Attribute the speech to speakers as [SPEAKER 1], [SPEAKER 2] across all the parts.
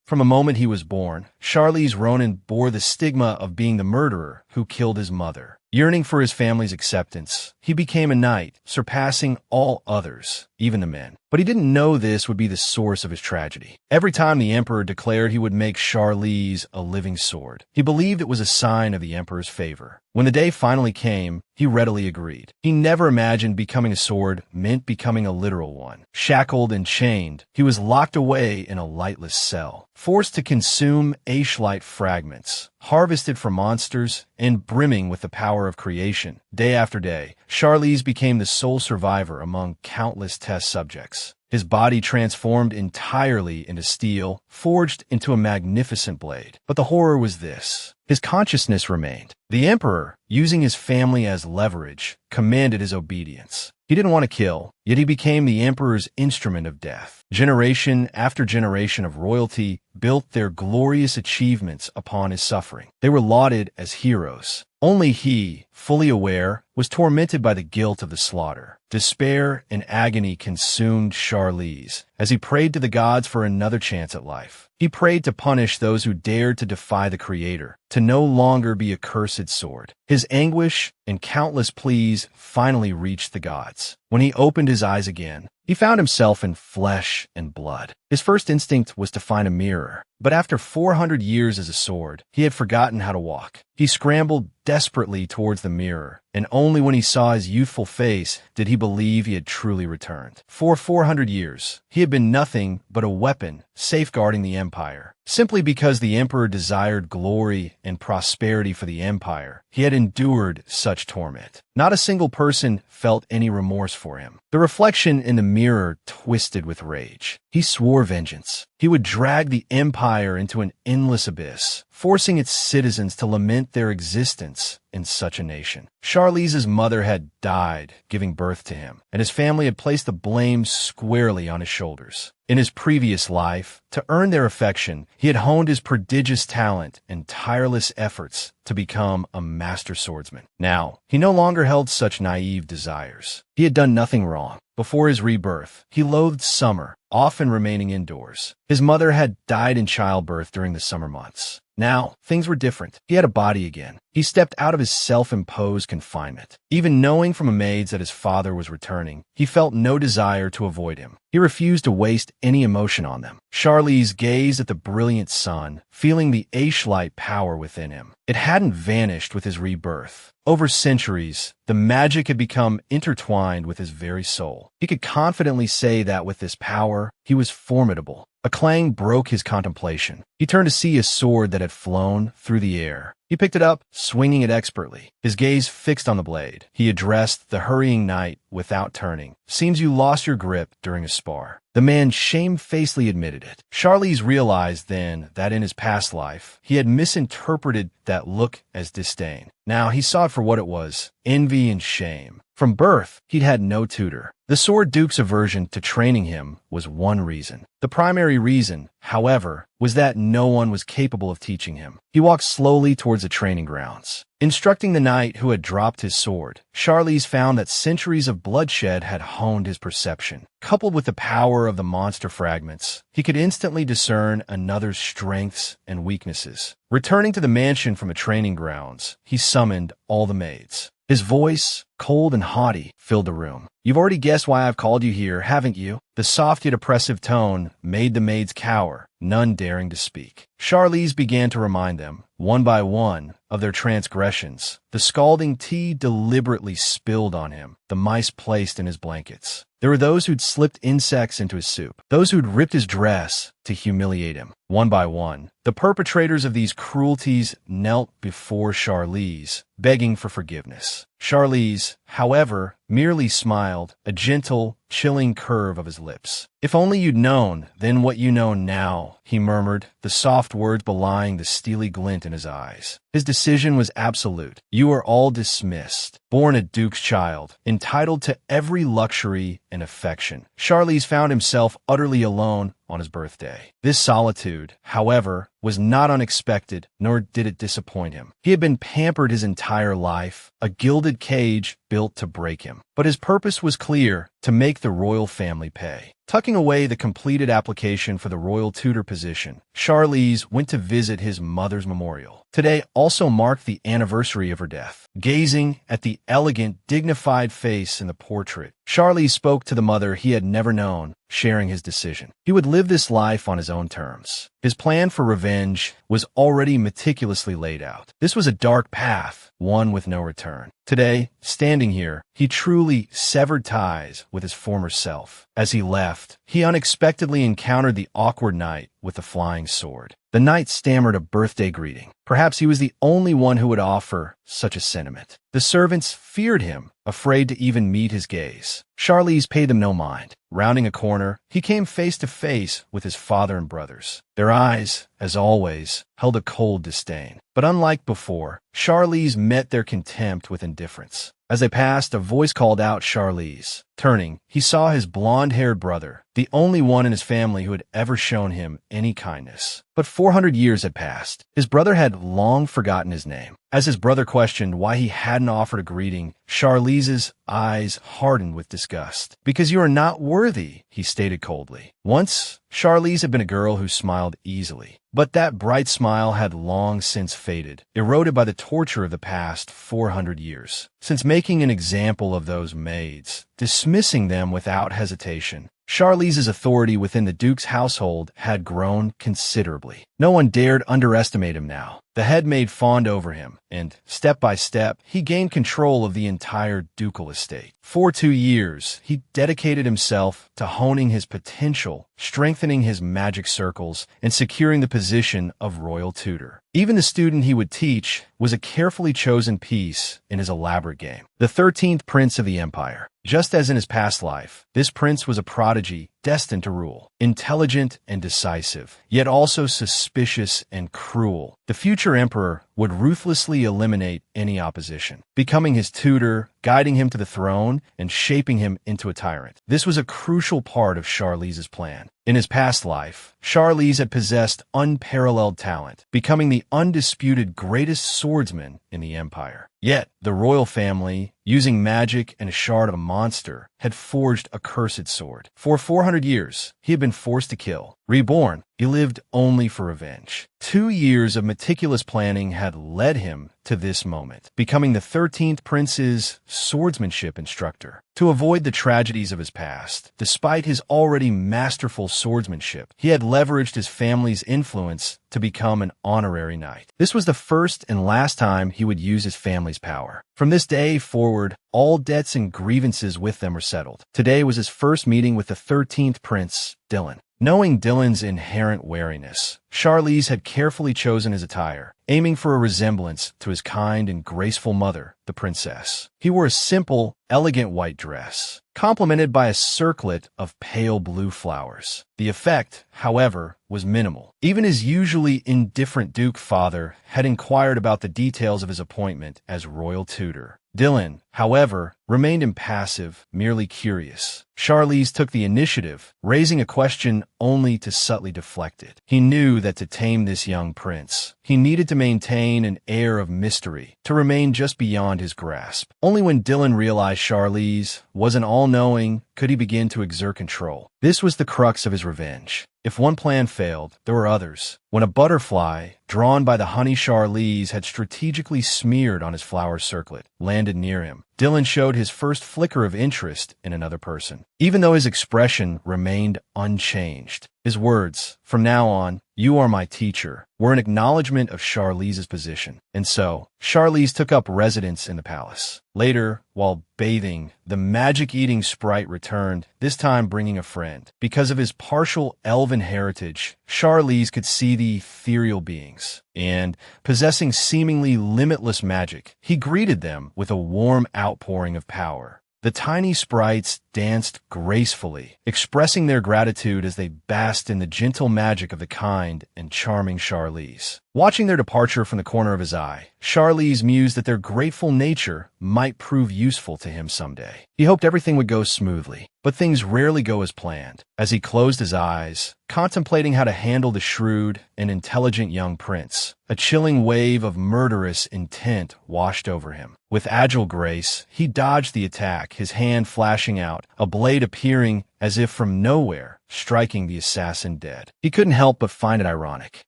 [SPEAKER 1] From the moment he was born, Charlize Ronan bore the stigma of being the murderer who killed his mother. Yearning for his family's acceptance, he became a knight, surpassing all others, even the men. But he didn't know this would be the source of his tragedy. Every time the emperor declared he would make Charlize a living sword, he believed it was a sign of the emperor's favor. When the day finally came, he readily agreed. He never imagined becoming a sword meant becoming a literal one. Shackled and chained, he was locked away in a lightless cell, forced to consume ashlight fragments, harvested from monsters, and brimming with the power of creation. Day after day, Charlize became the sole survivor among countless test subjects. His body transformed entirely into steel, forged into a magnificent blade. But the horror was this: his consciousness remained. The emperor, using his family as leverage, commanded his obedience. He didn't want to kill, yet he became the emperor's instrument of death. Generation after generation of royalty built their glorious achievements upon his suffering. They were lauded as heroes. Only he, fully aware, was tormented by the guilt of the slaughter. Despair and agony consumed Charlize as he prayed to the gods for another chance at life. He prayed to punish those who dared to defy the Creator, to no longer be a cursed sword. His anguish and countless pleas finally reached the gods. When he opened his eyes again, he found himself in flesh and blood. His first instinct was to find a mirror, but after 400 years as a sword, he had forgotten how to walk. He scrambled desperately towards the mirror, and only when he saw his youthful face did he believe he had truly returned. For 400 years, he had been nothing but a weapon safeguarding the empire. Simply because the emperor desired glory and prosperity for the empire, he had endured such torment. Not a single person felt any remorse for him. The reflection in the mirror twisted with rage. He swore vengeance. He would drag the empire into an endless abyss, forcing its citizens to lament their existence in such a nation. Charlize's mother had died, giving birth to him, and his family had placed the blame squarely on his shoulders. In his previous life, to earn their affection, he had honed his prodigious talent and tireless efforts to become a master swordsman. Now, he no longer held such naive desires. He had done nothing wrong. Before his rebirth, he loathed summer, often remaining indoors. His mother had died in childbirth during the summer months. Now, things were different. He had a body again. He stepped out of his self-imposed confinement. Even knowing from a maid that his father was returning, he felt no desire to avoid him. He refused to waste any emotion on them. Charlize gazed at the brilliant sun, feeling the ashlight power within him. It hadn't vanished with his rebirth. Over centuries, the magic had become intertwined with his very soul. He could confidently say that with this power, he was formidable. A clang broke his contemplation. He turned to see a sword that had flown through the air. He picked it up, swinging it expertly, his gaze fixed on the blade. He addressed the hurrying knight without turning. "Seems you lost your grip during a spar." The man shamefacedly admitted it. Charlize realized then that in his past life, he had misinterpreted that look as disdain. Now he saw it for what it was: envy and shame. From birth, he'd had no tutor. The sword duke's aversion to training him was one reason. The primary reason, however, was that no one was capable of teaching him. He walked slowly towards the training grounds. Instructing the knight who had dropped his sword, Charlize found that centuries of bloodshed had honed his perception. Coupled with the power of the monster fragments, he could instantly discern another's strengths and weaknesses. Returning to the mansion from the training grounds, he summoned all the maids. His voice, cold and haughty, filled the room. "You've already guessed why I've called you here, haven't you?" The soft yet oppressive tone made the maids cower, none daring to speak. Charlize began to remind them, one by one, of their transgressions. The scalding tea deliberately spilled on him, the mice placed in his blankets. There were those who'd slipped insects into his soup, those who'd ripped his dress to humiliate him. One by one, the perpetrators of these cruelties knelt before Charlize, begging for forgiveness. Charlize, however, merely smiled, a gentle, chilling curve of his lips. "If only you'd known, then what you know now," he murmured, the soft words belying the steely glint in his eyes. His decision was absolute. "You are all dismissed. Born a duke's child, entitled to every luxury and affection." Charlize found himself utterly alone on his birthday. This solitude, however, was not unexpected, nor did it disappoint him. He had been pampered his entire life, a gilded cage built to break him. But his purpose was clear: to make the royal family pay. Tucking away the completed application for the royal tutor position, Charlize went to visit his mother's memorial. Today also marked the anniversary of her death. Gazing at the elegant, dignified face in the portrait, Charlize spoke to the mother he had never known, sharing his decision. He would live this life on his own terms. His plan for revenge was already meticulously laid out. This was a dark path, one with no return. Today, standing here, he truly severed ties with his former self. As he left, he unexpectedly encountered the awkward knight with the flying sword. The knight stammered a birthday greeting. Perhaps he was the only one who would offer such a sentiment. The servants feared him, afraid to even meet his gaze. Charlize paid them no mind. Rounding a corner, he came face to face with his father and brothers. Their eyes, as always, held a cold disdain. But unlike before, Charlize met their contempt with indifference. As they passed, a voice called out Charlize. Turning, he saw his blonde-haired brother, the only one in his family who had ever shown him any kindness. But 400 years had passed. His brother had long forgotten his name. As his brother questioned why he hadn't offered a greeting, Charlize's eyes hardened with disgust. "Because you are not worthy," he stated coldly. Once, Charlize had been a girl who smiled easily. But that bright smile had long since faded, eroded by the torture of the past 400 years. Since making an example of those maids, dismissing them without hesitation, Charlize's authority within the Duke's household had grown considerably. No one dared underestimate him now. The head maid fawned over him, and, step by step, he gained control of the entire ducal estate. For 2 years, he dedicated himself to honing his potential, strengthening his magic circles, and securing the position of royal tutor. Even the student he would teach was a carefully chosen piece in his elaborate game. The 13th prince of the empire. Just as in his past life, this prince was a prodigy destined to rule. Intelligent and decisive, yet also suspicious and cruel, the future emperor would ruthlessly eliminate any opposition, becoming his tutor, guiding him to the throne, and shaping him into a tyrant. This was a crucial part of Charlize's plan. In his past life, Charlize had possessed unparalleled talent, becoming the undisputed greatest swordsman in the empire. Yet, the royal family, using magic and a shard of a monster, had forged a cursed sword. For 400 years, he had been forced to kill. Reborn, he lived only for revenge. 2 years of meticulous planning had led him to this moment, becoming the 13th prince's swordsmanship instructor. To avoid the tragedies of his past, despite his already masterful swordsmanship, he had leveraged his family's influence to become an honorary knight. This was the first and last time he would use his family's power. From this day forward, all debts and grievances with them were settled. Today was his first meeting with the 13th prince, Dylan. Knowing Dylan's inherent wariness, Charlize had carefully chosen his attire, aiming for a resemblance to his kind and graceful mother, the princess. He wore a simple, elegant white dress, complemented by a circlet of pale blue flowers. The effect, however, was minimal. Even his usually indifferent Duke father had inquired about the details of his appointment as royal tutor. Dylan, however, remained impassive, merely curious. Charlize took the initiative, raising a question only to subtly deflect it. He knew that to tame this young prince, he needed to maintain an air of mystery, to remain just beyond his grasp. Only when Dylan realized Charlize wasn't all-knowing could he begin to exert control. This was the crux of his revenge. If one plan failed, there were others. When a butterfly, drawn by the honey Charlize had strategically smeared on his flower circlet, landed near him, Dylan showed his first flicker of interest in another person. Even though his expression remained unchanged, his words, "From now on, you are my teacher," were an acknowledgement of Charlize's position. And so, Charlize took up residence in the palace. Later, while bathing, the magic-eating sprite returned, this time bringing a friend. Because of his partial elven heritage, Charlize could see the ethereal beings, and, possessing seemingly limitless magic, he greeted them with a warm outpouring of power. The tiny sprites danced gracefully, expressing their gratitude as they basked in the gentle magic of the kind and charming Charlize. Watching their departure from the corner of his eye, Charlize mused that their grateful nature might prove useful to him someday. He hoped everything would go smoothly, but things rarely go as planned. As he closed his eyes, contemplating how to handle the shrewd and intelligent young prince, a chilling wave of murderous intent washed over him. With agile grace, he dodged the attack, his hand flashing out, a blade appearing as if from nowhere, striking the assassin dead. He couldn't help but find it ironic.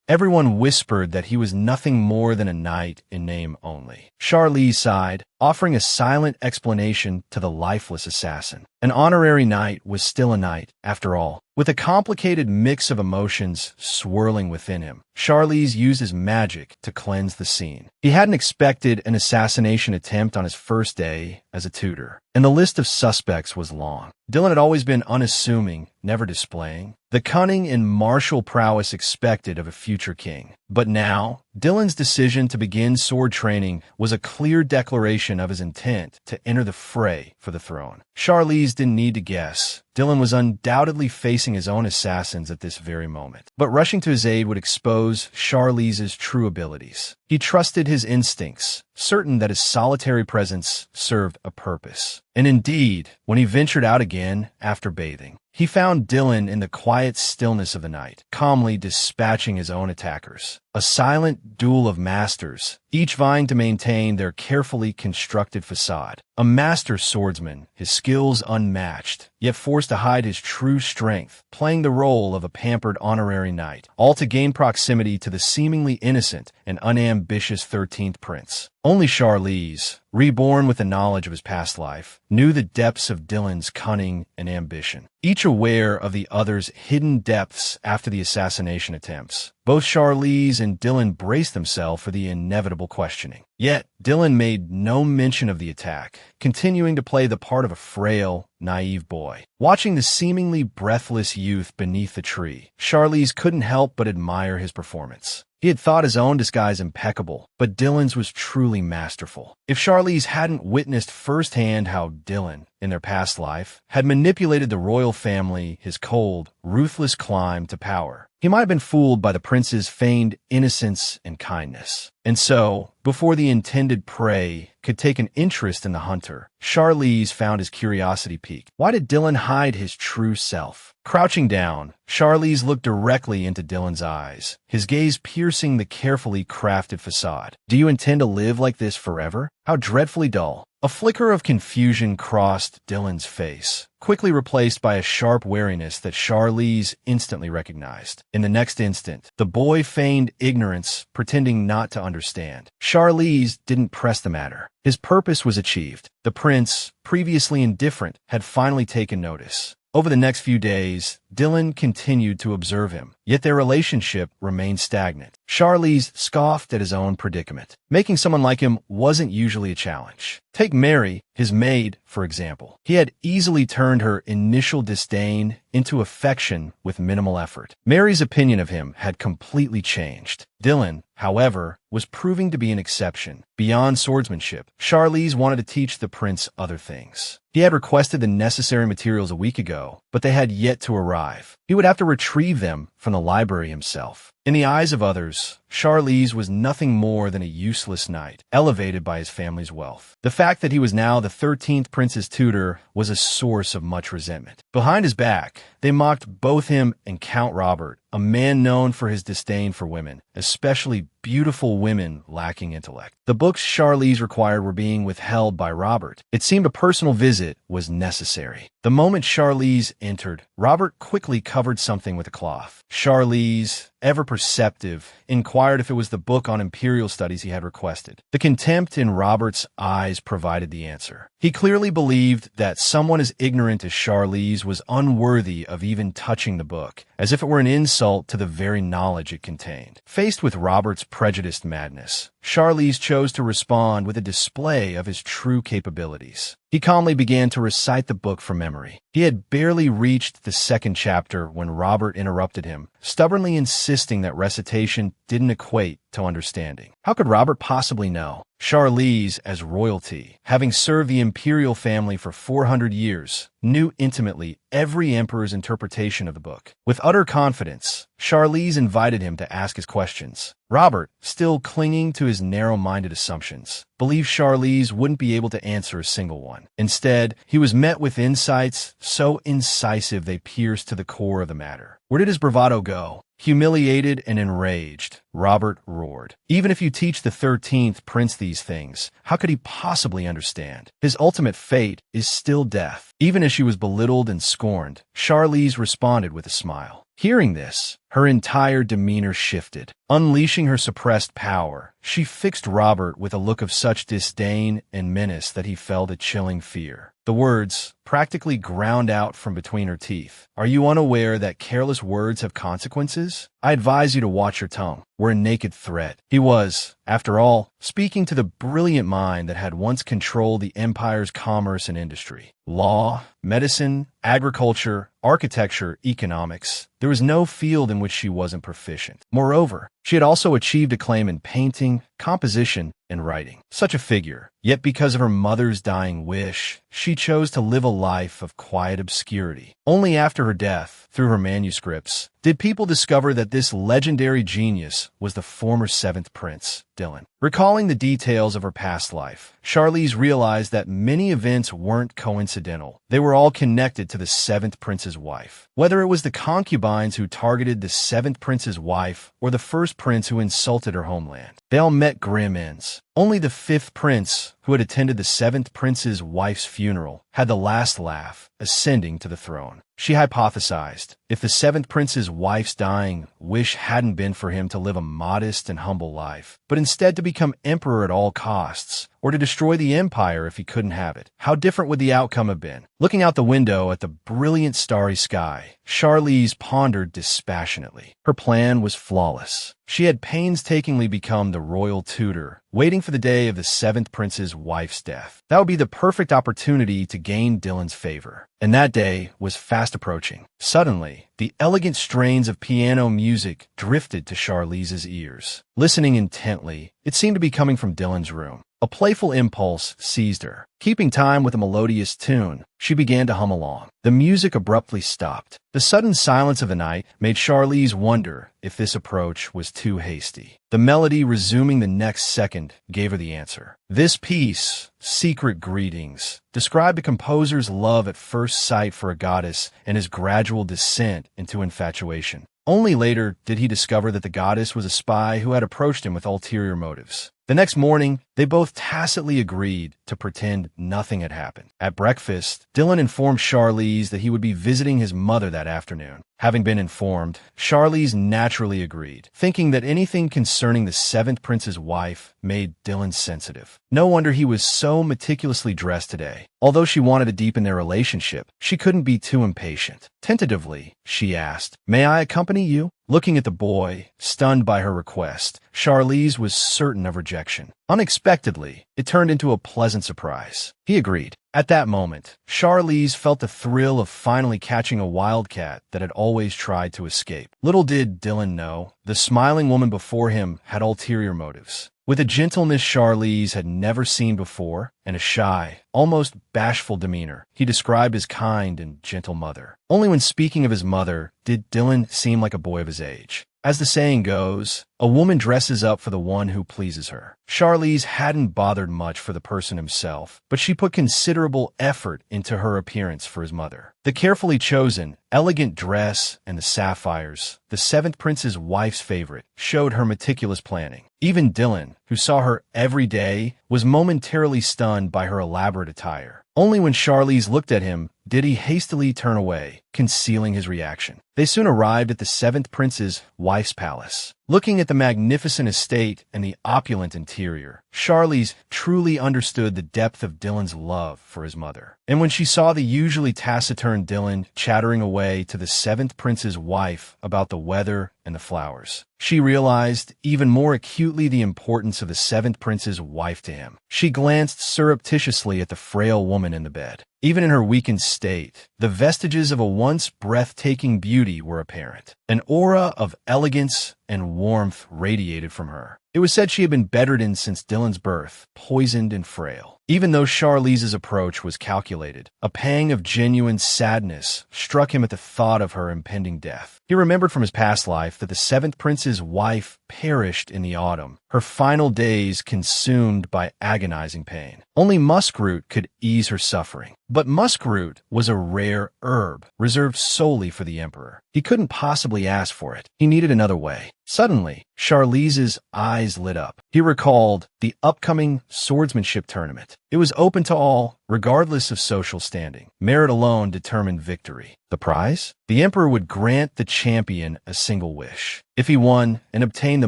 [SPEAKER 1] Everyone whispered that he was nothing more than a knight in name only. Charlize sighed, offering a silent explanation to the lifeless assassin. An honorary knight was still a knight, after all. With a complicated mix of emotions swirling within him, Charlize used his magic to cleanse the scene. He hadn't expected an assassination attempt on his first day as a tutor, and the list of suspects was long. Dylan had always been unassuming, never displaying the cunning and martial prowess expected of a future king. But now, Dylan's decision to begin sword training was a clear declaration of his intent to enter the fray for the throne. Charlize didn't need to guess. Dylan was undoubtedly facing his own assassins at this very moment. But rushing to his aid would expose Charlize's true abilities. He trusted his instincts, certain that his solitary presence served a purpose. And indeed, when he ventured out again after bathing, he found Dylan in the quiet stillness of the night, calmly dispatching his own attackers. A silent duel of masters, each vying to maintain their carefully constructed facade. A master swordsman, his skills unmatched, yet forced to hide his true strength, playing the role of a pampered honorary knight, all to gain proximity to the seemingly innocent and unambitious 13th prince. Only Charlize, reborn with the knowledge of his past life, knew the depths of Dylan's cunning and ambition. Each aware of the other's hidden depths after the assassination attempts, both Charlize and Dylan braced themselves for the inevitable questioning. Yet, Dylan made no mention of the attack, continuing to play the part of a frail, naive boy. Watching the seemingly breathless youth beneath the tree, Charlize couldn't help but admire his performance. He had thought his own disguise impeccable, but Dylan's was truly masterful. If Charlize hadn't witnessed firsthand how Dylan, in their past life, had manipulated the royal family, his cold, ruthless climb to power, he might have been fooled by the prince's feigned innocence and kindness. And so, before the intended prey could take an interest in the hunter, Charlize found his curiosity piqued. Why did Dylan hide his true self? Crouching down, Charlize looked directly into Dylan's eyes, his gaze piercing the carefully crafted facade. Do you intend to live like this forever? How dreadfully dull. A flicker of confusion crossed Dylan's face, quickly replaced by a sharp wariness that Charlize instantly recognized. In the next instant, the boy feigned ignorance, pretending not to understand. Charlize didn't press the matter. His purpose was achieved. The prince, previously indifferent, had finally taken notice. Over the next few days, Dylan continued to observe him, yet their relationship remained stagnant. Charlize scoffed at his own predicament. Making someone like him wasn't usually a challenge. Take Mary, his maid, for example. He had easily turned her initial disdain into affection with minimal effort. Mary's opinion of him had completely changed. Dylan, however, was proving to be an exception. Beyond swordsmanship, Charlize wanted to teach the prince other things. He had requested the necessary materials a week ago, but they had yet to arrive. He would have to retrieve them from the library himself. In the eyes of others, Charlize was nothing more than a useless knight, elevated by his family's wealth. The fact that he was now the 13th prince's tutor was a source of much resentment. Behind his back, they mocked both him and Count Robert, a man known for his disdain for women, especially beautiful women lacking intellect. The books Charlize required were being withheld by Robert. It seemed a personal visit was necessary. The moment Charlize entered, Robert quickly covered something with a cloth. Charlize, ever perceptive, inquired if it was the book on imperial studies he had requested. The contempt in Robert's eyes provided the answer. He clearly believed that someone as ignorant as Charlize was unworthy of even touching the book, as if it were an insult to the very knowledge it contained. Faced with Robert's prejudiced madness, Charlize chose to respond with a display of his true capabilities. He calmly began to recite the book from memory. He had barely reached the second chapter when Robert interrupted him, stubbornly insisting that recitation didn't equate to understanding. How could Robert possibly know? Charlize, as royalty, having served the imperial family for 400 years, knew intimately every emperor's interpretation of the book. With utter confidence, Charlize invited him to ask his questions. Robert, still clinging to his narrow-minded assumptions, believed Charlize wouldn't be able to answer a single one. Instead, he was met with insights so incisive they pierced to the core of the matter. Where did his bravado go? Humiliated and enraged, Robert roared. Even if you teach the 13th prince these things, how could he possibly understand? His ultimate fate is still death. Even as she was belittled and scorned, Charlize responded with a smile. Hearing this, her entire demeanor shifted. Unleashing her suppressed power, she fixed Robert with a look of such disdain and menace that he felt a chilling fear. The words practically ground out from between her teeth. Are you unaware that careless words have consequences? I advise you to watch your tongue. We're a naked threat. He was, after all, speaking to the brilliant mind that had once controlled the empire's commerce and industry. Law, medicine, agriculture, architecture, economics. There was no field in which she wasn't proficient. Moreover, she had also achieved acclaim in painting, composition, and writing. Such a figure. Yet because of her mother's dying wish, she chose to live a life of quiet obscurity. Only after her death, through her manuscripts, did people discover that this legendary genius was the former 7th Prince, Dylan. Recalling the details of her past life, Charlize realized that many events weren't coincidental. They were all connected to the 7th Prince's wife. Whether it was the concubines who targeted the 7th Prince's wife or the 1st Prince who insulted her homeland, they all met grim ends. Only the 5th Prince, who had attended the 7th Prince's wife's funeral, had the last laugh, ascending to the throne. She hypothesized, if the 7th Prince's wife's dying wish hadn't been for him to live a modest and humble life, but instead to become emperor at all costs, or to destroy the empire if he couldn't have it, how different would the outcome have been? Looking out the window at the brilliant starry sky, Charlize pondered dispassionately. Her plan was flawless. She had painstakingly become the royal tutor, waiting for the day of the 7th Prince's wife's death. That would be the perfect opportunity to gain Dylan's favor. And that day was fast approaching. Suddenly, the elegant strains of piano music drifted to Charlize's ears. Listening intently, it seemed to be coming from Dylan's room. A playful impulse seized her. Keeping time with a melodious tune, she began to hum along. The music abruptly stopped. The sudden silence of the night made Charlize wonder if this approach was too hasty. The melody resuming the next second gave her the answer. This piece, Secret Greetings, described the composer's love at first sight for a goddess and his gradual descent into infatuation. Only later did he discover that the goddess was a spy who had approached him with ulterior motives. The next morning, they both tacitly agreed to pretend nothing had happened. At breakfast, Dylan informed Charlize that he would be visiting his mother that afternoon. Having been informed, Charlize naturally agreed, thinking that anything concerning the 7th Prince's wife made Dylan sensitive. No wonder he was so meticulously dressed today. Although she wanted to deepen their relationship, she couldn't be too impatient. Tentatively, she asked, "May I accompany you?" Looking at the boy, stunned by her request, Charlize was certain of rejection. Unexpectedly, it turned into a pleasant surprise. He agreed. At that moment, Charlize felt the thrill of finally catching a wildcat that had always tried to escape. Little did Dylan know, the smiling woman before him had ulterior motives. With a gentleness Charlize had never seen before, and a shy, almost bashful demeanor, he described his kind and gentle mother. Only when speaking of his mother did Dylan seem like a boy of his age. As the saying goes, a woman dresses up for the one who pleases her. Charlize hadn't bothered much for the person himself, but she put considerable effort into her appearance for his mother. The carefully chosen, elegant dress and the sapphires, the 7th Prince's wife's favorite, showed her meticulous planning. Even Dylan, who saw her every day, was momentarily stunned by her elaborate attire. Only when Charlize looked at him did he hastily turn away, concealing his reaction. They soon arrived at the 7th Prince's wife's palace. Looking at the magnificent estate and the opulent interior, Charlize truly understood the depth of Dylan's love for his mother. And when she saw the usually taciturn Dylan chattering away to the 7th Prince's wife about the weather and the flowers, she realized even more acutely the importance of the 7th Prince's wife to him. She glanced surreptitiously at the frail woman in the bed. Even in her weakened state, the vestiges of a once breathtaking beauty were apparent. An aura of elegance and warmth radiated from her. It was said she had been bedridden since Dylan's birth, poisoned and frail. Even though Charlize's approach was calculated, a pang of genuine sadness struck him at the thought of her impending death. He remembered from his past life that the 7th Prince's wife perished in the autumn, her final days consumed by agonizing pain. Only muskroot could ease her suffering. But muskroot was a rare herb, reserved solely for the emperor. He couldn't possibly ask for it. He needed another way. Suddenly, Charlize's eyes lit up. He recalled the upcoming swordsmanship tournament. It was open to all, regardless of social standing. Merit alone determined victory. The prize? The emperor would grant the champion a single wish. If he won and obtained the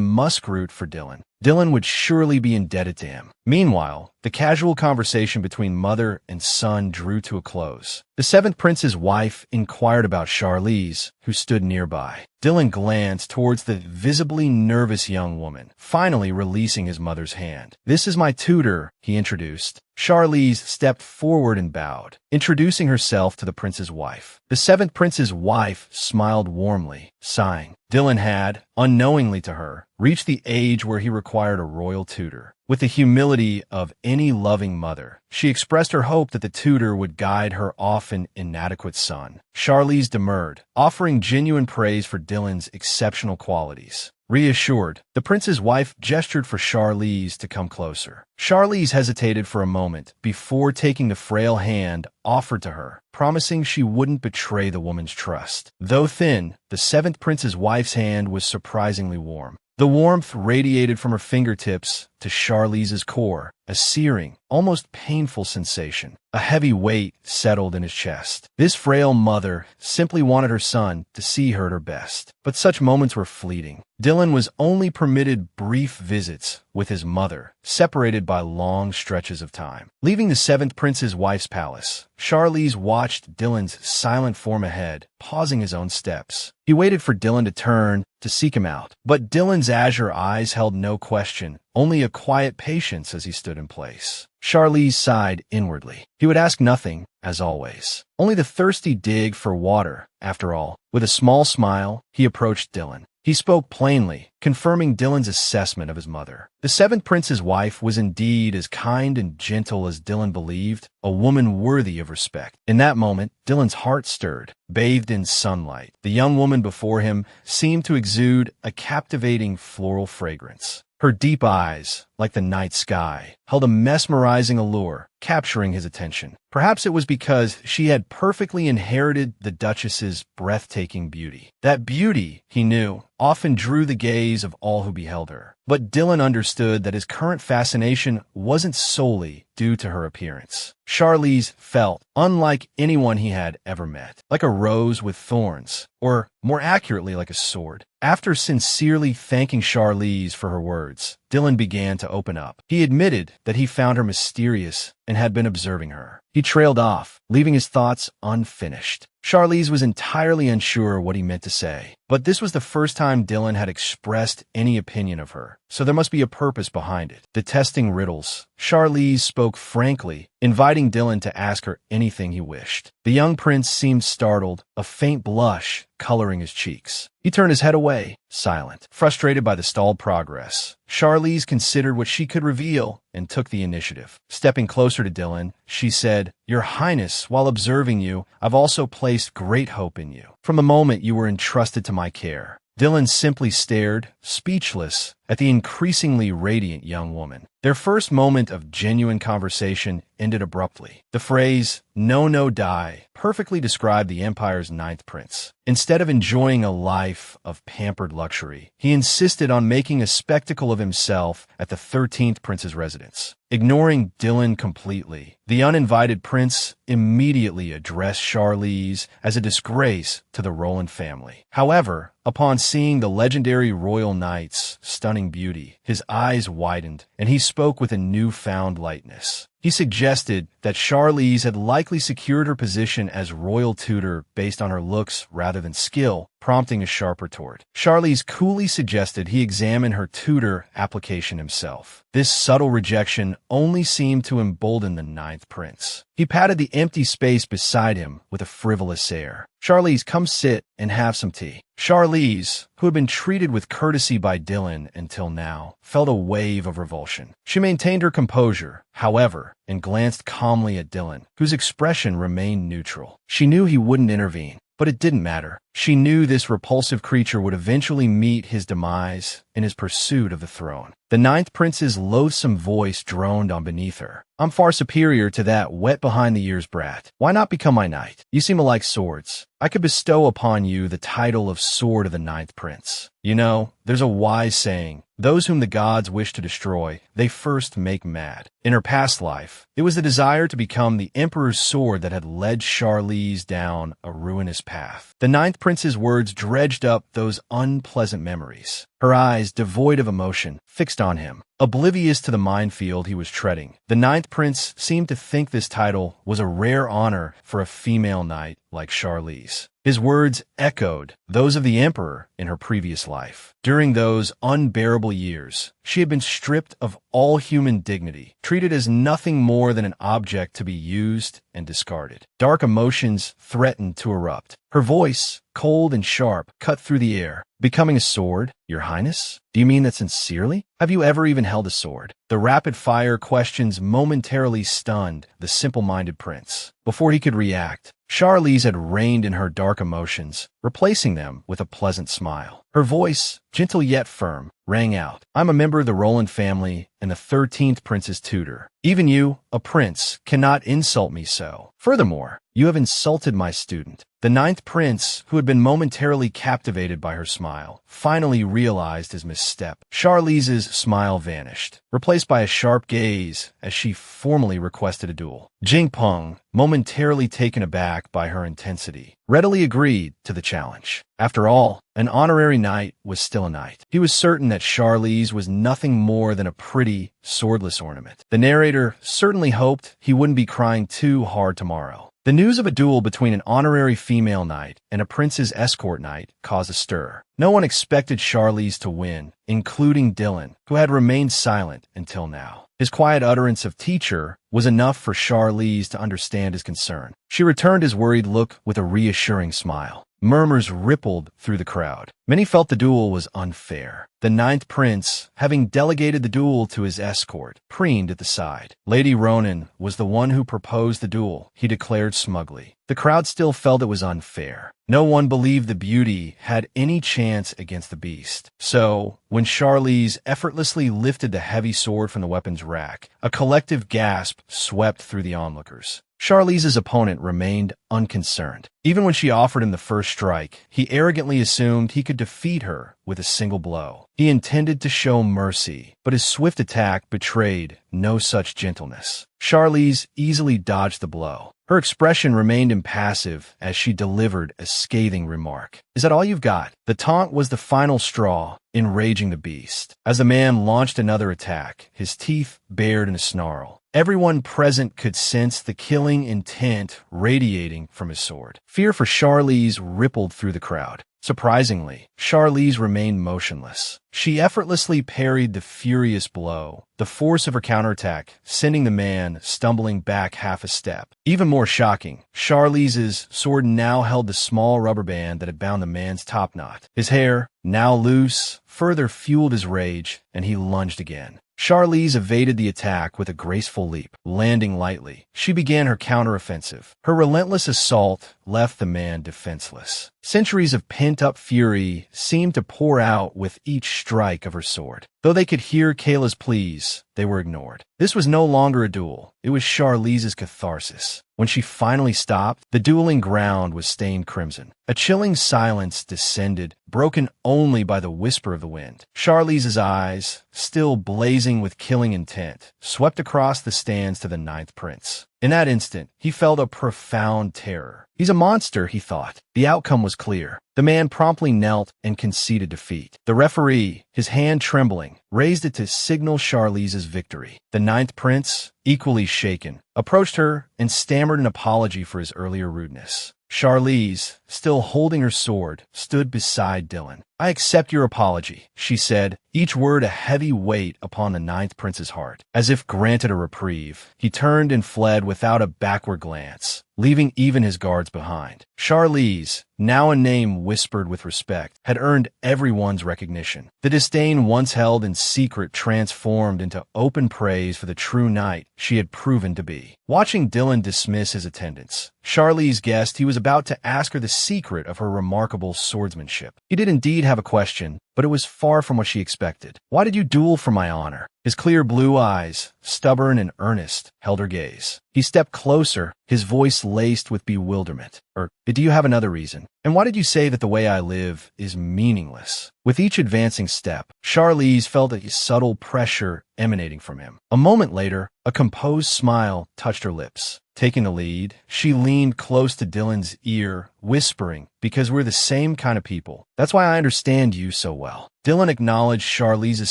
[SPEAKER 1] muskroot for Dylan, Dylan would surely be indebted to him. Meanwhile, the casual conversation between mother and son drew to a close. The seventh prince's wife inquired about Charlize, who stood nearby. Dylan glanced towards the visibly nervous young woman, finally releasing his mother's hand. "This is my tutor," he introduced. Charlize stepped forward and bowed, introducing herself to the prince's wife. The seventh prince's wife smiled warmly, sighing. Dylan had, unknowingly to her, reached the age where he required a royal tutor. With the humility of any loving mother, she expressed her hope that the tutor would guide her often inadequate son. Charlize demurred, offering genuine praise for Dylan's exceptional qualities. Reassured, the prince's wife gestured for Charlize to come closer. Charlize hesitated for a moment before taking the frail hand offered to her, promising she wouldn't betray the woman's trust. Though thin, the seventh prince's wife's hand was surprisingly warm. The warmth radiated from her fingertips to Charlize's core, a searing, almost painful sensation. A heavy weight settled in his chest. This frail mother simply wanted her son to see her at her best. But such moments were fleeting. Dylan was only permitted brief visits with his mother, separated by long stretches of time. Leaving the seventh prince's wife's palace, Charlize watched Dylan's silent form ahead, pausing his own steps. He waited for Dylan to turn to seek him out, but Dylan's azure eyes held no question, only a quiet patience as he stood in place. Charlize sighed inwardly. He would ask nothing, as always. Only the thirsty dig for water, after all. With a small smile, he approached Dylan. He spoke plainly, confirming Dylan's assessment of his mother. The seventh prince's wife was indeed as kind and gentle as Dylan believed, a woman worthy of respect. In that moment, Dylan's heart stirred. Bathed in sunlight, the young woman before him seemed to exude a captivating floral fragrance. Her deep eyes, like the night sky, held a mesmerizing allure, capturing his attention. Perhaps it was because she had perfectly inherited the Duchess's breathtaking beauty. That beauty, he knew, often drew the gaze of all who beheld her. But Dylan understood that his current fascination wasn't solely due to her appearance. Charlize felt unlike anyone he had ever met, like a rose with thorns, or more accurately like a sword. After sincerely thanking Charlize for her words, Dylan began to open up. He admitted that he found her mysterious and had been observing her. He trailed off, leaving his thoughts unfinished. Charlize was entirely unsure what he meant to say, but this was the first time Dylan had expressed any opinion of her, so there must be a purpose behind it. Detesting riddles, Charlize spoke frankly, inviting Dylan to ask her anything he wished. The young prince seemed startled, a faint blush coloring his cheeks. He turned his head away, silent, frustrated by the stalled progress. Charlize considered what she could reveal and took the initiative. Stepping closer to Dylan, she said, "Your Highness, while observing you, I've also placed great hope in you. From the moment you were entrusted to my care." Dylan simply stared, speechless, at the increasingly radiant young woman. Their first moment of genuine conversation ended abruptly. The phrase, "No, no, die," perfectly described the Empire's ninth prince. Instead of enjoying a life of pampered luxury, he insisted on making a spectacle of himself at the 13th prince's residence. Ignoring Dylan completely, the uninvited prince immediately addressed Charlize as a disgrace to the Roland family. However, upon seeing the legendary royal knight's stunning beauty, his eyes widened, and he spoke with a newfound lightness. He suggested that Charlize had likely secured her position as royal tutor based on her looks rather than skill, prompting a sharp retort. Charlize coolly suggested he examine her tutor application himself. This subtle rejection only seemed to embolden the ninth prince. He patted the empty space beside him with a frivolous air. "Charlize, come sit and have some tea." Charlize, who had been treated with courtesy by Dylan until now, felt a wave of revulsion. She maintained her composure, however, and glanced calmly at Dylan, whose expression remained neutral. She knew he wouldn't intervene. But it didn't matter. She knew this repulsive creature would eventually meet his demise in his pursuit of the throne. The ninth prince's loathsome voice droned on beneath her. I'm far superior to that wet-behind-the-ears brat. Why not become my knight? You seem to like swords. I could bestow upon you the title of Sword of the Ninth Prince. You know, there's a wise saying, those whom the gods wish to destroy, they first make mad. In her past life, it was the desire to become the emperor's sword that had led Charlize down a ruinous path. The ninth prince's words dredged up those unpleasant memories. Her eyes, devoid of emotion, fixed on him, oblivious to the minefield he was treading. The ninth prince seemed to think this title was a rare honor for a female knight like Charlize. His words echoed those of the emperor in her previous life. During those unbearable years, she had been stripped of all human dignity, treated as nothing more than an object to be used and discarded. Dark emotions threatened to erupt. Her voice, cold and sharp, cut through the air. Becoming a sword, Your Highness? Do you mean that sincerely? Have you ever even held a sword? The rapid-fire questions momentarily stunned the simple-minded prince. Before he could react, Charlize had reined in her dark emotions, replacing them with a pleasant smile. Her voice, gentle yet firm, rang out. I'm a member of the Roland family and the 13th prince's tutor. Even you, a prince, cannot insult me so. Furthermore, you have insulted my student. The ninth prince, who had been momentarily captivated by her smile, finally realized his misstep. Charlize's smile vanished, replaced by a sharp gaze as she formally requested a duel. Jingpeng, momentarily taken aback by her intensity, readily agreed to the challenge. After all, an honorary knight was still a knight. He was certain that Charlize was nothing more than a pretty, swordless ornament. The narrator certainly hoped he wouldn't be crying too hard tomorrow. The news of a duel between an honorary female knight and a prince's escort knight caused a stir. No one expected Charlize to win, including Dylan, who had remained silent until now. His quiet utterance of teacher was enough for Charlize to understand his concern. She returned his worried look with a reassuring smile. Murmurs rippled through the crowd. Many felt the duel was unfair. The ninth prince, having delegated the duel to his escort, preened at the side. Lady Ronan was the one who proposed the duel, he declared smugly. The crowd still felt it was unfair. No one believed the beauty had any chance against the beast. So, when Charlize effortlessly lifted the heavy sword from the weapon's rack, a collective gasp swept through the onlookers. Charlize's opponent remained unconcerned. Even when she offered him the first strike, he arrogantly assumed he could defeat her with a single blow. He intended to show mercy, but his swift attack betrayed no such gentleness. Charlize easily dodged the blow. Her expression remained impassive as she delivered a scathing remark. Is that all you've got? The taunt was the final straw, enraging the beast. As the man launched another attack, his teeth bared in a snarl. Everyone present could sense the killing intent radiating from his sword. Fear for Charlize rippled through the crowd. Surprisingly, Charlize remained motionless. She effortlessly parried the furious blow, the force of her counterattack sending the man stumbling back half a step. Even more shocking, Charlize's sword now held the small rubber band that had bound the man's top knot. His hair, now loose, further fueled his rage, and he lunged again. Charlize evaded the attack with a graceful leap, landing lightly. She began her counteroffensive. Her relentless assault left the man defenseless. Centuries of pent-up fury seemed to pour out with each strike of her sword. Though they could hear Kayla's pleas, they were ignored. This was no longer a duel. It was Charlize's catharsis. When she finally stopped, the dueling ground was stained crimson. A chilling silence descended, broken only by the whisper of the wind. Charlize's eyes, still blazing with killing intent, swept across the stands to the ninth prince. In that instant, he felt a profound terror. He's a monster, he thought. The outcome was clear. The man promptly knelt and conceded defeat. The referee, his hand trembling, raised it to signal Charlize's victory. The ninth prince, equally shaken, approached her and stammered an apology for his earlier rudeness. Charlize, still holding her sword, stood beside Dylan. I accept your apology, she said, each word a heavy weight upon the ninth prince's heart. As if granted a reprieve, he turned and fled without a backward glance. leaving even his guards behind. Charlize, now a name whispered with respect, had earned everyone's recognition. The disdain once held in secret transformed into open praise for the true knight she had proven to be. Watching Dylan dismiss his attendants, Charlize guessed he was about to ask her the secret of her remarkable swordsmanship. He did indeed have a question, but it was far from what she expected. "Why did you duel for my honor?" His clear blue eyes, stubborn and earnest, held her gaze. He stepped closer, his voice laced with bewilderment. Do you have another reason? And why did you say that the way I live is meaningless?" With each advancing step, Charlize felt a subtle pressure emanating from him. A moment later, a composed smile touched her lips. Taking the lead, she leaned close to Dylan's ear, whispering, "Because we're the same kind of people. That's why I understand you so well." Dylan acknowledged Charlize's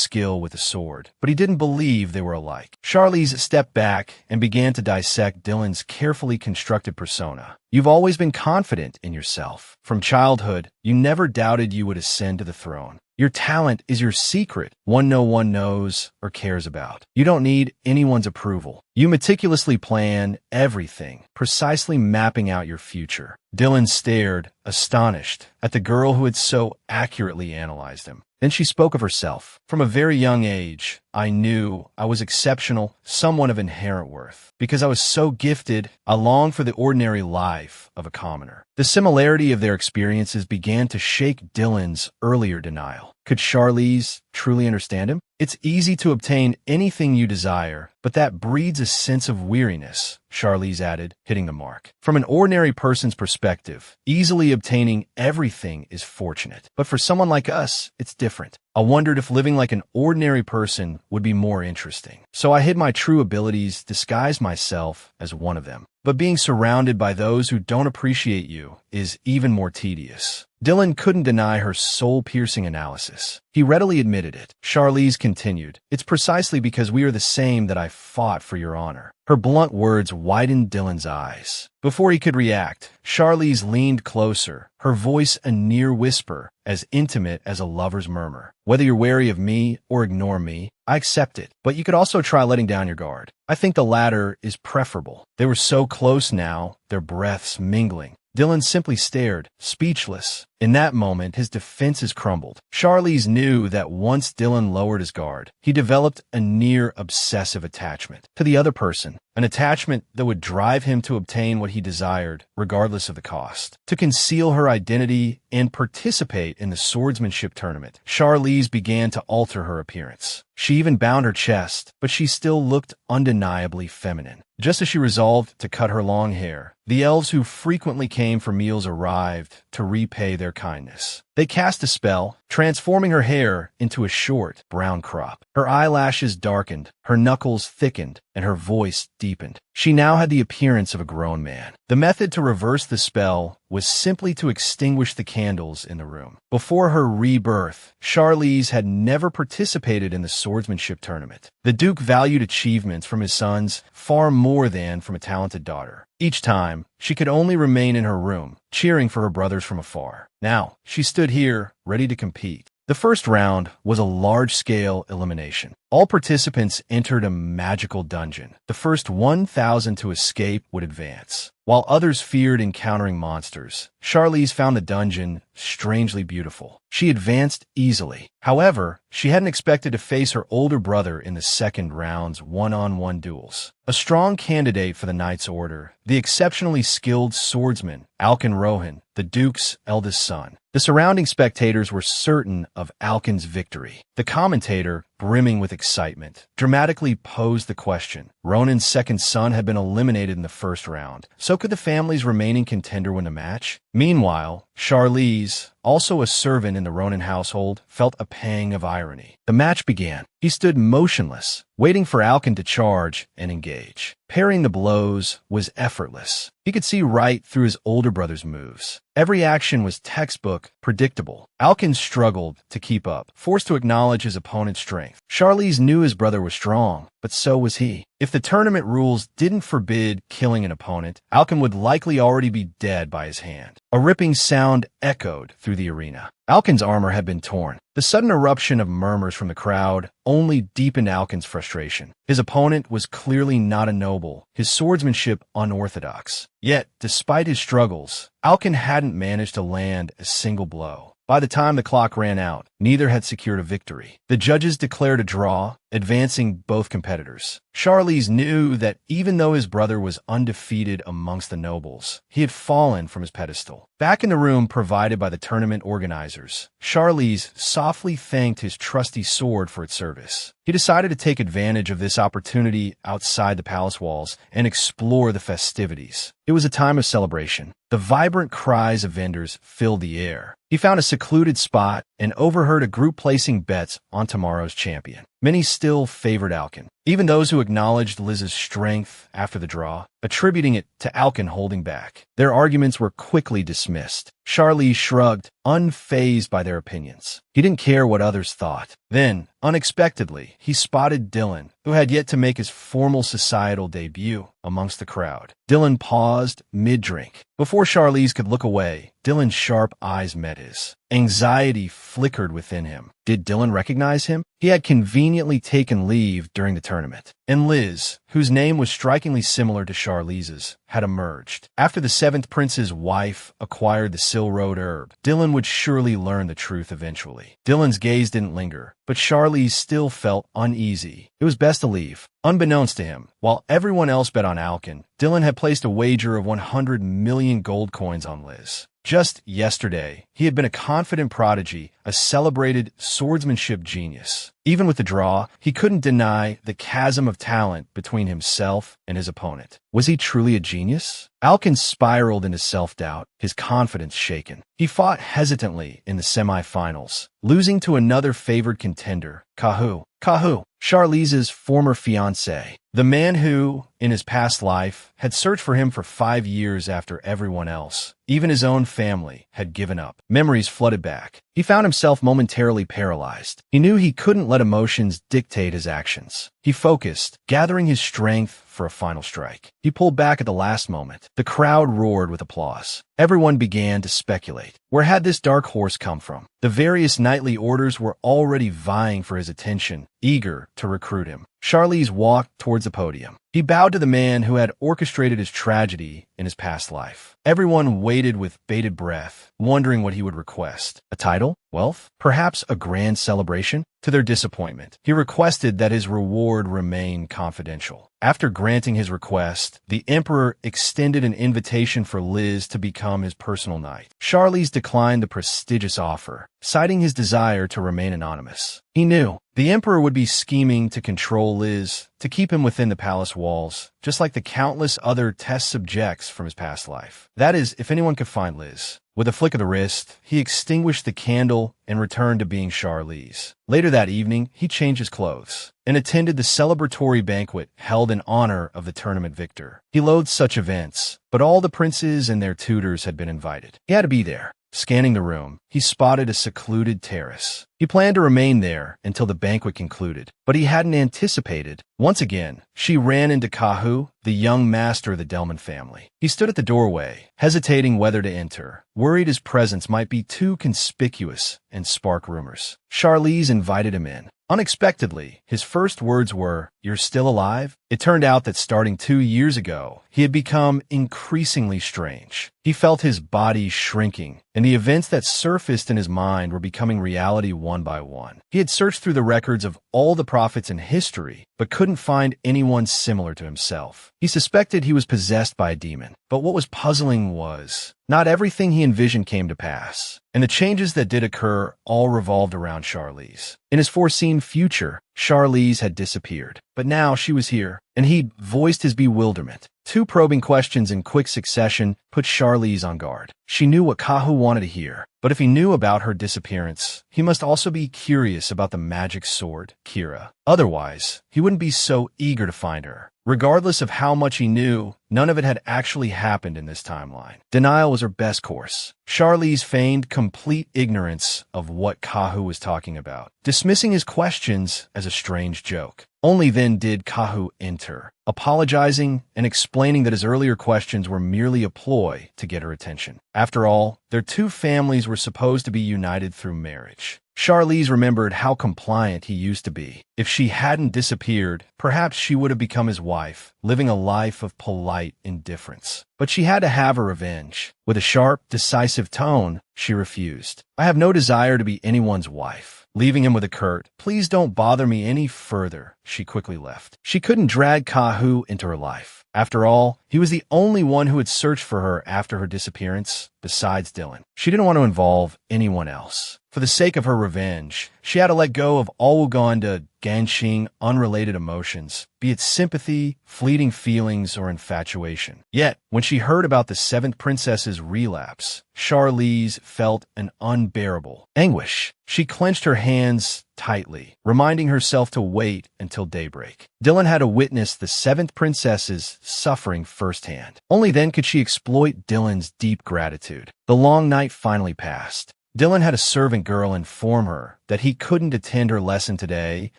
[SPEAKER 1] skill with the sword, but he didn't believe they were alike. Charlize stepped back and began to dissect Dylan's carefully constructed persona. "You've always been confident in yourself. From childhood, you never doubted you would ascend to the throne. Your talent is your secret, one no one knows or cares about. You don't need anyone's approval. You meticulously plan everything, precisely mapping out your future." Dylan stared, astonished, at the girl who had so accurately analyzed him. Then she spoke of herself. "From a very young age, I knew I was exceptional, someone of inherent worth. Because I was so gifted, I longed for the ordinary life of a commoner." The similarity of their experiences began to shake Dylan's earlier denial. Could Charlize truly understand him? "It's easy to obtain anything you desire, but that breeds a sense of weariness," Charlize added, hitting the mark. "From an ordinary person's perspective, easily obtaining everything is fortunate. But for someone like us, it's different. I wondered if living like an ordinary person would be more interesting. So I hid my true abilities, disguised myself as one of them. But being surrounded by those who don't appreciate you is even more tedious." Dylan couldn't deny her soul-piercing analysis. He readily admitted it. Charlize continued, "It's precisely because we are the same that I fought for your honor." Her blunt words widened Dylan's eyes. Before he could react, Charlize leaned closer, her voice a near whisper, as intimate as a lover's murmur. "Whether you're wary of me or ignore me, I accept it, but you could also try letting down your guard. I think the latter is preferable." They were so close now, their breaths mingling. Dylan simply stared, speechless. In that moment, his defenses crumbled. Charlize knew that once Dylan lowered his guard, he developed a near-obsessive attachment to the other person, an attachment that would drive him to obtain what he desired, regardless of the cost. To conceal her identity and participate in the swordsmanship tournament, Charlize began to alter her appearance. She even bound her chest, but she still looked undeniably feminine. Just as she resolved to cut her long hair, the elves who frequently came for meals arrived to repay their kindness. They cast a spell, transforming her hair into a short, brown crop. Her eyelashes darkened, her knuckles thickened, and her voice deepened. She now had the appearance of a grown man. The method to reverse the spell was simply to extinguish the candles in the room. Before her rebirth, Charlize had never participated in the swordsmanship tournament. The Duke valued achievements from his sons far more than from a talented daughter. Each time, she could only remain in her room, cheering for her brothers from afar. Now, she stood here, ready to compete. The first round was a large-scale elimination. All participants entered a magical dungeon. The first 1,000 to escape would advance. While others feared encountering monsters, Charlize found the dungeon strangely beautiful. She advanced easily. However, she hadn't expected to face her older brother in the second round's one-on-one duels. A strong candidate for the Knight's Order, the exceptionally skilled swordsman, Alkin Rohan, the Duke's eldest son. The surrounding spectators were certain of Alkin's victory. The commentator, brimming with excitement, dramatically posed the question. Ronan's second son had been eliminated in the first round, so could the family's remaining contender win the match? Meanwhile, Charlize, also a servant in the Ronan household, felt a pang of irony. The match began. He stood motionless, waiting for Alkin to charge and engage. Parrying the blows was effortless. He could see right through his older brother's moves. Every action was textbook, predictable. Alkin struggled to keep up, forced to acknowledge his opponent's strength. Charlize knew his brother was strong, but so was he. If the tournament rules didn't forbid killing an opponent, Alkin would likely already be dead by his hand. A ripping sound echoed through the arena. Alkin's armor had been torn. The sudden eruption of murmurs from the crowd only deepened Alkin's frustration. His opponent was clearly not a noble, his swordsmanship unorthodox. Yet, despite his struggles, Alkin hadn't managed to land a single blow. By the time the clock ran out, neither had secured a victory. The judges declared a draw, advancing both competitors. Charlize knew that even though his brother was undefeated amongst the nobles, he had fallen from his pedestal. Back in the room provided by the tournament organizers, Charlize softly thanked his trusty sword for its service. He decided to take advantage of this opportunity outside the palace walls and explore the festivities. It was a time of celebration. The vibrant cries of vendors filled the air. He found a secluded spot and overheard a group placing bets on tomorrow's champion. Many still favored Alkin, even those who acknowledged Liz's strength after the draw, attributing it to Alkin holding back. Their arguments were quickly dismissed. Charlize shrugged, unfazed by their opinions. He didn't care what others thought. Then, unexpectedly, he spotted Dylan, who had yet to make his formal societal debut amongst the crowd. Dylan paused mid-drink. Before Charlize could look away, Dylan's sharp eyes met his. Anxiety flickered within him. Did Dylan recognize him? He had conveniently taken leave during the tournament, and Liz, whose name was strikingly similar to Charlize's, had emerged. After the seventh prince's wife acquired the Sil Road herb, Dylan would surely learn the truth eventually. Dylan's gaze didn't linger, but Charlize still felt uneasy. It was best to leave. Unbeknownst to him, while everyone else bet on Alkin, Dylan had placed a wager of 100 million gold coins on Liz. Just yesterday, he had been a confident prodigy, a celebrated swordsmanship genius. Even with the draw, he couldn't deny the chasm of talent between himself and his opponent. Was he truly a genius? Alkin spiraled into self-doubt, his confidence shaken. He fought hesitantly in the semi-finals, losing to another favored contender, Kahu. Kahu, Charlize's former fiancé. The man who, in his past life, had searched for him for 5 years after everyone else, even his own family, had given up. Memories flooded back. He found himself momentarily paralyzed. He knew he couldn't let emotions dictate his actions. He focused, gathering his strength for a final strike. He pulled back at the last moment. The crowd roared with applause. Everyone began to speculate. Where had this dark horse come from? The various knightly orders were already vying for his attention, eager to recruit him. Charlize walked towards the podium. He bowed to the man who had orchestrated his tragedy in his past life. Everyone waited with bated breath, wondering what he would request. A title? Wealth? Perhaps a grand celebration? To their disappointment, he requested that his reward remain confidential. After granting his request, the emperor extended an invitation for Liz to become his personal knight. Charlize declined the prestigious offer, citing his desire to remain anonymous. He knew the emperor would be scheming to control Liz, to keep him within the palace walls, just like the countless other test subjects from his past life. That is, if anyone could find Liz. With a flick of the wrist, he extinguished the candle and returned to being Charlize. Later that evening, he changed his clothes and attended the celebratory banquet held in honor of the tournament victor. He loathed such events, but all the princes and their tutors had been invited. He had to be there. Scanning the room, he spotted a secluded terrace. He planned to remain there until the banquet concluded, but he hadn't anticipated. Once again, she ran into Kahu, the young master of the Delman family. He stood at the doorway, hesitating whether to enter, worried his presence might be too conspicuous and spark rumors. Charlize invited him in. Unexpectedly, his first words were, "You're still alive?" It turned out that starting 2 years ago, he had become increasingly strange. He felt his body shrinking, and the events that surfaced in his mind were becoming reality one by one. He had searched through the records of all the prophets in history, but couldn't find anyone similar to himself. He suspected he was possessed by a demon, but what was puzzling was, not everything he envisioned came to pass, and the changes that did occur all revolved around Charlize. In his foreseen future, Charlize had disappeared, but now she was here, and he'd voiced his bewilderment. 2 probing questions in quick succession put Charlize on guard. She knew what Kahu wanted to hear, but if he knew about her disappearance, he must also be curious about the magic sword, Kira. Otherwise, he wouldn't be so eager to find her. Regardless of how much he knew, none of it had actually happened in this timeline. Denial was her best course. Charlize feigned complete ignorance of what Kahu was talking about, dismissing his questions as a strange joke. Only then did Kahu enter, apologizing and explaining that his earlier questions were merely a ploy to get her attention. After all, their two families were supposed to be united through marriage. Charlize remembered how compliant he used to be. If she hadn't disappeared, perhaps she would have become his wife, living a life of polite indifference. But she had to have her revenge. With a sharp, decisive tone, she refused. "I have no desire to be anyone's wife." Leaving him with a curt, "Please don't bother me any further," she quickly left. She couldn't drag Kahu into her life. After all, he was the only one who had searched for her after her disappearance, besides Dylan. She didn't want to involve anyone else. For the sake of her revenge, she had to let go of all Uganda Ganshing unrelated emotions, be it sympathy, fleeting feelings, or infatuation. Yet, when she heard about the seventh princess's relapse, Charlize felt an unbearable anguish. She clenched her hands tightly, reminding herself to wait until daybreak. Dylan had to witness the seventh princess's suffering firsthand. Only then could she exploit Dylan's deep gratitude. The long night finally passed. Dylan had a servant girl inform her that he couldn't attend her lesson today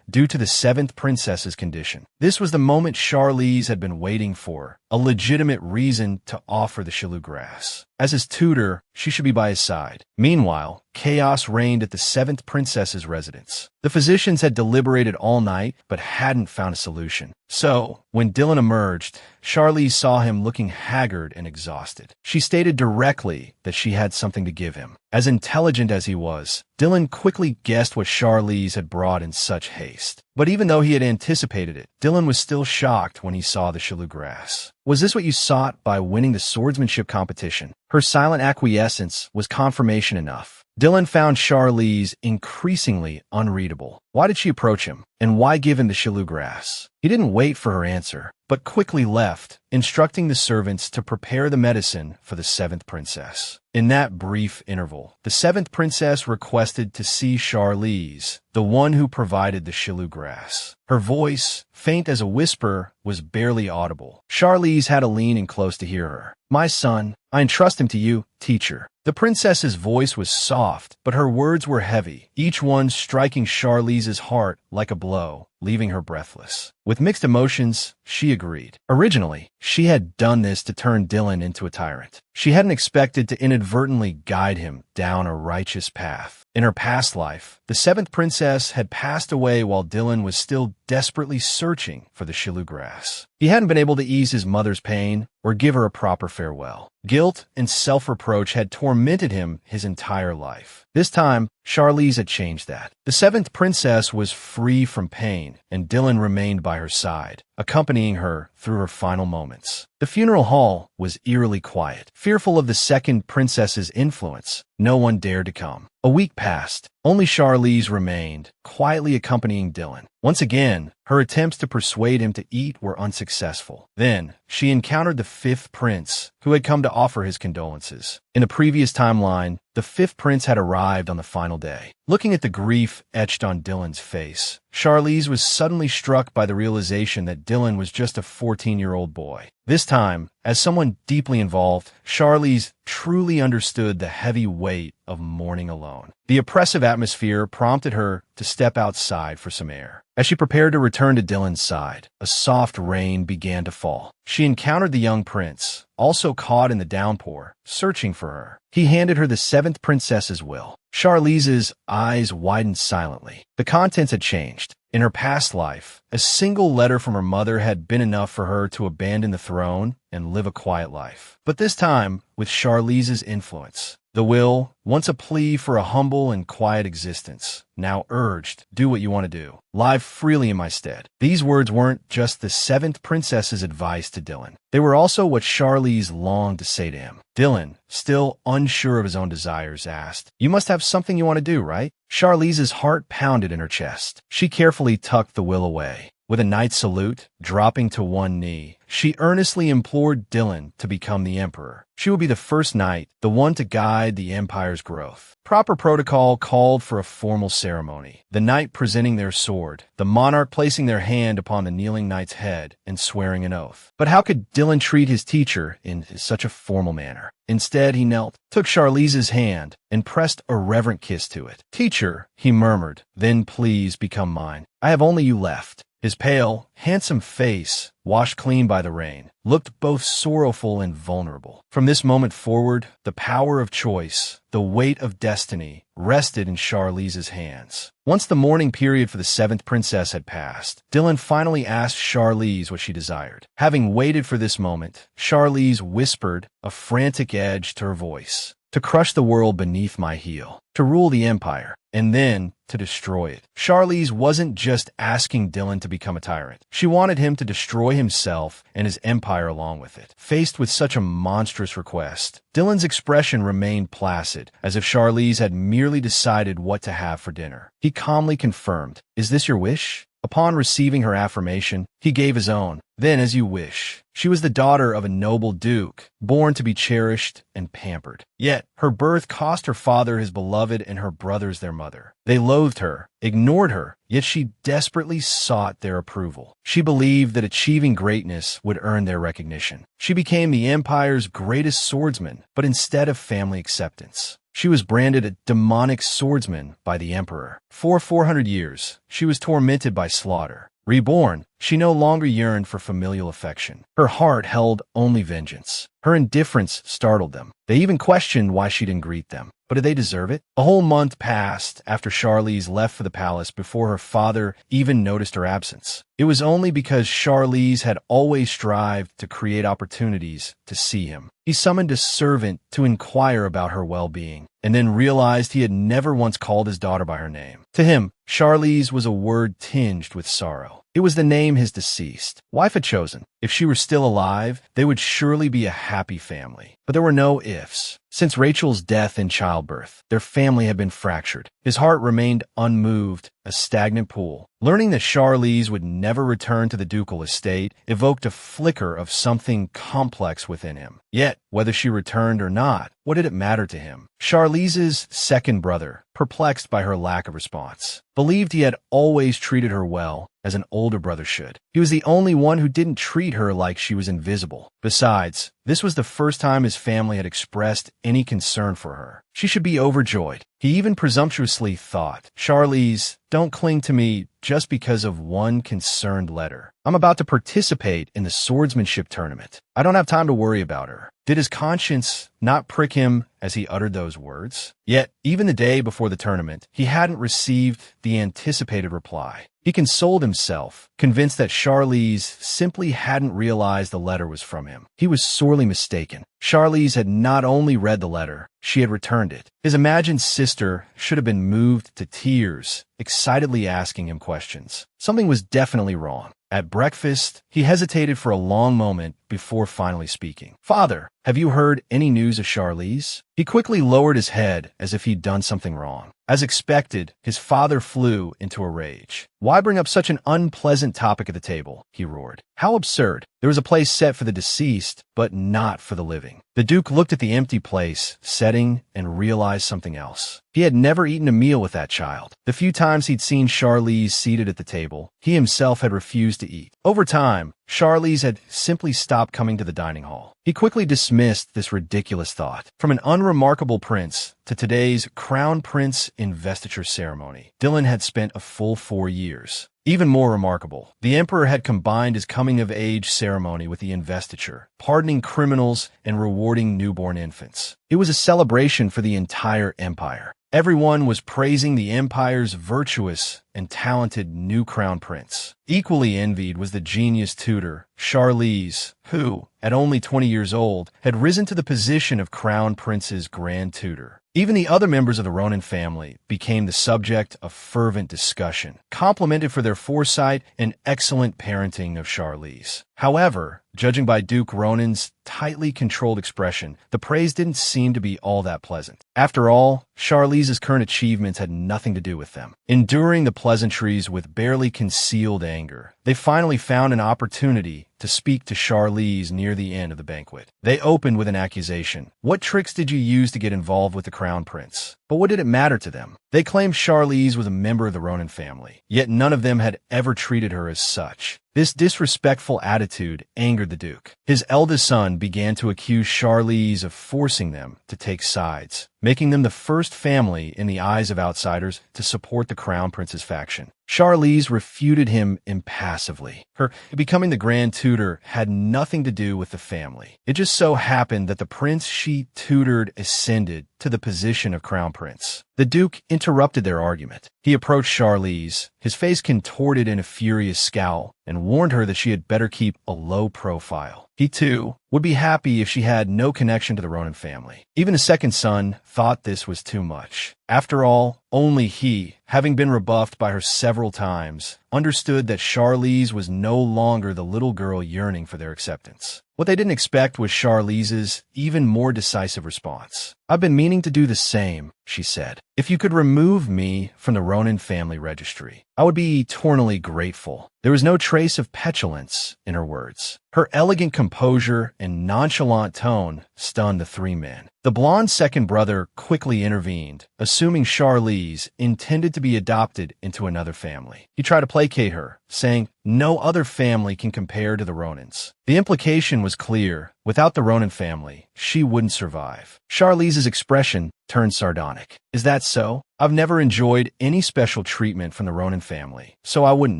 [SPEAKER 1] due to the seventh princess's condition. This was the moment Charlize had been waiting for, a legitimate reason to offer the Shilu grass. As his tutor, she should be by his side. Meanwhile, chaos reigned at the seventh princess's residence. The physicians had deliberated all night, but hadn't found a solution. So, when Dylan emerged, Charlize saw him looking haggard and exhausted. She stated directly that she had something to give him. As intelligent as he was, Dylan quickly guessed what Charlize had brought in such haste. But even though he had anticipated it, Dylan was still shocked when he saw the Shilu grass. "Was this what you sought by winning the swordsmanship competition?" Her silent acquiescence was confirmation enough. Dylan found Charlize increasingly unreadable. Why did she approach him? And why give him the Shilu grass? He didn't wait for her answer, but quickly left, instructing the servants to prepare the medicine for the seventh princess. In that brief interval, the seventh princess requested to see Charlize, the one who provided the Shilu grass. Her voice, faint as a whisper, was barely audible. Charlize had to lean in close to hear her. "My son, I entrust him to you, teacher." The princess's voice was soft, but her words were heavy, each one striking Charlize's heart like a blow, leaving her breathless. With mixed emotions, she agreed. Originally, she had done this to turn Dylan into a tyrant. She hadn't expected to inadvertently guide him down a righteous path. In her past life, the seventh princess had passed away while Dylan was still desperately searching for the Shilu grass. He hadn't been able to ease his mother's pain or give her a proper farewell. Guilt and self-reproach had tormented him his entire life. This time, Charlize had changed that. The seventh princess was free from pain, and Dylan remained by her side, accompanying her through her final moments. The funeral hall was eerily quiet. Fearful of the second princess's influence, no one dared to come. A week passed. Only Charlize remained, quietly accompanying Dylan. Once again, her attempts to persuade him to eat were unsuccessful. Then, she encountered the fifth prince, who had come to offer his condolences. In the previous timeline, the fifth prince had arrived on the final day. Looking at the grief etched on Dylan's face, Charlize was suddenly struck by the realization that Dylan was just a 14-year-old boy. This time, as someone deeply involved, Charlize truly understood the heavy weight of mourning alone. The oppressive atmosphere prompted her to step outside for some air. As she prepared to return to Dylan's side, a soft rain began to fall. She encountered the young prince, also caught in the downpour, searching for her. He handed her the seventh princess's will. Charlize's eyes widened silently. The contents had changed. In her past life, a single letter from her mother had been enough for her to abandon the throne and live a quiet life. But this time, with Charlize's influence, the will, once a plea for a humble and quiet existence, now urged, "Do what you want to do. Live freely in my stead." These words weren't just the seventh princess's advice to Dylan. They were also what Charlize longed to say to him. Dylan, still unsure of his own desires, asked, "You must have something you want to do, right?" Charlize's heart pounded in her chest. She carefully tucked the will away. With a knight's salute, dropping to one knee, she earnestly implored Dylan to become the emperor. She would be the first knight, the one to guide the empire's growth. Proper protocol called for a formal ceremony. The knight presenting their sword, the monarch placing their hand upon the kneeling knight's head and swearing an oath. But how could Dylan treat his teacher in such a formal manner? Instead, he knelt, took Charlize's hand, and pressed a reverent kiss to it. "Teacher," he murmured, "then please become mine. I have only you left." His pale, handsome face, washed clean by the rain, looked both sorrowful and vulnerable. From this moment forward, the power of choice, the weight of destiny, rested in Charlize's hands. Once the mourning period for the seventh princess had passed, Dylan finally asked Charlize what she desired. Having waited for this moment, Charlize whispered, a frantic edge to her voice, "To crush the world beneath my heel, to rule the empire, and then to destroy it." Charlize wasn't just asking Dylan to become a tyrant. She wanted him to destroy himself and his empire along with it. Faced with such a monstrous request, Dylan's expression remained placid, as if Charlize had merely decided what to have for dinner. He calmly confirmed, "Is this your wish?" Upon receiving her affirmation, he gave his own. "Then as you wish." She was the daughter of a noble duke, born to be cherished and pampered. Yet, her birth cost her father his beloved and her brothers their mother. They loathed her, ignored her, yet she desperately sought their approval. She believed that achieving greatness would earn their recognition. She became the empire's greatest swordsman, but instead of family acceptance, she was branded a demonic swordsman by the emperor. For 400 years, she was tormented by slaughter. Reborn, she no longer yearned for familial affection. Her heart held only vengeance. Her indifference startled them. They even questioned why she didn't greet them. But did they deserve it? A whole month passed after Charlize left for the palace before her father even noticed her absence. It was only because Charlize had always strived to create opportunities to see him. He summoned a servant to inquire about her well-being, and then realized he had never once called his daughter by her name. To him, Charlize was a word tinged with sorrow. It was the name his deceased wife had chosen. If she were still alive, they would surely be a happy family. But there were no ifs. Since Rachel's death in childbirth, their family had been fractured. His heart remained unmoved, a stagnant pool. Learning that Charlize would never return to the ducal estate evoked a flicker of something complex within him. Yet, whether she returned or not, what did it matter to him? Charlize's second brother, perplexed by her lack of response, believed he had always treated her well, as an older brother should. He was the only one who didn't treat her like she was invisible. Besides, this was the first time his family had expressed any concern for her. She should be overjoyed. He even presumptuously thought, "Charlize, don't cling to me just because of one concerned letter. I'm about to participate in the swordsmanship tournament. I don't have time to worry about her." Did his conscience not prick him as he uttered those words? Yet, even the day before the tournament, he hadn't received the anticipated reply. He consoled himself, convinced that Charlize simply hadn't realized the letter was from him. He was sorely mistaken. Charlize had not only read the letter, she had returned it. His imagined sister should have been moved to tears, excitedly asking him questions. Something was definitely wrong. At breakfast, he hesitated for a long moment before finally speaking. "Father, have you heard any news of Charlize?" He quickly lowered his head as if he'd done something wrong. As expected, his father flew into a rage. "Why bring up such an unpleasant topic at the table?" he roared. "How absurd. There was a place set for the deceased, but not for the living." The Duke looked at the empty place, setting, and realized something else. He had never eaten a meal with that child. The few times he'd seen Charlize seated at the table, he himself had refused to eat. Over time, Charlize had simply stopped coming to the dining hall. He quickly dismissed this ridiculous thought. From an unremarkable prince to today's crown prince investiture ceremony, Dylan had spent a full 4 years. Even more remarkable, the emperor had combined his coming-of-age ceremony with the investiture, pardoning criminals and rewarding newborn infants. It was a celebration for the entire empire. Everyone was praising the empire's virtuous and talented new crown prince. Equally envied was the genius tutor, Charlize, who, at only 20 years old, had risen to the position of crown prince's grand tutor. Even the other members of the Ronin family became the subject of fervent discussion, complimented for their foresight and excellent parenting of Charlize. However, judging by Duke Ronin's tightly controlled expression, the praise didn't seem to be all that pleasant. After all, Charlize's current achievements had nothing to do with them. Enduring the pleasantries with barely concealed anger. They finally found an opportunity to speak to Charlize near the end of the banquet. They opened with an accusation. What tricks did you use to get involved with the crown prince? But what did it matter to them? They claimed Charlize was a member of the Ronin family, yet none of them had ever treated her as such. This disrespectful attitude angered the Duke. His eldest son began to accuse Charlize of forcing them to take sides, making them the first family in the eyes of outsiders to support the crown prince's faction. Charlize refuted him impassively. Her becoming the Grand Tutor had nothing to do with the family. It just so happened that the prince she tutored ascended to the position of crown prince. The Duke interrupted their argument. He approached Charlize, his face contorted in a furious scowl, and warned her that she had better keep a low profile. He, too, would be happy if she had no connection to the Ronin family. Even his second son thought this was too much. After all, only he, having been rebuffed by her several times, understood that Charlize was no longer the little girl yearning for their acceptance. What they didn't expect was Charlize's even more decisive response. "I've been meaning to do the same," she said. "If you could remove me from the Ronin family registry, I would be eternally grateful." There was no trace of petulance in her words. Her elegant composure and nonchalant tone stunned the three men. The blonde second brother quickly intervened, assuming Charlize intended to be adopted into another family. He tried to placate her, saying, "No other family can compare to the Ronins." The implication was clear. Without the Ronin family, she wouldn't survive. Charlize's expression turned sardonic. "Is that so? I've never enjoyed any special treatment from the Ronin family, so I wouldn't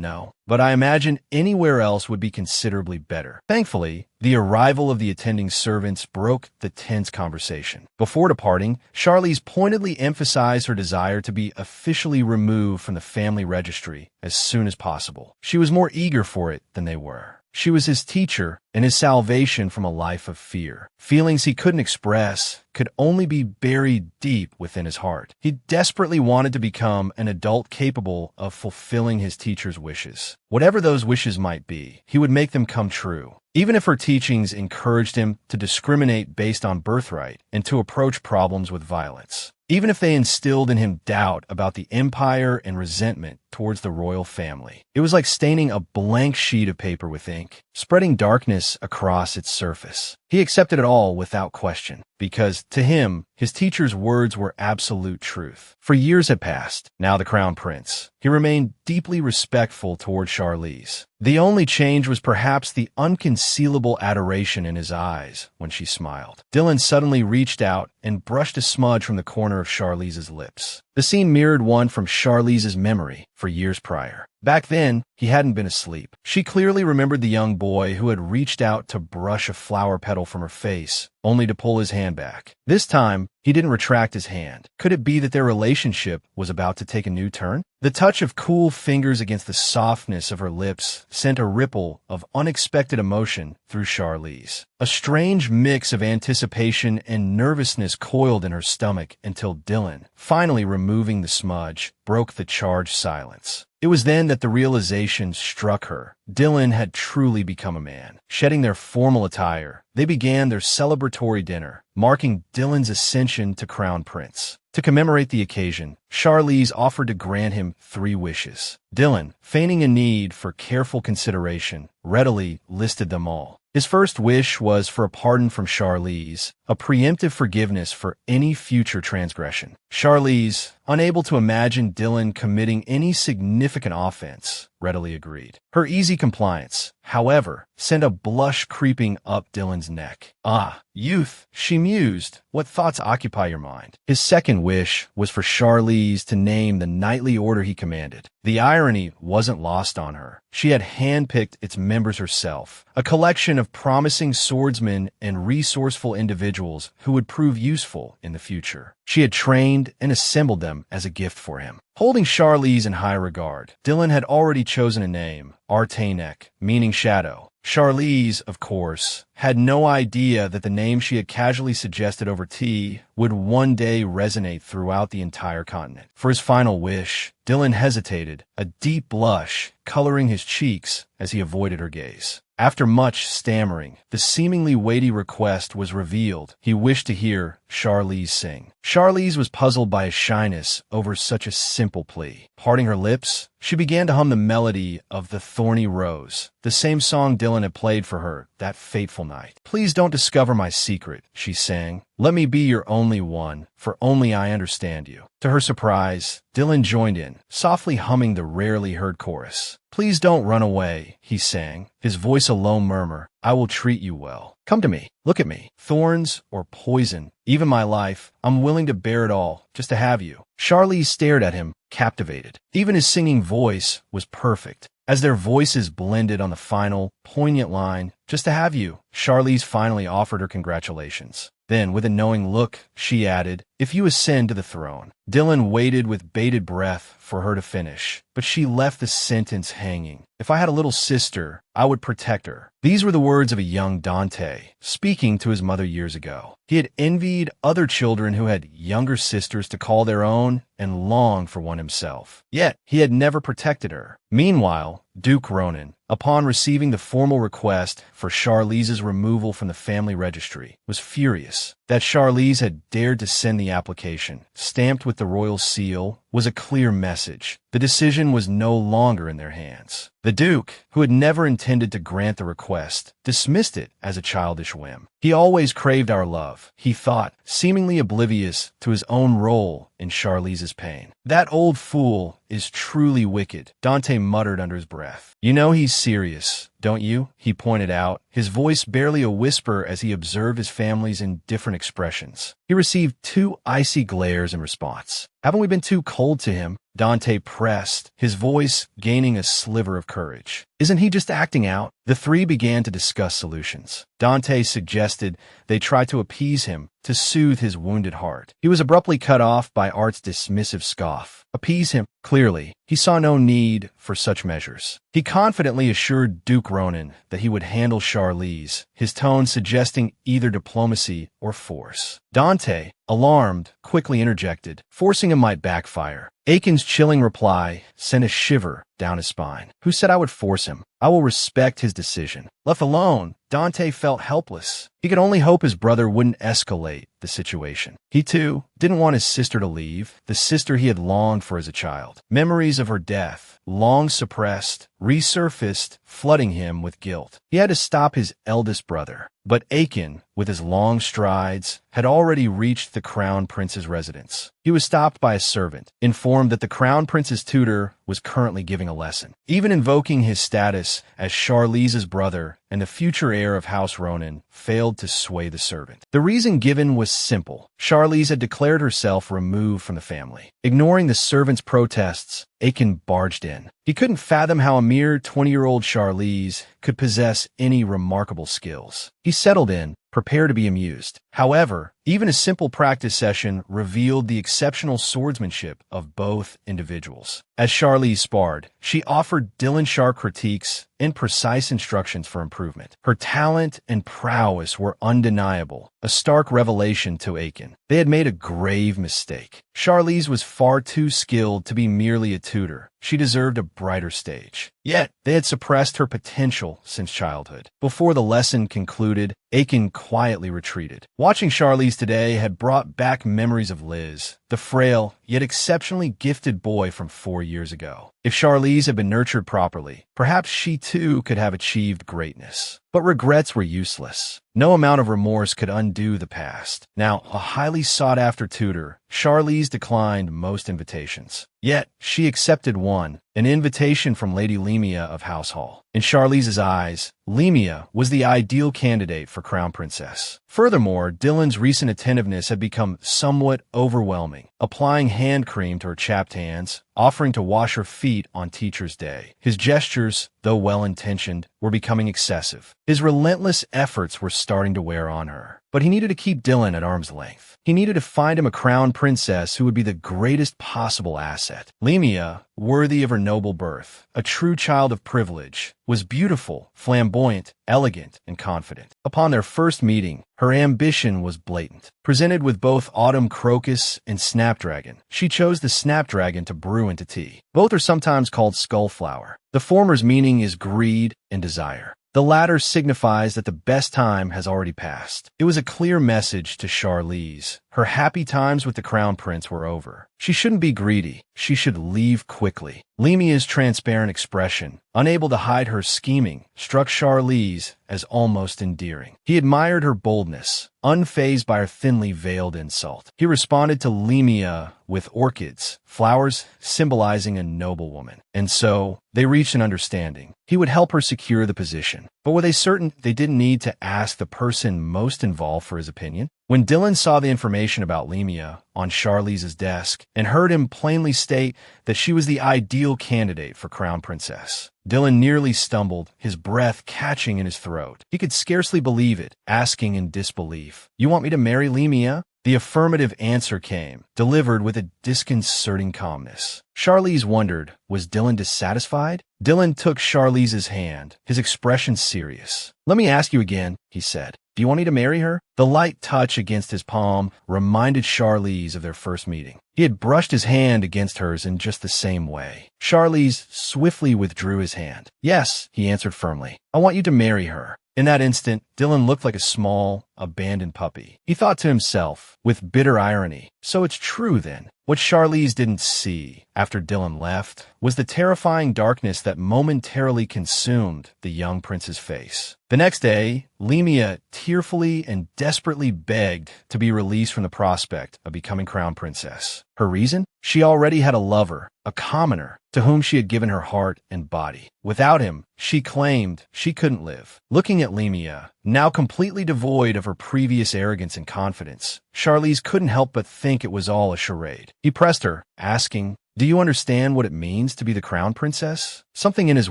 [SPEAKER 1] know. But I imagine anywhere else would be considerably better." Thankfully, the arrival of the attending servants broke the tense conversation. Before departing, Charlize pointedly emphasized her desire to be officially removed from the family registry as soon as possible. She was more eager for it than they were. She was his teacher and his salvation from a life of fear. Feelings he couldn't express could only be buried deep within his heart. He desperately wanted to become an adult capable of fulfilling his teacher's wishes. Whatever those wishes might be, he would make them come true. Even if her teachings encouraged him to discriminate based on birthright and to approach problems with violence. Even if they instilled in him doubt about the empire and resentment towards the royal family. It was like staining a blank sheet of paper with ink, spreading darkness across its surface. He accepted it all without question, because, to him, his teacher's words were absolute truth. For years had passed, now the crown prince. He remained deeply respectful toward Charlize. The only change was perhaps the unconcealable adoration in his eyes when she smiled. Dylan suddenly reached out and brushed a smudge from the corner of Charlize's lips. The scene mirrored one from Charlize's memory for years prior. Back then, he hadn't been asleep. She clearly remembered the young boy who had reached out to brush a flower petal from her face, only to pull his hand back. This time, he didn't retract his hand. Could it be that their relationship was about to take a new turn? The touch of cool fingers against the softness of her lips sent a ripple of unexpected emotion through Charlize. A strange mix of anticipation and nervousness coiled in her stomach until Dylan, finally removing the smudge, broke the charged silence. It was then that the realization struck her. Dylan had truly become a man. Shedding their formal attire, they began their celebratory dinner, marking Dylan's ascension to crown prince. To commemorate the occasion, Charlize offered to grant him 3 wishes. Dylan, feigning a need for careful consideration, readily listed them all. His first wish was for a pardon from Charlize, a preemptive forgiveness for any future transgression. Charlize, unable to imagine Dylan committing any significant offense, readily agreed. Her easy compliance, however, sent a blush creeping up Dylan's neck. "Ah, youth," she mused, "what thoughts occupy your mind?" His second wish was for Charlize to name the knightly order he commanded. The irony wasn't lost on her. She had handpicked its members herself, a collection of promising swordsmen and resourceful individuals who would prove useful in the future. She had trained and assembled them as a gift for him. Holding Charlize in high regard, Dylan had already chosen a name, Artanek, meaning shadow. Charlize, of course, had no idea that the name she had casually suggested over tea would one day resonate throughout the entire continent. For his final wish, Dylan hesitated, a deep blush coloring his cheeks as he avoided her gaze. After much stammering, the seemingly weighty request was revealed. He wished to hear Charlize sing. Charlize was puzzled by his shyness over such a simple plea. Parting her lips, she began to hum the melody of The Thorny Rose, the same song Dylan had played for her that fateful night. "Please don't discover my secret," she sang. "Let me be your only one, for only I understand you." To her surprise, Dylan joined in, softly humming the rarely heard chorus. "Please don't run away," he sang, his voice a low murmur. "I will treat you well. Come to me. Look at me. Thorns or poison, even my life, I'm willing to bear it all, just to have you." Charlize stared at him, captivated. Even his singing voice was perfect. As their voices blended on the final, poignant line, "Just to have you," Charlize finally offered her congratulations. Then, with a knowing look, she added, "If you ascend to the throne." Dylan waited with bated breath for her to finish, but she left the sentence hanging. "If I had a little sister, I would protect her." These were the words of a young Dante, speaking to his mother years ago. He had envied other children who had younger sisters to call their own and longed for one himself. Yet, he had never protected her. Meanwhile, Duke Ronan, upon receiving the formal request for Charlize's removal from the family registry, was furious. That Charlize had dared to send the application, stamped with the royal seal, was a clear message. The decision was no longer in their hands. The Duke, who had never intended to grant the request, dismissed it as a childish whim. "He always craved our love," he thought, seemingly oblivious to his own role in Charlize's pain. "That old fool is truly wicked," Dante muttered under his breath. "You know he's serious, don't you?" he pointed out, his voice barely a whisper as he observed his family's indifferent expressions. He received 2 icy glares in response. "Haven't we been too cold to him?" Dante pressed, his voice gaining a sliver of courage. "Isn't he just acting out?" The three began to discuss solutions. Dante suggested they try to appease him, to soothe his wounded heart. He was abruptly cut off by Art's dismissive scoff. Appease him? Clearly, he saw no need for such measures. He confidently assured Duke Ronan that he would handle Charlize, his tone suggesting either diplomacy or force. Dante, alarmed, quickly interjected. Forcing him might backfire. Aiken's chilling reply sent a shiver down his spine. "Who said I would force him? I will respect his decision." Left alone, Dante felt helpless. He could only hope his brother wouldn't escalate the situation. He, too, didn't want his sister to leave, the sister he had longed for as a child. Memories of her death, long suppressed, resurfaced, flooding him with guilt. He had to stop his eldest brother. But Aiken, with his long strides, had already reached the Crown Prince's residence. He was stopped by a servant, informed that the Crown Prince's tutor was currently giving a lesson. Even invoking his status as Charlize's brother and the future heir of House Ronan failed to sway the servant. The reason given was simple. Charlize had declared herself removed from the family. Ignoring the servant's protests, Aiken barged in. He couldn't fathom how a mere 20-year-old Charlize could possess any remarkable skills. He settled in, prepared to be amused. However, even a simple practice session revealed the exceptional swordsmanship of both individuals. As Charlize sparred, she offered Dylan sharp critiques and precise instructions for improvement. Her talent and prowess were undeniable, a stark revelation to Aiken. They had made a grave mistake. Charlize was far too skilled to be merely a tutor. She deserved a brighter stage. Yet, they had suppressed her potential since childhood. Before the lesson concluded, Aiken quietly retreated. Watching Charlize today had brought back memories of Liz, the frail, yet exceptionally gifted boy from 4 years ago. If Charlize had been nurtured properly, perhaps she too could have achieved greatness. But regrets were useless. No amount of remorse could undo the past. Now, a highly sought-after tutor, Charlize declined most invitations. Yet, she accepted one, an invitation from Lady Lemia of House Hall. In Charlize's eyes, Lemia was the ideal candidate for Crown Princess. Furthermore, Dylan's recent attentiveness had become somewhat overwhelming, applying hand cream to her chapped hands, offering to wash her feet on Teacher's Day. His gestures, though well-intentioned, were becoming excessive. His relentless efforts were starting to wear on her. But he needed to keep Dylan at arm's length. He needed to find him a crown princess who would be the greatest possible asset. Lemia, worthy of her noble birth, a true child of privilege, was beautiful, flamboyant, elegant, and confident. Upon their first meeting, her ambition was blatant. Presented with both autumn crocus and snapdragon, she chose the snapdragon to brew into tea. Both are sometimes called skullflower. The former's meaning is greed and desire. The latter signifies that the best time has already passed. It was a clear message to Charlize. Her happy times with the crown prince were over. She shouldn't be greedy. She should leave quickly. Lemia's transparent expression, unable to hide her scheming, struck Charlize as almost endearing. He admired her boldness, unfazed by her thinly veiled insult. He responded to Lemia with orchids, flowers symbolizing a noble woman. And so, they reached an understanding. He would help her secure the position. But were they certain they didn't need to ask the person most involved for his opinion? When Dylan saw the information about Lemia on Charlize's desk and heard him plainly state that she was the ideal candidate for Crown Princess, Dylan nearly stumbled, his breath catching in his throat. He could scarcely believe it, asking in disbelief, "You want me to marry Lemia?" The affirmative answer came, delivered with a disconcerting calmness. Charlize wondered, was Dylan dissatisfied? Dylan took Charlize's hand, his expression serious. "Let me ask you again," he said. "Do you want me to marry her?" The light touch against his palm reminded Charlize of their first meeting. He had brushed his hand against hers in just the same way. Charlize swiftly withdrew his hand. "Yes," he answered firmly. "I want you to marry her." In that instant, Dylan looked like a small, abandoned puppy. He thought to himself, with bitter irony, so it's true then. What Charlize didn't see, after Dylan left, was the terrifying darkness that momentarily consumed the young prince's face. The next day, Lemia tearfully and desperately begged to be released from the prospect of becoming crown princess. Her reason? She already had a lover, a commoner, to whom she had given her heart and body. Without him, she claimed she couldn't live. Looking at Lemia, now completely devoid of her previous arrogance and confidence, Charlize couldn't help but think it was all a charade. He pressed her, asking, "Do you understand what it means to be the crown princess?" Something in his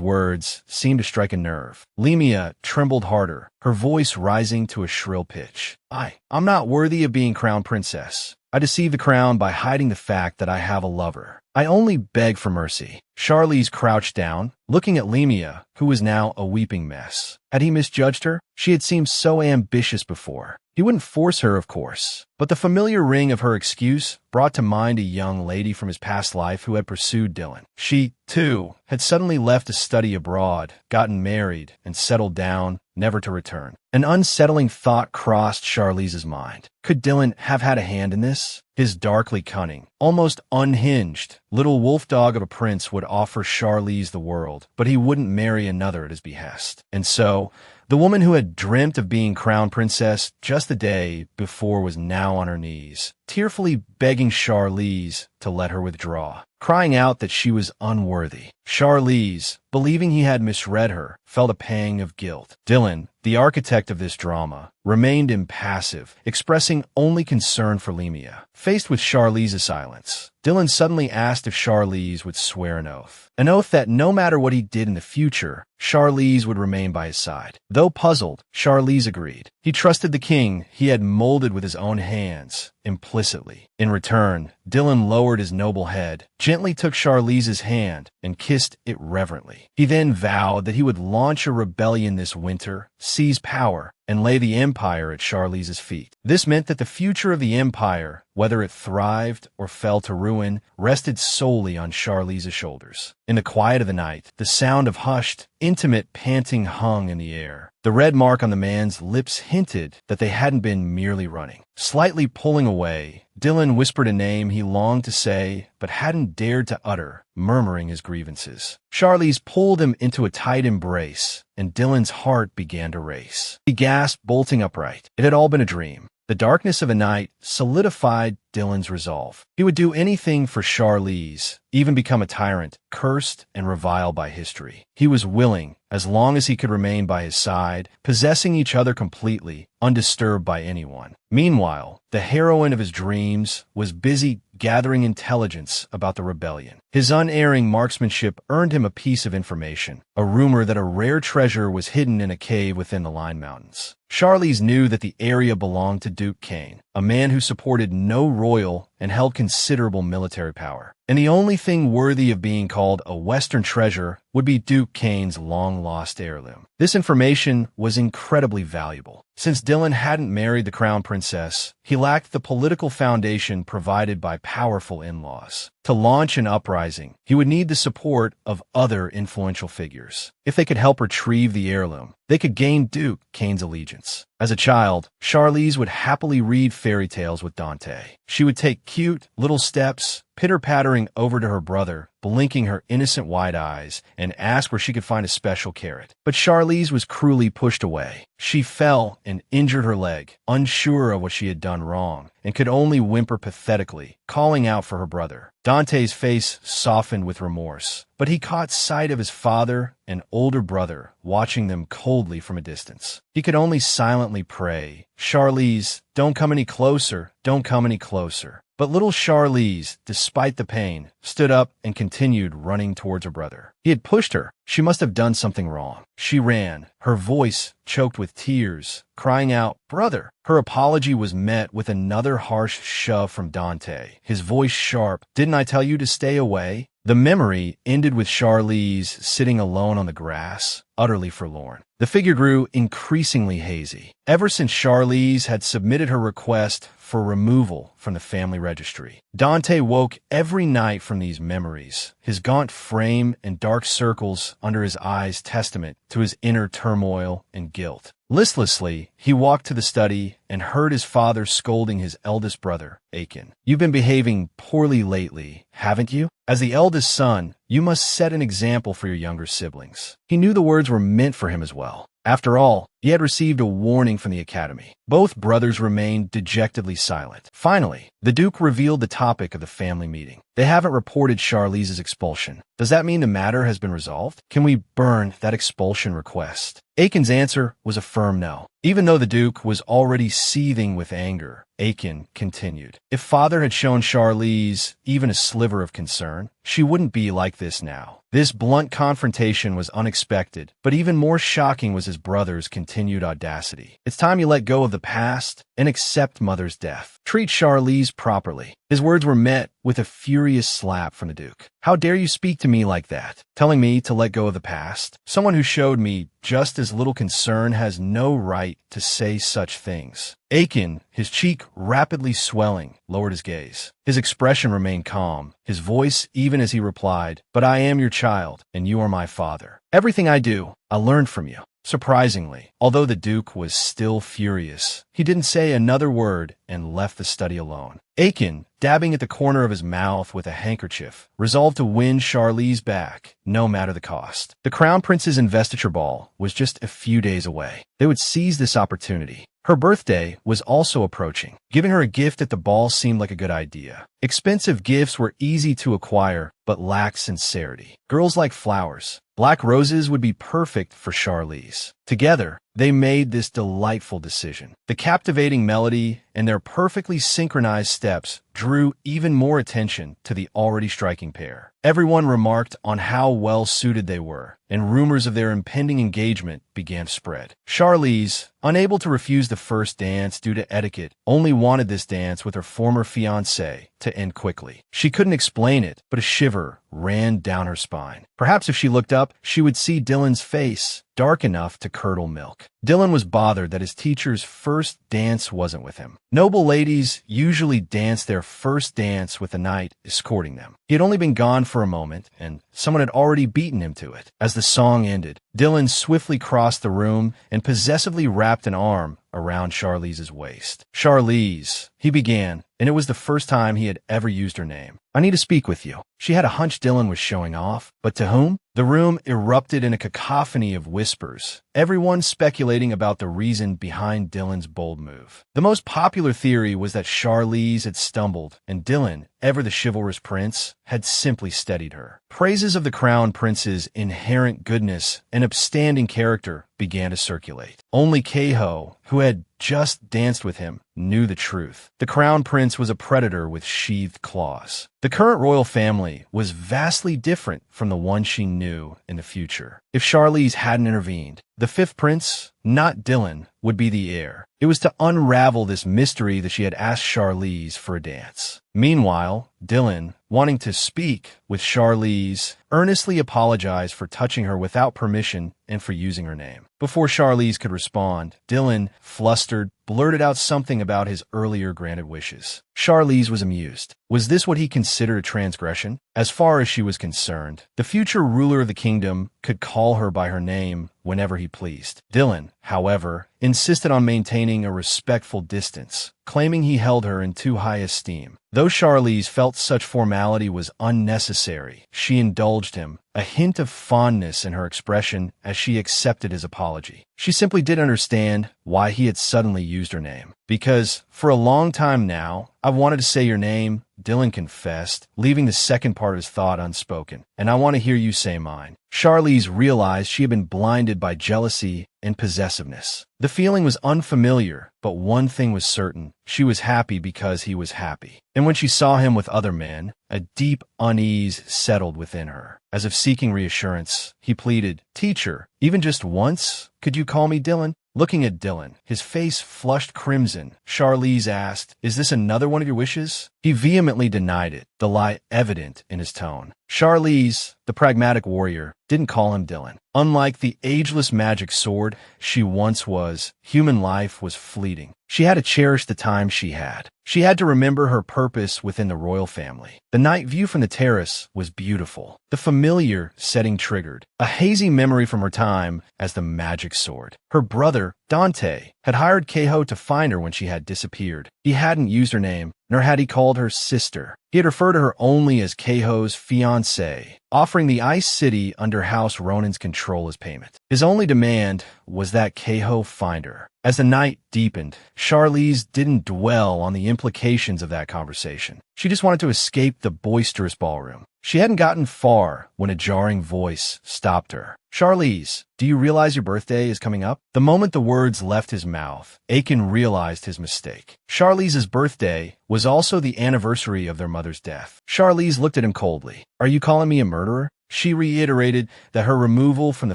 [SPEAKER 1] words seemed to strike a nerve. Lemia trembled harder, her voice rising to a shrill pitch. I'm not worthy of being crown princess. I deceive the crown by hiding the fact that I have a lover. I only beg for mercy." Charlize crouched down, looking at Lemia, who was now a weeping mess. Had he misjudged her? She had seemed so ambitious before. He wouldn't force her, of course. But the familiar ring of her excuse brought to mind a young lady from his past life who had pursued Dylan. She, too, had suddenly left to study abroad, gotten married, and settled down, never to return. An unsettling thought crossed Charlize's mind. Could Dylan have had a hand in this? His darkly cunning, almost unhinged, little wolf dog of a prince would offer Charlize the world, but he wouldn't marry another at his behest. And so, the woman who had dreamt of being crown princess just the day before was now on her knees, tearfully begging Charlize to let her withdraw, crying out that she was unworthy. Charlize, believing he had misread her, felt a pang of guilt. Dylan, the architect of this drama, remained impassive, expressing only concern for Lemia. Faced with Charlize's silence, Dylan suddenly asked if Charlize would swear an oath that no matter what he did in the future, Charlize would remain by his side. Though puzzled, Charlize agreed. He trusted the king he had molded with his own hands, implicitly. In return, Dylan lowered his noble head, gently took Charlize's hand, and kissed it reverently. He then vowed that he would launch a rebellion this winter, seize power, and lay the empire at Charlize's feet. This meant that the future of the empire, whether it thrived or fell to ruin, rested solely on Charlize's shoulders. In the quiet of the night, the sound of hushed, intimate panting hung in the air. The red mark on the man's lips hinted that they hadn't been merely running. Slightly pulling away, Dylan whispered a name he longed to say but hadn't dared to utter, murmuring his grievances. Charlize pulled him into a tight embrace, and Dylan's heart began to race. He gasped, bolting upright. It had all been a dream. The darkness of a night solidified Dylan's resolve. He would do anything for Charlize, even become a tyrant, cursed and reviled by history. He was willing, as long as he could remain by his side, possessing each other completely, undisturbed by anyone. Meanwhile, the heroine of his dreams was busy gathering intelligence about the rebellion. His unerring marksmanship earned him a piece of information, a rumor that a rare treasure was hidden in a cave within the Line Mountains. Charlize knew that the area belonged to Duke Kane, a man who supported no royal and held considerable military power. And the only thing worthy of being called a Western treasure would be Duke Kane's long-lost heirloom. This information was incredibly valuable. Since Dylan hadn't married the crown princess, he lacked the political foundation provided by powerful in-laws. To launch an uprising, he would need the support of other influential figures. If they could help retrieve the heirloom, they could gain Duke Kane's allegiance. As a child, Charlize would happily read fairy tales with Dante. She would take cute little steps, pitter-pattering over to her brother, blinking her innocent white eyes, and ask where she could find a special carrot. But Charlize was cruelly pushed away. She fell and injured her leg, unsure of what she had done wrong, and could only whimper pathetically, calling out for her brother. Dante's face softened with remorse, but he caught sight of his father and older brother watching them coldly from a distance. He could only silently pray, "Charlize, don't come any closer, don't come any closer." But little Charlize, despite the pain, stood up and continued running towards her brother. He had pushed her. She must have done something wrong. She ran, her voice choked with tears, crying out, "Brother!" Her apology was met with another harsh shove from Dante, his voice sharp. "Didn't I tell you to stay away?" The memory ended with Charlize sitting alone on the grass, utterly forlorn. The figure grew increasingly hazy. Ever since Charlize had submitted her request for removal from the family registry, Dante woke every night from these memories, his gaunt frame and dark circles under his eyes testament to his inner turmoil and guilt. Listlessly, he walked to the study and heard his father scolding his eldest brother, Aiken. "You've been behaving poorly lately, haven't you? As the eldest son, you must set an example for your younger siblings." He knew the words were meant for him as well. After all, he had received a warning from the academy. Both brothers remained dejectedly silent. Finally, the Duke revealed the topic of the family meeting. "They haven't reported Charlize's expulsion. Does that mean the matter has been resolved? Can we burn that expulsion request?" Aiken's answer was a firm no. Even though the Duke was already seething with anger, Aiken continued, "If father had shown Charlize even a sliver of concern, she wouldn't be like this now." This blunt confrontation was unexpected, but even more shocking was his brother's continued audacity. "It's time you let go of the past and accept mother's death. Treat Charlize properly." His words were met with a furious slap from the Duke. "How dare you speak to me like that? Telling me to let go of the past? Someone who showed me just as little concern has no right to say such things." Aiken, his cheek rapidly swelling, lowered his gaze. His expression remained calm, his voice even as he replied, "But I am your child, and you are my father. Everything I do, I learned from you." Surprisingly, although the Duke was still furious, he didn't say another word and left the study alone. Aiken, dabbing at the corner of his mouth with a handkerchief, resolved to win Charlize back, no matter the cost. The Crown Prince's investiture ball was just a few days away. They would seize this opportunity. Her birthday was also approaching. Giving her a gift at the ball seemed like a good idea. Expensive gifts were easy to acquire, but lacked sincerity. Girls like flowers. Black roses would be perfect for Charlize. Together, they made this delightful decision. The captivating melody and their perfectly synchronized steps drew even more attention to the already striking pair. Everyone remarked on how well suited they were, and rumors of their impending engagement began to spread. Charlize, unable to refuse the first dance due to etiquette, only wanted this dance with her former fiancé to end quickly. She couldn't explain it, but a shiver ran down her spine. Perhaps if she looked up, she would see Dylan's face, dark enough to curdle milk. Dylan was bothered that his teacher's first dance wasn't with him. Noble ladies usually dance their first dance with a knight escorting them. He had only been gone for a moment, and someone had already beaten him to it. As the song ended, Dylan swiftly crossed the room and possessively wrapped an arm around Charlize's waist. "Charlize," he began, and it was the first time he had ever used her name. "I need to speak with you." She had a hunch Dylan was showing off, but to whom? The room erupted in a cacophony of whispers, everyone speculating about the reason behind Dylan's bold move. The most popular theory was that Charlize had stumbled, and Dylan, ever the chivalrous prince, had simply steadied her. Praises of the Crown Prince's inherent goodness and upstanding character began to circulate. Only Keiho, who had just danced with him, knew the truth. The Crown Prince was a predator with sheathed claws. The current royal family was vastly different from the one she knew in the future. If Charlize hadn't intervened, the fifth prince, not Dylan, would be the heir. It was to unravel this mystery that she had asked Charlize for a dance. Meanwhile, Dylan, wanting to speak with Charlize, earnestly apologized for touching her without permission and for using her name. Before Charlize could respond, Dylan, flustered, blurted out something about his earlier granted wishes. Charlize was amused. Was this what he considered a transgression? As far as she was concerned, the future ruler of the kingdom could call her by her name whenever he pleased. Dylan, however, insisted on maintaining a respectful distance, claiming he held her in too high esteem. Though Charlize felt such formality was unnecessary, she indulged him, a hint of fondness in her expression as she accepted his apology. She simply didn't understand why he had suddenly used her name. Because, for a long time now, I've wanted to say your name, Dylan confessed, leaving the second part of his thought unspoken. And I want to hear you say mine. Charlize realized she had been blinded by jealousy and possessiveness. The feeling was unfamiliar, but one thing was certain. She was happy because he was happy. And when she saw him with other men, a deep unease settled within her. As if seeking reassurance, he pleaded, "Teacher, even just once, could you call me Dylan?" Looking at Dylan, his face flushed crimson, Charlize asked, "Is this another one of your wishes?" He vehemently denied it, the lie evident in his tone. Charlize, the pragmatic warrior, didn't call him Dylan. Unlike the ageless magic sword she once was, human life was fleeting. She had to cherish the time she had. She had to remember her purpose within the royal family. The night view from the terrace was beautiful. The familiar setting triggered a hazy memory from her time as the magic sword. Her brother, Dante, had hired Keiho to find her when she had disappeared. He hadn't used her name, nor had he called her sister. He had referred to her only as Keiho's fiancée, offering the Ice City under House Ronan's control as payment. His only demand was that Keiho find her. As the night deepened, Charlize didn't dwell on the implications of that conversation. She just wanted to escape the boisterous ballroom. She hadn't gotten far when a jarring voice stopped her. "Charlize, do you realize your birthday is coming up?" The moment the words left his mouth, Aiken realized his mistake. Charlize's birthday was also the anniversary of their mother's death. Charlize looked at him coldly. "Are you calling me a murderer?" She reiterated that her removal from the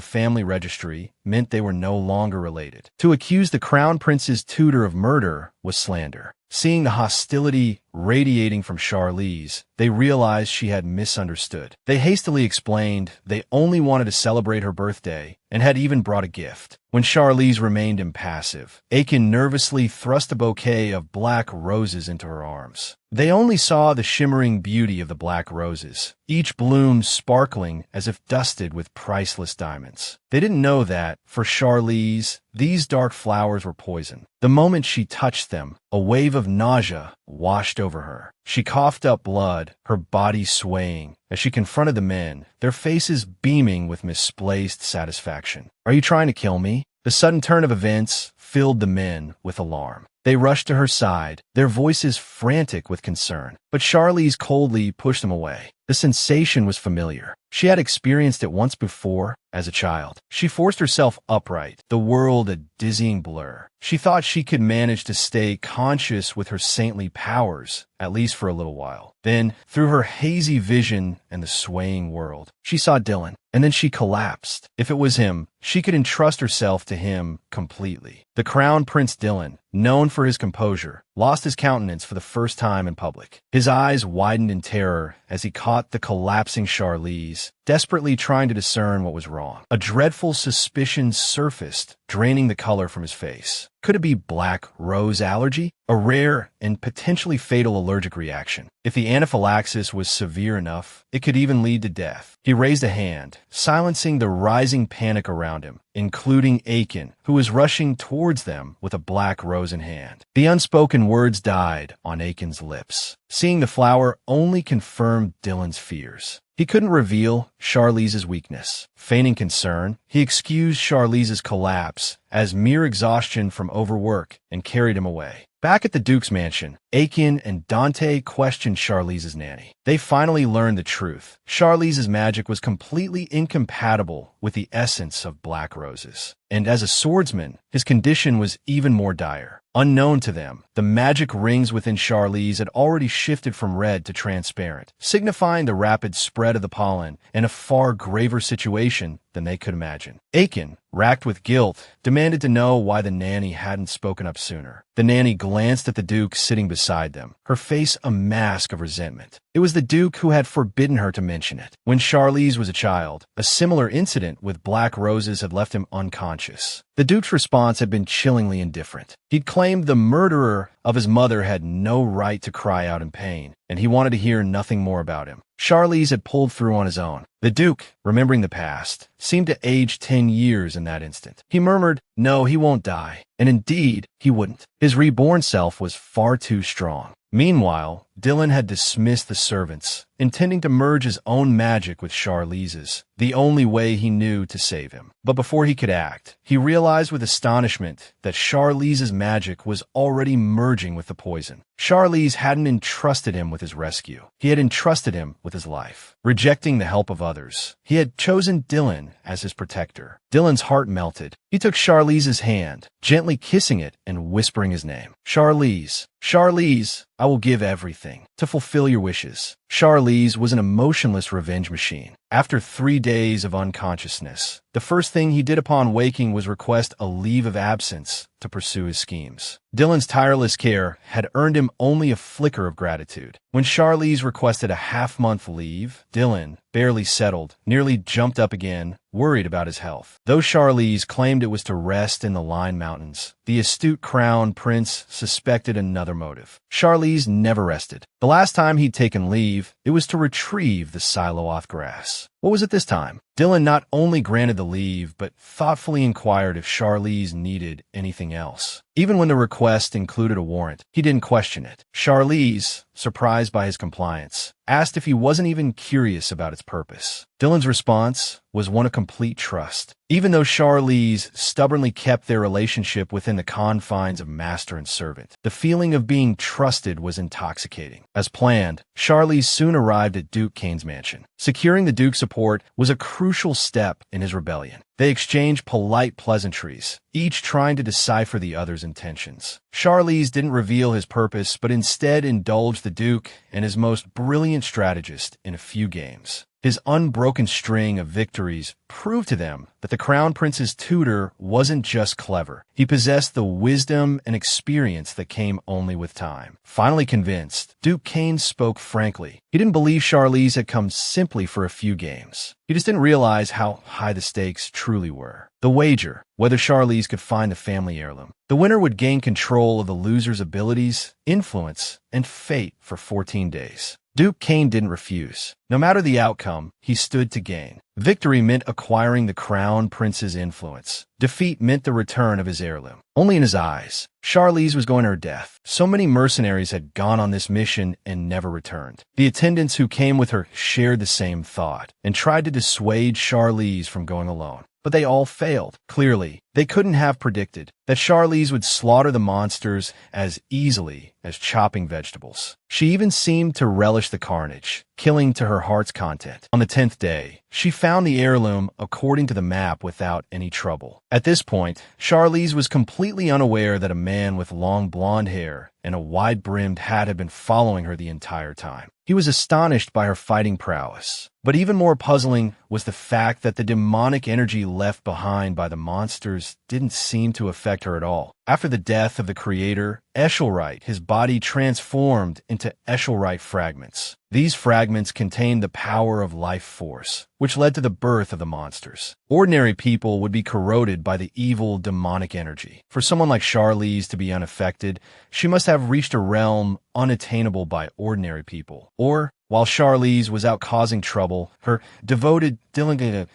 [SPEAKER 1] family registry meant they were no longer related. To accuse the crown prince's tutor of murder was slander. Seeing the hostility radiating from Charlize, they realized she had misunderstood. They hastily explained they only wanted to celebrate her birthday and had even brought a gift. When Charlize remained impassive, Aiken nervously thrust a bouquet of black roses into her arms. They only saw the shimmering beauty of the black roses, each bloom sparkling as if dusted with priceless diamonds. They didn't know that, for Charlize, these dark flowers were poison. The moment she touched them, a wave of nausea washed over her. She coughed up blood, her body swaying, as she confronted the men, their faces beaming with misplaced satisfaction. "Are you trying to kill me?" The sudden turn of events filled the men with alarm. They rushed to her side, their voices frantic with concern. But Charlize coldly pushed them away. The sensation was familiar. She had experienced it once before, as a child. She forced herself upright, the world a dizzying blur. She thought she could manage to stay conscious with her saintly powers, at least for a little while. Then, through her hazy vision and the swaying world, she saw Dylan, and then she collapsed. If it was him, she could entrust herself to him completely. The Crown Prince Dylan, known for his composure, lost his countenance for the first time in public. His eyes widened in terror as he caught the collapsing Charlize, desperately trying to discern what was wrong. A dreadful suspicion surfaced, draining the color from his face. Could it be black rose allergy? A rare and potentially fatal allergic reaction. If the anaphylaxis was severe enough, it could even lead to death. He raised a hand, silencing the rising panic around him, including Aiken, who was rushing towards them with a black rose in hand. The unspoken words died on Aiken's lips. Seeing the flower only confirmed Dylan's fears. He couldn't reveal Charlize's weakness. Feigning concern, he excused Charlize's collapse as mere exhaustion from overwork and carried him away. Back at the Duke's mansion, Aiken and Dante questioned Charlize's nanny. They finally learned the truth. Charlize's magic was completely incompatible with the essence of black roses. And as a swordsman, his condition was even more dire. Unknown to them, the magic rings within Charlize had already shifted from red to transparent, signifying the rapid spread of the pollen and a far graver situation than they could imagine. Aiken, racked with guilt, demanded to know why the nanny hadn't spoken up sooner. The nanny glanced at the Duke sitting beside them, her face a mask of resentment. It was the Duke who had forbidden her to mention it. When Charlize was a child, a similar incident with black roses had left him unconscious. The Duke's response had been chillingly indifferent. He'd claimed the murderer of his mother had no right to cry out in pain, and he wanted to hear nothing more about him. Charlize had pulled through on his own. The Duke, remembering the past, seemed to age 10 years in that instant. He murmured, "No, he won't die." And indeed, he wouldn't. His reborn self was far too strong. Meanwhile, Dylan had dismissed the servants, intending to merge his own magic with Charlize's, the only way he knew to save him. But before he could act, he realized with astonishment that Charlize's magic was already merging with the poison. Charlize hadn't entrusted him with his rescue. He had entrusted him with his life. Rejecting the help of others, he had chosen Dylan as his protector. Dylan's heart melted. He took Charlize's hand, gently kissing it and whispering his name. "Charlize, Charlize, I will give everything to fulfill your wishes." Charlize was an emotionless revenge machine. After 3 days of unconsciousness, the first thing he did upon waking was request a leave of absence to pursue his schemes. Dylan's tireless care had earned him only a flicker of gratitude. When Charlize requested a half-month leave, Dylan, barely settled, nearly jumped up again, worried about his health. Though Charlize claimed it was to rest in the Line Mountains, the astute crown prince suspected another motive. Charlize never rested. The last time he'd taken leave, it was to retrieve the Siloath grass. What was it this time? Dylan not only granted the leave, but thoughtfully inquired if Charlize needed anything else. Even when the request included a warrant, he didn't question it. Charlize, surprised by his compliance, asked if he wasn't even curious about its purpose. Dylan's response was one of complete trust. Even though Charlize stubbornly kept their relationship within the confines of master and servant, the feeling of being trusted was intoxicating. As planned, Charlize soon arrived at Duke Kane's mansion. Securing the Duke's support was a crucial step in his rebellion. They exchanged polite pleasantries, each trying to decipher the other's intentions. Charlize didn't reveal his purpose, but instead indulged the Duke and his most brilliant strategist in a few games. His unbroken string of victories proved to them that the Crown Prince's tutor wasn't just clever. He possessed the wisdom and experience that came only with time. Finally convinced, Duke Kane spoke frankly. He didn't believe Charlize had come simply for a few games. He just didn't realize how high the stakes truly were. The wager, whether Charlize could find the family heirloom. The winner would gain control of the loser's abilities, influence, and fate for 14 days. Duke Kane didn't refuse. No matter the outcome, he stood to gain. Victory meant acquiring the Crown Prince's influence. Defeat meant the return of his heirloom. Only in his eyes, Charlize was going to her death. So many mercenaries had gone on this mission and never returned. The attendants who came with her shared the same thought and tried to dissuade Charlize from going alone. But they all failed. Clearly, they couldn't have predicted that Charlize would slaughter the monsters as easily as chopping vegetables. She even seemed to relish the carnage, killing to her heart's content. On the 10th day, she found the heirloom according to the map without any trouble. At this point, Charlize was completely unaware that a man with long blonde hair and a wide-brimmed hat had been following her the entire time. He was astonished by her fighting prowess. But even more puzzling was the fact that the demonic energy left behind by the monsters didn't seem to affect her at all. After the death of the creator, Eshelrite, his body transformed into Eshelrite fragments. These fragments contained the power of life force, which led to the birth of the monsters. Ordinary people would be corroded by the evil demonic energy. For someone like Charlize to be unaffected, she must have reached a realm unattainable by ordinary people. Or, while Charlize was out causing trouble, her devoted Dylan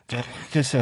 [SPEAKER 1] just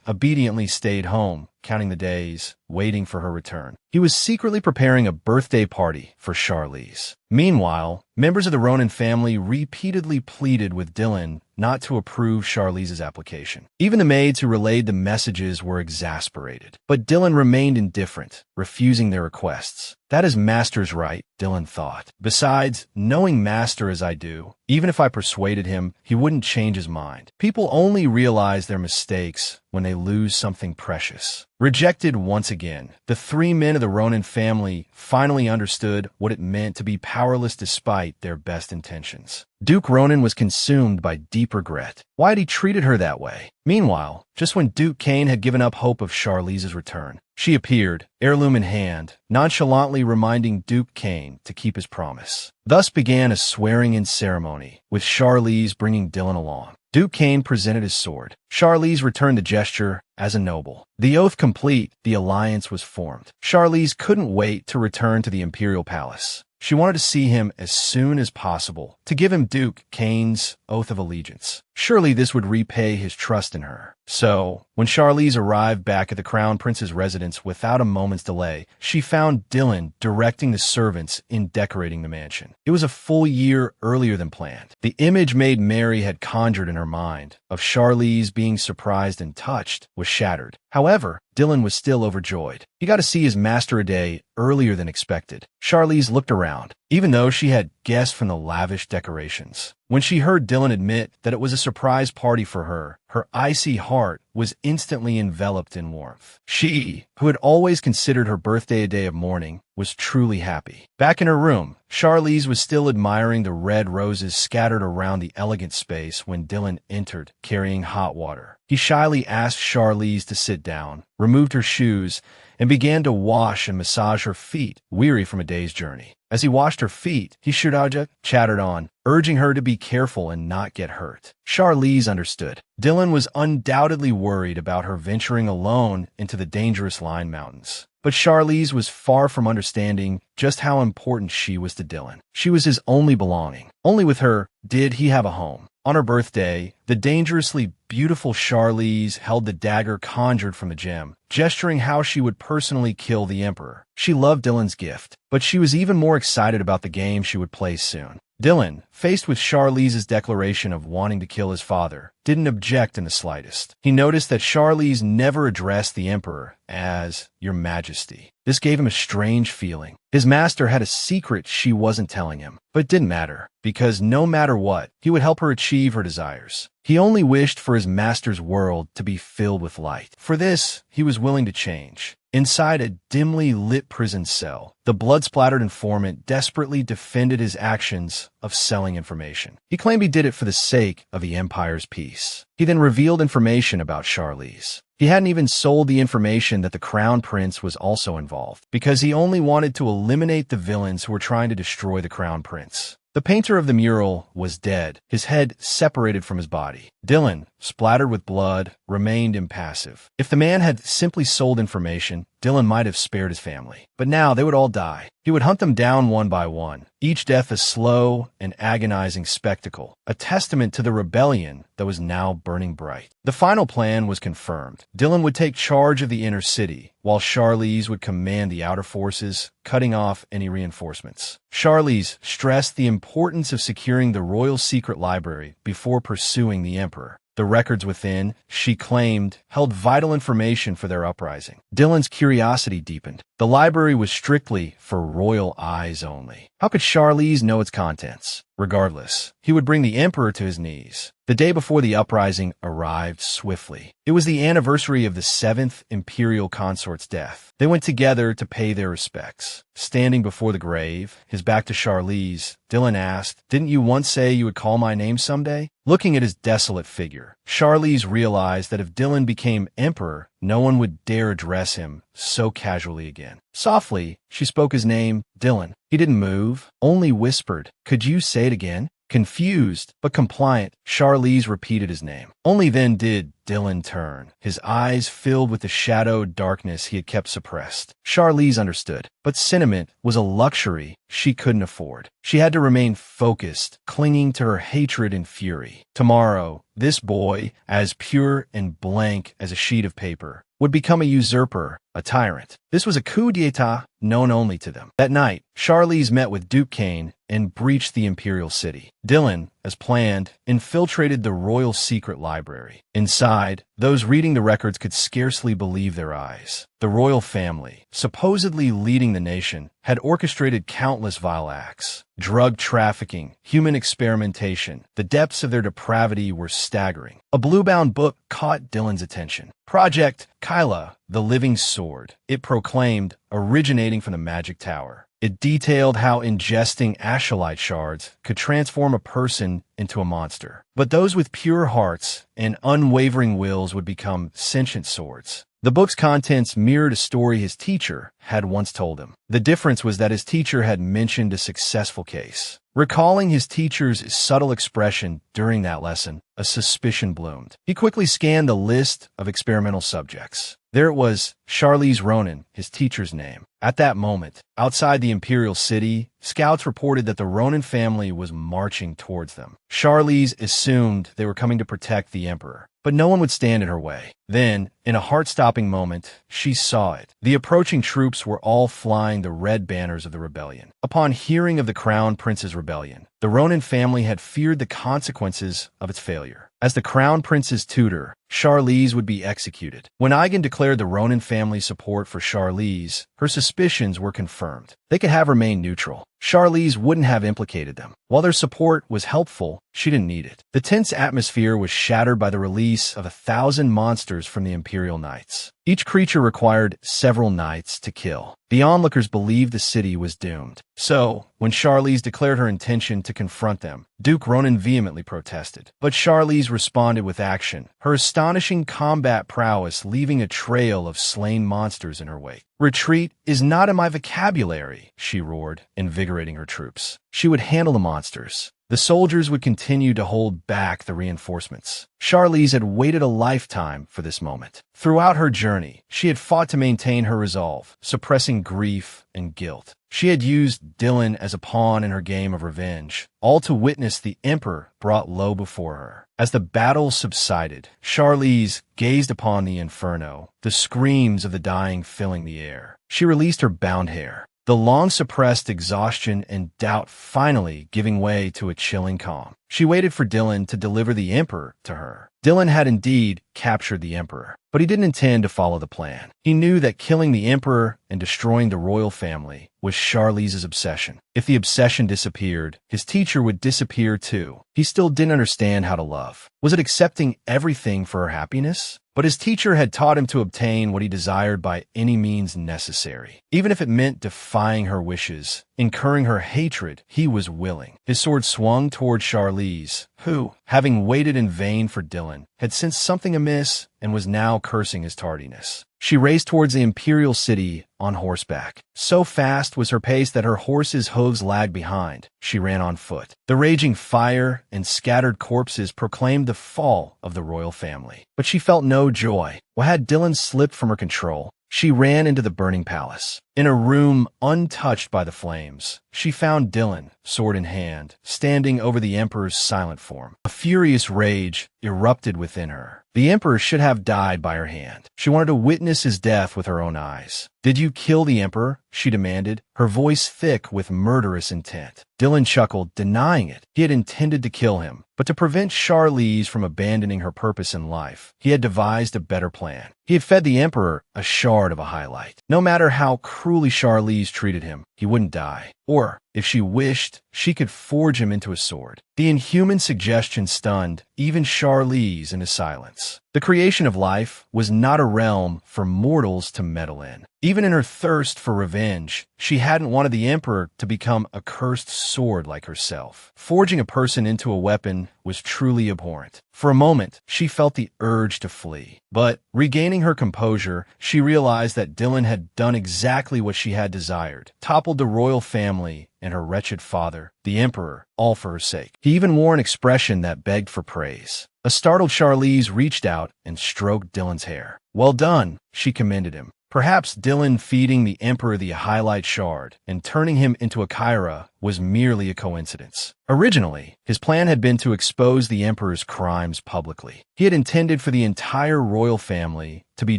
[SPEAKER 1] obediently stayed home, counting the days, waiting for her return. He was secretly preparing a birthday party for Charlize. Meanwhile, members of the Ronan family repeatedly pleaded with Dylan not to approve Charlize's application. Even the maids who relayed the messages were exasperated. But Dylan remained indifferent, refusing their requests. That is Master's right, Dylan thought. Besides, knowing Master as I do, even if I persuaded him, he wouldn't change his mind. People only realize their mistakes when they lose something precious. Rejected once again, the three men of the Ronan family finally understood what it meant to be powerless despite their best intentions. Duke Ronan was consumed by deep regret. Why had he treated her that way? Meanwhile, just when Duke Kane had given up hope of Charlize's return, she appeared, heirloom in hand, nonchalantly reminding Duke Kane to keep his promise. Thus began a swearing-in ceremony, with Charlize bringing Dylan along. Duke Kane presented his sword. Charlize returned the gesture as a noble. The oath complete, the alliance was formed. Charlize couldn't wait to return to the Imperial Palace. She wanted to see him as soon as possible, to give him Duke Kane's oath of allegiance. Surely this would repay his trust in her. So, when Charlize arrived back at the Crown Prince's residence without a moment's delay, she found Dylan directing the servants in decorating the mansion. It was a full year earlier than planned. The image Maid Mary had conjured in her mind of Charlize being surprised and touched was shattered. However, Dylan was still overjoyed. He got to see his master a day earlier than expected. Charlize looked around, even though she had guessed from the lavish decorations. When she heard Dylan admit that it was a surprise party for her, her icy heart was instantly enveloped in warmth. She, who had always considered her birthday a day of mourning, was truly happy. Back in her room, Charlize was still admiring the red roses scattered around the elegant space when Dylan entered, carrying hot water. He shyly asked Charlize to sit down, removed her shoes, and began to wash and massage her feet, weary from a day's journey. As he washed her feet, Hishiraja chattered on, urging her to be careful and not get hurt. Charlize understood. Dylan was undoubtedly worried about her venturing alone into the dangerous Line Mountains. But Charlize was far from understanding just how important she was to Dylan. She was his only belonging. Only with her did he have a home. On her birthday, the dangerously beautiful Charlize held the dagger conjured from the gem, gesturing how she would personally kill the Emperor. She loved Dylan's gift, but she was even more excited about the game she would play soon. Dylan, faced with Charlize's declaration of wanting to kill his father, didn't object in the slightest. He noticed that Charlize never addressed the Emperor as Your Majesty. This gave him a strange feeling. His master had a secret she wasn't telling him, but it didn't matter, because no matter what, he would help her achieve her desires. He only wished for his master's world to be filled with light. For this, he was willing to change. Inside a dimly lit prison cell, the blood-splattered informant desperately defended his actions of selling information. He claimed he did it for the sake of the Empire's peace. He then revealed information about Charlize. He hadn't even sold the information that the Crown Prince was also involved, because he only wanted to eliminate the villains who were trying to destroy the Crown Prince. The painter of the mural was dead, his head separated from his body. Dylan, splattered with blood, remained impassive. If the man had simply sold information, Dylan might have spared his family. But now they would all die. He would hunt them down one by one, each death a slow and agonizing spectacle, a testament to the rebellion that was now burning bright. The final plan was confirmed. Dylan would take charge of the inner city, while Charlize would command the outer forces, cutting off any reinforcements. Charlize stressed the importance of securing the royal secret library before pursuing the Emperor. The records within, she claimed, held vital information for their uprising. Dylan's curiosity deepened. The library was strictly for royal eyes only. How could Charlize know its contents? Regardless, he would bring the Emperor to his knees. The day before the uprising arrived swiftly. It was the anniversary of the 7th Imperial Consort's death. They went together to pay their respects. Standing before the grave, his back to Charlize, Dylan asked, "Didn't you once say you would call my name someday?" Looking at his desolate figure, Charlize realized that if Dylan became Emperor, no one would dare address him so casually again. Softly, she spoke his name, Dylan. He didn't move, only whispered, "Could you say it again?" Confused, but compliant, Charlize repeated his name. Only then did Dylan turn, his eyes filled with the shadowed darkness he had kept suppressed. Charlize understood, but sentiment was a luxury she couldn't afford. She had to remain focused, clinging to her hatred and fury. Tomorrow, this boy, as pure and blank as a sheet of paper, would become a usurper, a tyrant. This was a coup d'etat known only to them. That night, Charlize met with Duke Kane and breached the imperial city. Dylan, as planned, infiltrated the royal secret library. Inside, those reading the records could scarcely believe their eyes. The royal family, supposedly leading the nation, had orchestrated countless vile acts. Drug trafficking, human experimentation, the depths of their depravity were staggering. A blue-bound book caught Dylan's attention. Project Kyla, the Living Sword. It proclaimed, originating from the Magic Tower. It detailed how ingesting ashylite shards could transform a person into a monster. But those with pure hearts and unwavering wills would become sentient swords. The book's contents mirrored a story his teacher had once told him. The difference was that his teacher had mentioned a successful case. Recalling his teacher's subtle expression during that lesson, a suspicion bloomed. He quickly scanned the list of experimental subjects. There it was, Charlize Ronan, his teacher's name. At that moment, outside the imperial city, scouts reported that the Ronan family was marching towards them. Charlize assumed they were coming to protect the emperor, but no one would stand in her way. Then, in a heart-stopping moment, she saw it. The approaching troops were all flying the red banners of the rebellion. Upon hearing of the Crown Prince's rebellion, the Ronan family had feared the consequences of its failure. As the Crown Prince's tutor, Charlize would be executed. When Aigen declared the Ronan family's support for Charlize, her suspicions were confirmed. They could have remained neutral. Charlize wouldn't have implicated them. While their support was helpful, she didn't need it. The tense atmosphere was shattered by the release of 1,000 monsters from the Imperial Knights. Each creature required several knights to kill. The onlookers believed the city was doomed. So, when Charlize declared her intention to confront them, Duke Ronan vehemently protested. But Charlize responded with action, her astonishing combat prowess leaving a trail of slain monsters in her wake. "Retreat is not in my vocabulary," she roared, invigorating her troops. She would handle the monsters. The soldiers would continue to hold back the reinforcements. Charlize had waited a lifetime for this moment. Throughout her journey, she had fought to maintain her resolve, suppressing grief and guilt. She had used Dylan as a pawn in her game of revenge, all to witness the Emperor brought low before her. As the battle subsided, Charlize gazed upon the inferno, the screams of the dying filling the air. She released her bound hair, the long-suppressed exhaustion and doubt finally giving way to a chilling calm. She waited for Dylan to deliver the Emperor to her. Dylan had indeed captured the Emperor, but he didn't intend to follow the plan. He knew that killing the Emperor and destroying the royal family was Charlize's obsession. If the obsession disappeared, his teacher would disappear too. He still didn't understand how to love. Was it accepting everything for her happiness? But his teacher had taught him to obtain what he desired by any means necessary. Even if it meant defying her wishes, incurring her hatred, he was willing. His sword swung toward Charlize, who, having waited in vain for Dylan, had sensed something amiss and was now cursing his tardiness. She raced towards the imperial city on horseback. So fast was her pace that her horse's hooves lagged behind. She ran on foot. The raging fire and scattered corpses proclaimed the fall of the royal family. But she felt no joy. Why had Dylan slipped from her control? She ran into the burning palace. In a room untouched by the flames, she found Dylan, sword in hand, standing over the Emperor's silent form. A furious rage erupted within her. The Emperor should have died by her hand. She wanted to witness his death with her own eyes. "Did you kill the Emperor?" she demanded, her voice thick with murderous intent. Dylan chuckled, denying it. He had intended to kill him, but to prevent Charlize from abandoning her purpose in life, he had devised a better plan. He had fed the Emperor a shard of a highlight. No matter how cruelly Charlize treated him, he wouldn't die. Or, if she wished, she could forge him into a sword. The inhuman suggestion stunned even Charlize into silence. The creation of life was not a realm for mortals to meddle in. Even in her thirst for revenge, she hadn't wanted the Emperor to become a cursed sword like herself. Forging a person into a weapon was truly abhorrent. For a moment, she felt the urge to flee. But, regaining her composure, she realized that Dylan had done exactly what she had desired, toppled the royal family and her wretched father, the Emperor, all for her sake. He even wore an expression that begged for praise. A startled Charlize reached out and stroked Dylan's hair. "Well done," she commended him. Perhaps Dylan feeding the Emperor the highlight shard and turning him into a Kyra was merely a coincidence. Originally, his plan had been to expose the Emperor's crimes publicly. He had intended for the entire royal family to be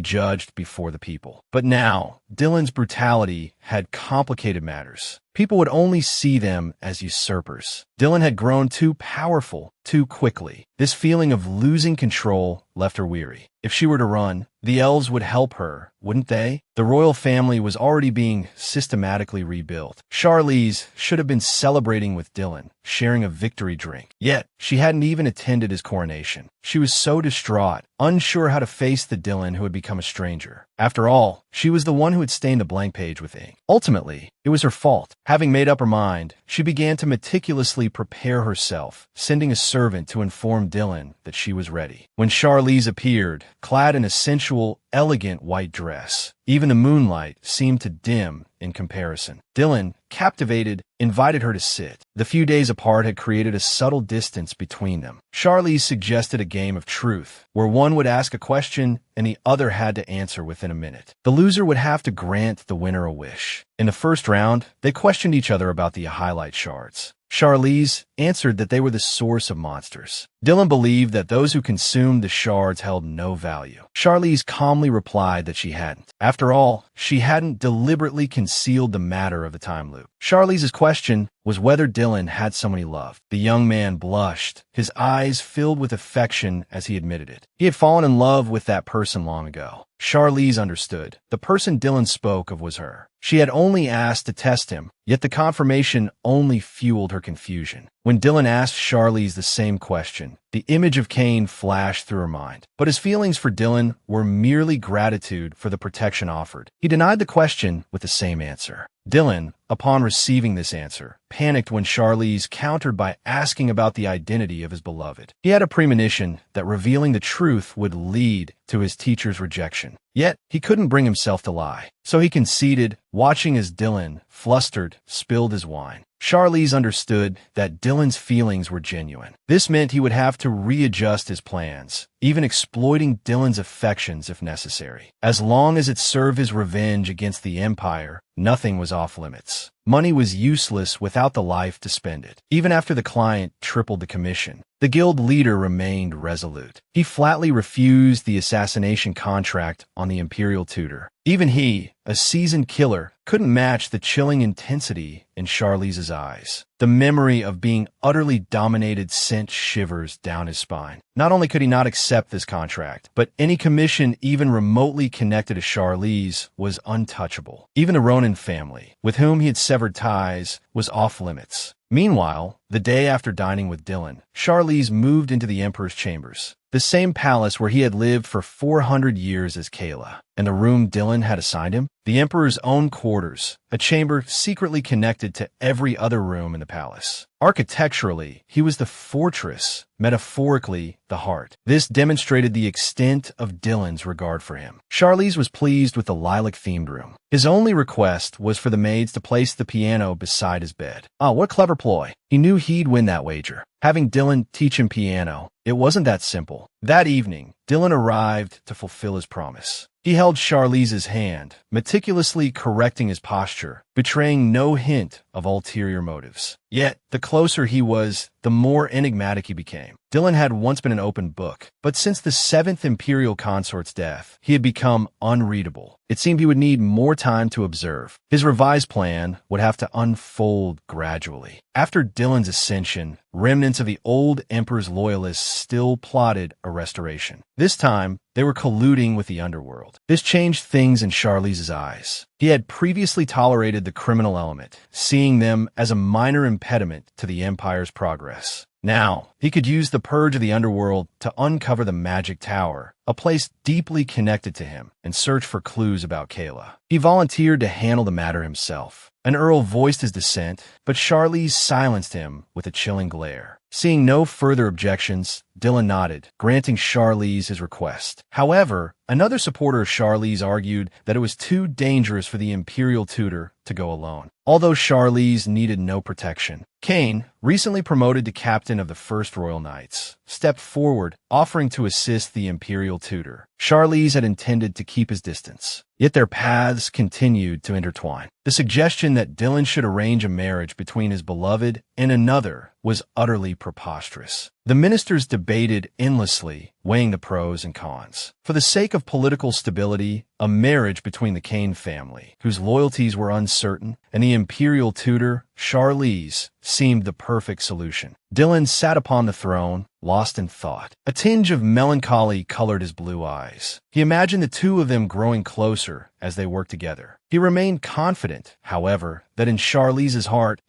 [SPEAKER 1] judged before the people. But now, Dylan's brutality had complicated matters. People would only see them as usurpers. Dylan had grown too powerful too quickly. This feeling of losing control left her weary. If she were to run, the elves would help her, wouldn't they? The royal family was already being systematically rebuilt. Charlize should have been celebrating with Dylan, sharing a victory drink. Yet, she hadn't even attended his coronation. She was so distraught, unsure how to face the Dylan who had become a stranger. After all, she was the one who had stained the blank page with ink. Ultimately, it was her fault. Having made up her mind, she began to meticulously prepare herself, sending a servant to inform Dylan that she was ready. When Charlize appeared, clad in a sensual, elegant white dress, even the moonlight seemed to dim in comparison. Dylan, captivated, invited her to sit. The few days apart had created a subtle distance between them. Charlize suggested a game of truth, where one would ask a question and the other had to answer within a minute. The loser would have to grant the winner a wish. In the first round, they questioned each other about the highlight shards. Charlize answered that they were the source of monsters. Dylan believed that those who consumed the shards held no value. Charlize calmly replied that she hadn't. After all, she hadn't deliberately concealed the matter of the time loop. Charlize's question was whether Dylan had someone he loved. The young man blushed, his eyes filled with affection as he admitted it. He had fallen in love with that person long ago. Charlize understood. The person Dylan spoke of was her. She had only asked to test him, yet the confirmation only fueled her confusion. When Dylan asked Charlize the same question, the image of Cain flashed through her mind. But his feelings for Dylan were merely gratitude for the protection offered. He denied the question with the same answer. Dylan, upon receiving this answer, panicked when Charlize countered by asking about the identity of his beloved. He had a premonition that revealing the truth would lead to his teacher's rejection. Yet, he couldn't bring himself to lie. So he conceded, watching as Dylan, flustered, spilled his wine. Charlize understood that Dylan's feelings were genuine. This meant he would have to readjust his plans, even exploiting Dylan's affections if necessary. As long as it served his revenge against the Empire, nothing was off limits. Money was useless without the life to spend it. Even after the client tripled the commission, the guild leader remained resolute. He flatly refused the assassination contract on the Imperial tutor. Even he, a seasoned killer, couldn't match the chilling intensity in Charlize's eyes. The memory of being utterly dominated sent shivers down his spine. Not only could he not accept this contract, but any commission even remotely connected to Charlize was untouchable. Even the Ronin family, with whom he had severed ties, was off limits. Meanwhile, the day after dining with Dylan, Charlize moved into the Emperor's chambers, the same palace where he had lived for 400 years as Kayla. And the room Dylan had assigned him? The Emperor's own quarters, a chamber secretly connected to every other room in the palace. Architecturally, he was the fortress, metaphorically, the heart. This demonstrated the extent of Dylan's regard for him. Charlize was pleased with the lilac-themed room. His only request was for the maids to place the piano beside his bed. Ah, what a clever ploy. He knew he'd win that wager. Having Dylan teach him piano, it wasn't that simple. That evening, Dylan arrived to fulfill his promise. He held Charlize's hand, meticulously correcting his posture, betraying no hint of ulterior motives. Yet, the closer he was, the more enigmatic he became. Dylan had once been an open book, but since the 7th Imperial Consort's death, he had become unreadable. It seemed he would need more time to observe. His revised plan would have to unfold gradually. After Dylan's ascension, remnants of the old Emperor's loyalists still plotted a restoration. This time, they were colluding with the underworld. This changed things in Charlize's eyes. He had previously tolerated the criminal element, seeing them as a minor impediment to the Empire's progress. Now, he could use the purge of the underworld to uncover the Magic Tower, a place deeply connected to him, and search for clues about Kayla. He volunteered to handle the matter himself. An earl voiced his dissent, but Charlize silenced him with a chilling glare. Seeing no further objections, Dylan nodded, granting Charlize his request. However, another supporter of Charlize argued that it was too dangerous for the Imperial tutor to go alone. Although Charlize needed no protection, Cain, recently promoted to captain of the 1st Royal Knights, stepped forward, offering to assist the imperial tutor. Charlize had intended to keep his distance, yet their paths continued to intertwine. The suggestion that Dylan should arrange a marriage between his beloved and another was utterly preposterous. The ministers debated endlessly, weighing the pros and cons. For the sake of political stability, a marriage between the Kane family, whose loyalties were uncertain, and the imperial tutor, Charlize, seemed the perfect solution. Dylan sat upon the throne, lost in thought. A tinge of melancholy colored his blue eyes. He imagined the two of them growing closer as they worked together. He remained confident, however, that in Charlize's heart,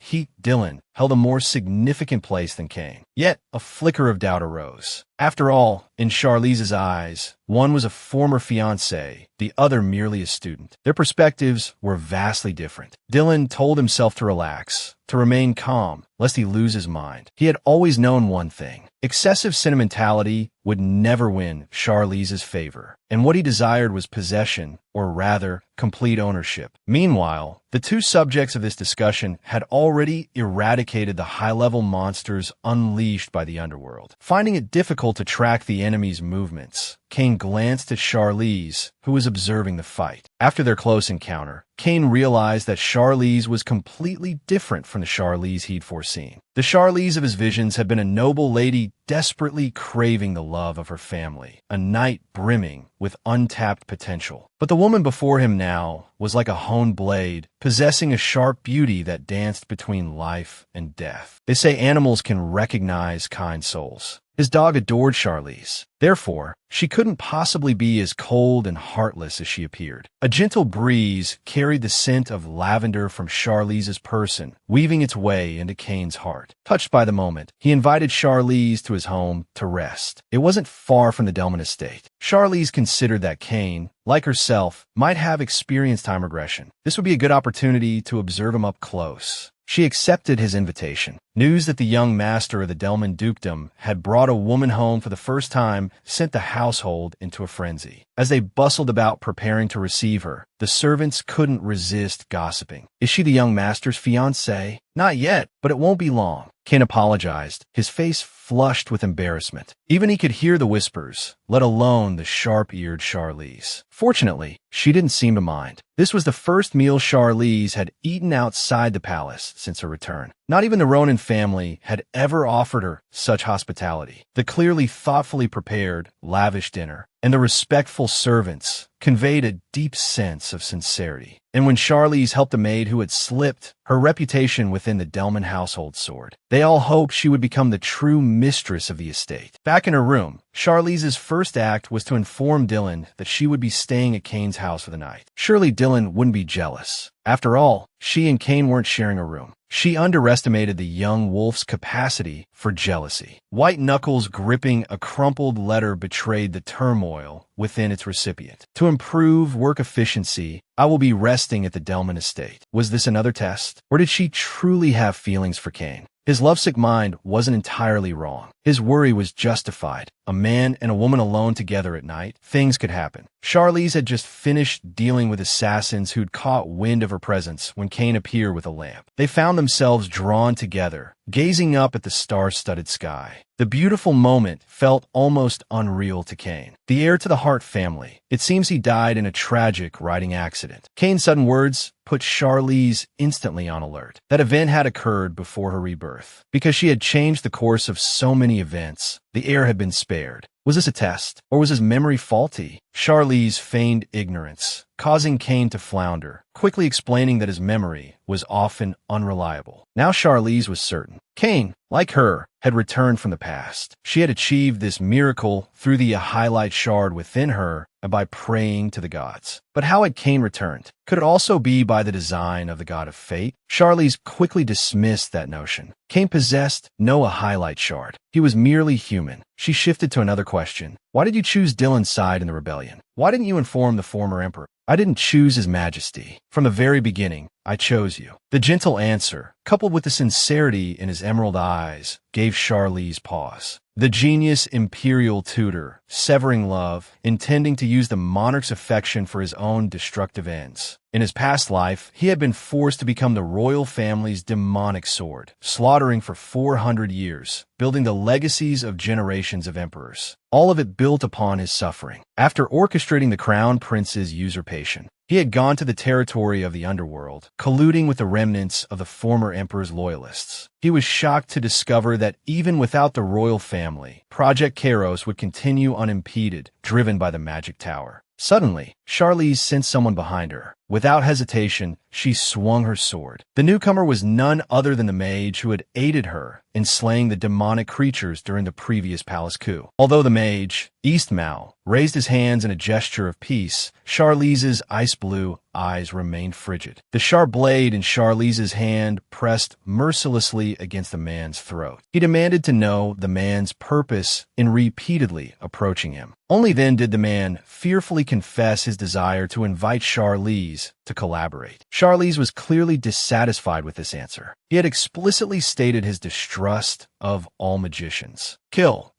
[SPEAKER 1] Dylan, held a more significant place than Kane. Yet, a flicker of doubt arose. After all, in Charlize's eyes, one was a former fiancé, the other merely a student. Their perspectives were vastly different. Dylan told himself to relax, to remain calm, lest he lose his mind. He had always known one thing. Excessive sentimentality would never win Charlize's favor, and what he desired was possession, or rather, complete ownership. Meanwhile, the two subjects of this discussion had already eradicated the high-level monsters unleashed by the underworld. Finding it difficult to track the enemy's movements, Kane glanced at Charlize, who was observing the fight. After their close encounter, Kane realized that Charlize was completely different from the Charlize he'd foreseen. The Charlize of his visions had been a noble lady desperately craving the love of her family, a knight brimming with untapped potential. But the woman before him now was like a honed blade, possessing a sharp beauty that danced between life and death. They say animals can recognize kind souls. His dog adored Charlize. Therefore, she couldn't possibly be as cold and heartless as she appeared. A gentle breeze carried the scent of lavender from Charlize's person, weaving its way into Kane's heart. Touched by the moment, he invited Charlize to his home to rest. It wasn't far from the Delman estate. Charlize considered that Kane, like herself, might have experienced time regression. This would be a good opportunity to observe him up close. She accepted his invitation. News that the young master of the Delman dukedom had brought a woman home for the first time sent the household into a frenzy. As they bustled about preparing to receive her, the servants couldn't resist gossiping. Is she the young master's fiancée? Not yet, but it won't be long. Kane apologized, his face flushed with embarrassment. Even he could hear the whispers, let alone the sharp-eared Charlize. Fortunately, she didn't seem to mind. This was the first meal Charlize had eaten outside the palace since her return. Not even the Ronan family had ever offered her such hospitality. The clearly thoughtfully prepared, lavish dinner, and the respectful servants conveyed a deep sense of sincerity. And when Charlize helped a maid who had slipped, her reputation within the Delman household soared. They all hoped she would become the true mistress of the estate. Back in her room, Charlize's first act was to inform Dylan that she would be staying at Kane's house for the night. Surely Dylan wouldn't be jealous. After all, she and Kane weren't sharing a room. She underestimated the young wolf's capacity for jealousy. White knuckles gripping a crumpled letter betrayed the turmoil within its recipient. To improve work efficiency, I will be resting at the Delman estate. Was this another test? Or did she truly have feelings for Kane? His lovesick mind wasn't entirely wrong. His worry was justified. A man and a woman alone together at night, things could happen. Charlize had just finished dealing with assassins who'd caught wind of her presence when Kane appeared with a lamp. They found themselves drawn together, gazing up at the star-studded sky. The beautiful moment felt almost unreal to Kane. The heir to the Hart family. It seems he died in a tragic riding accident. Kane's sudden words put Charlize instantly on alert. That event had occurred before her rebirth. Because she had changed the course of so many events, the heir had been spared. Was this a test, or was his memory faulty? Charlize feigned ignorance, causing Kane to flounder, quickly explaining that his memory was often unreliable. Now Charlize was certain. Kane, like her, had returned from the past. She had achieved this miracle through the highlight shard within her and by praying to the gods. But how had Kane returned? Could it also be by the design of the god of fate? Charlize quickly dismissed that notion. Kane possessed no highlight shard. He was merely human. She shifted to another question. Why did you choose Dylan's side in the rebellion? Why didn't you inform the former emperor? I didn't choose His Majesty. From the very beginning, I chose you. The gentle answer, coupled with the sincerity in his emerald eyes, gave Charlize pause. The genius imperial tutor, severing love, intending to use the monarch's affection for his own destructive ends. In his past life, he had been forced to become the royal family's demonic sword, slaughtering for 400 years, building the legacies of generations of emperors. All of it built upon his suffering. After orchestrating the crown prince's usurpation, he had gone to the territory of the underworld, colluding with the remnants of the former emperor's loyalists. He was shocked to discover that even without the royal family, Project Kairos would continue unimpeded, driven by the magic tower. Suddenly, Charlize sensed someone behind her. Without hesitation, she swung her sword. The newcomer was none other than the mage who had aided her in slaying the demonic creatures during the previous palace coup. Although the mage, East Mao, raised his hands in a gesture of peace, Charlize's ice-blue eyes remained frigid. The sharp blade in Charlize's hand pressed mercilessly against the man's throat. He demanded to know the man's purpose in repeatedly approaching him. Only then did the man fearfully confess his desire to invite Charlize to collaborate. Charlize was clearly dissatisfied with this answer. He had explicitly stated his distrust of all magicians. Kill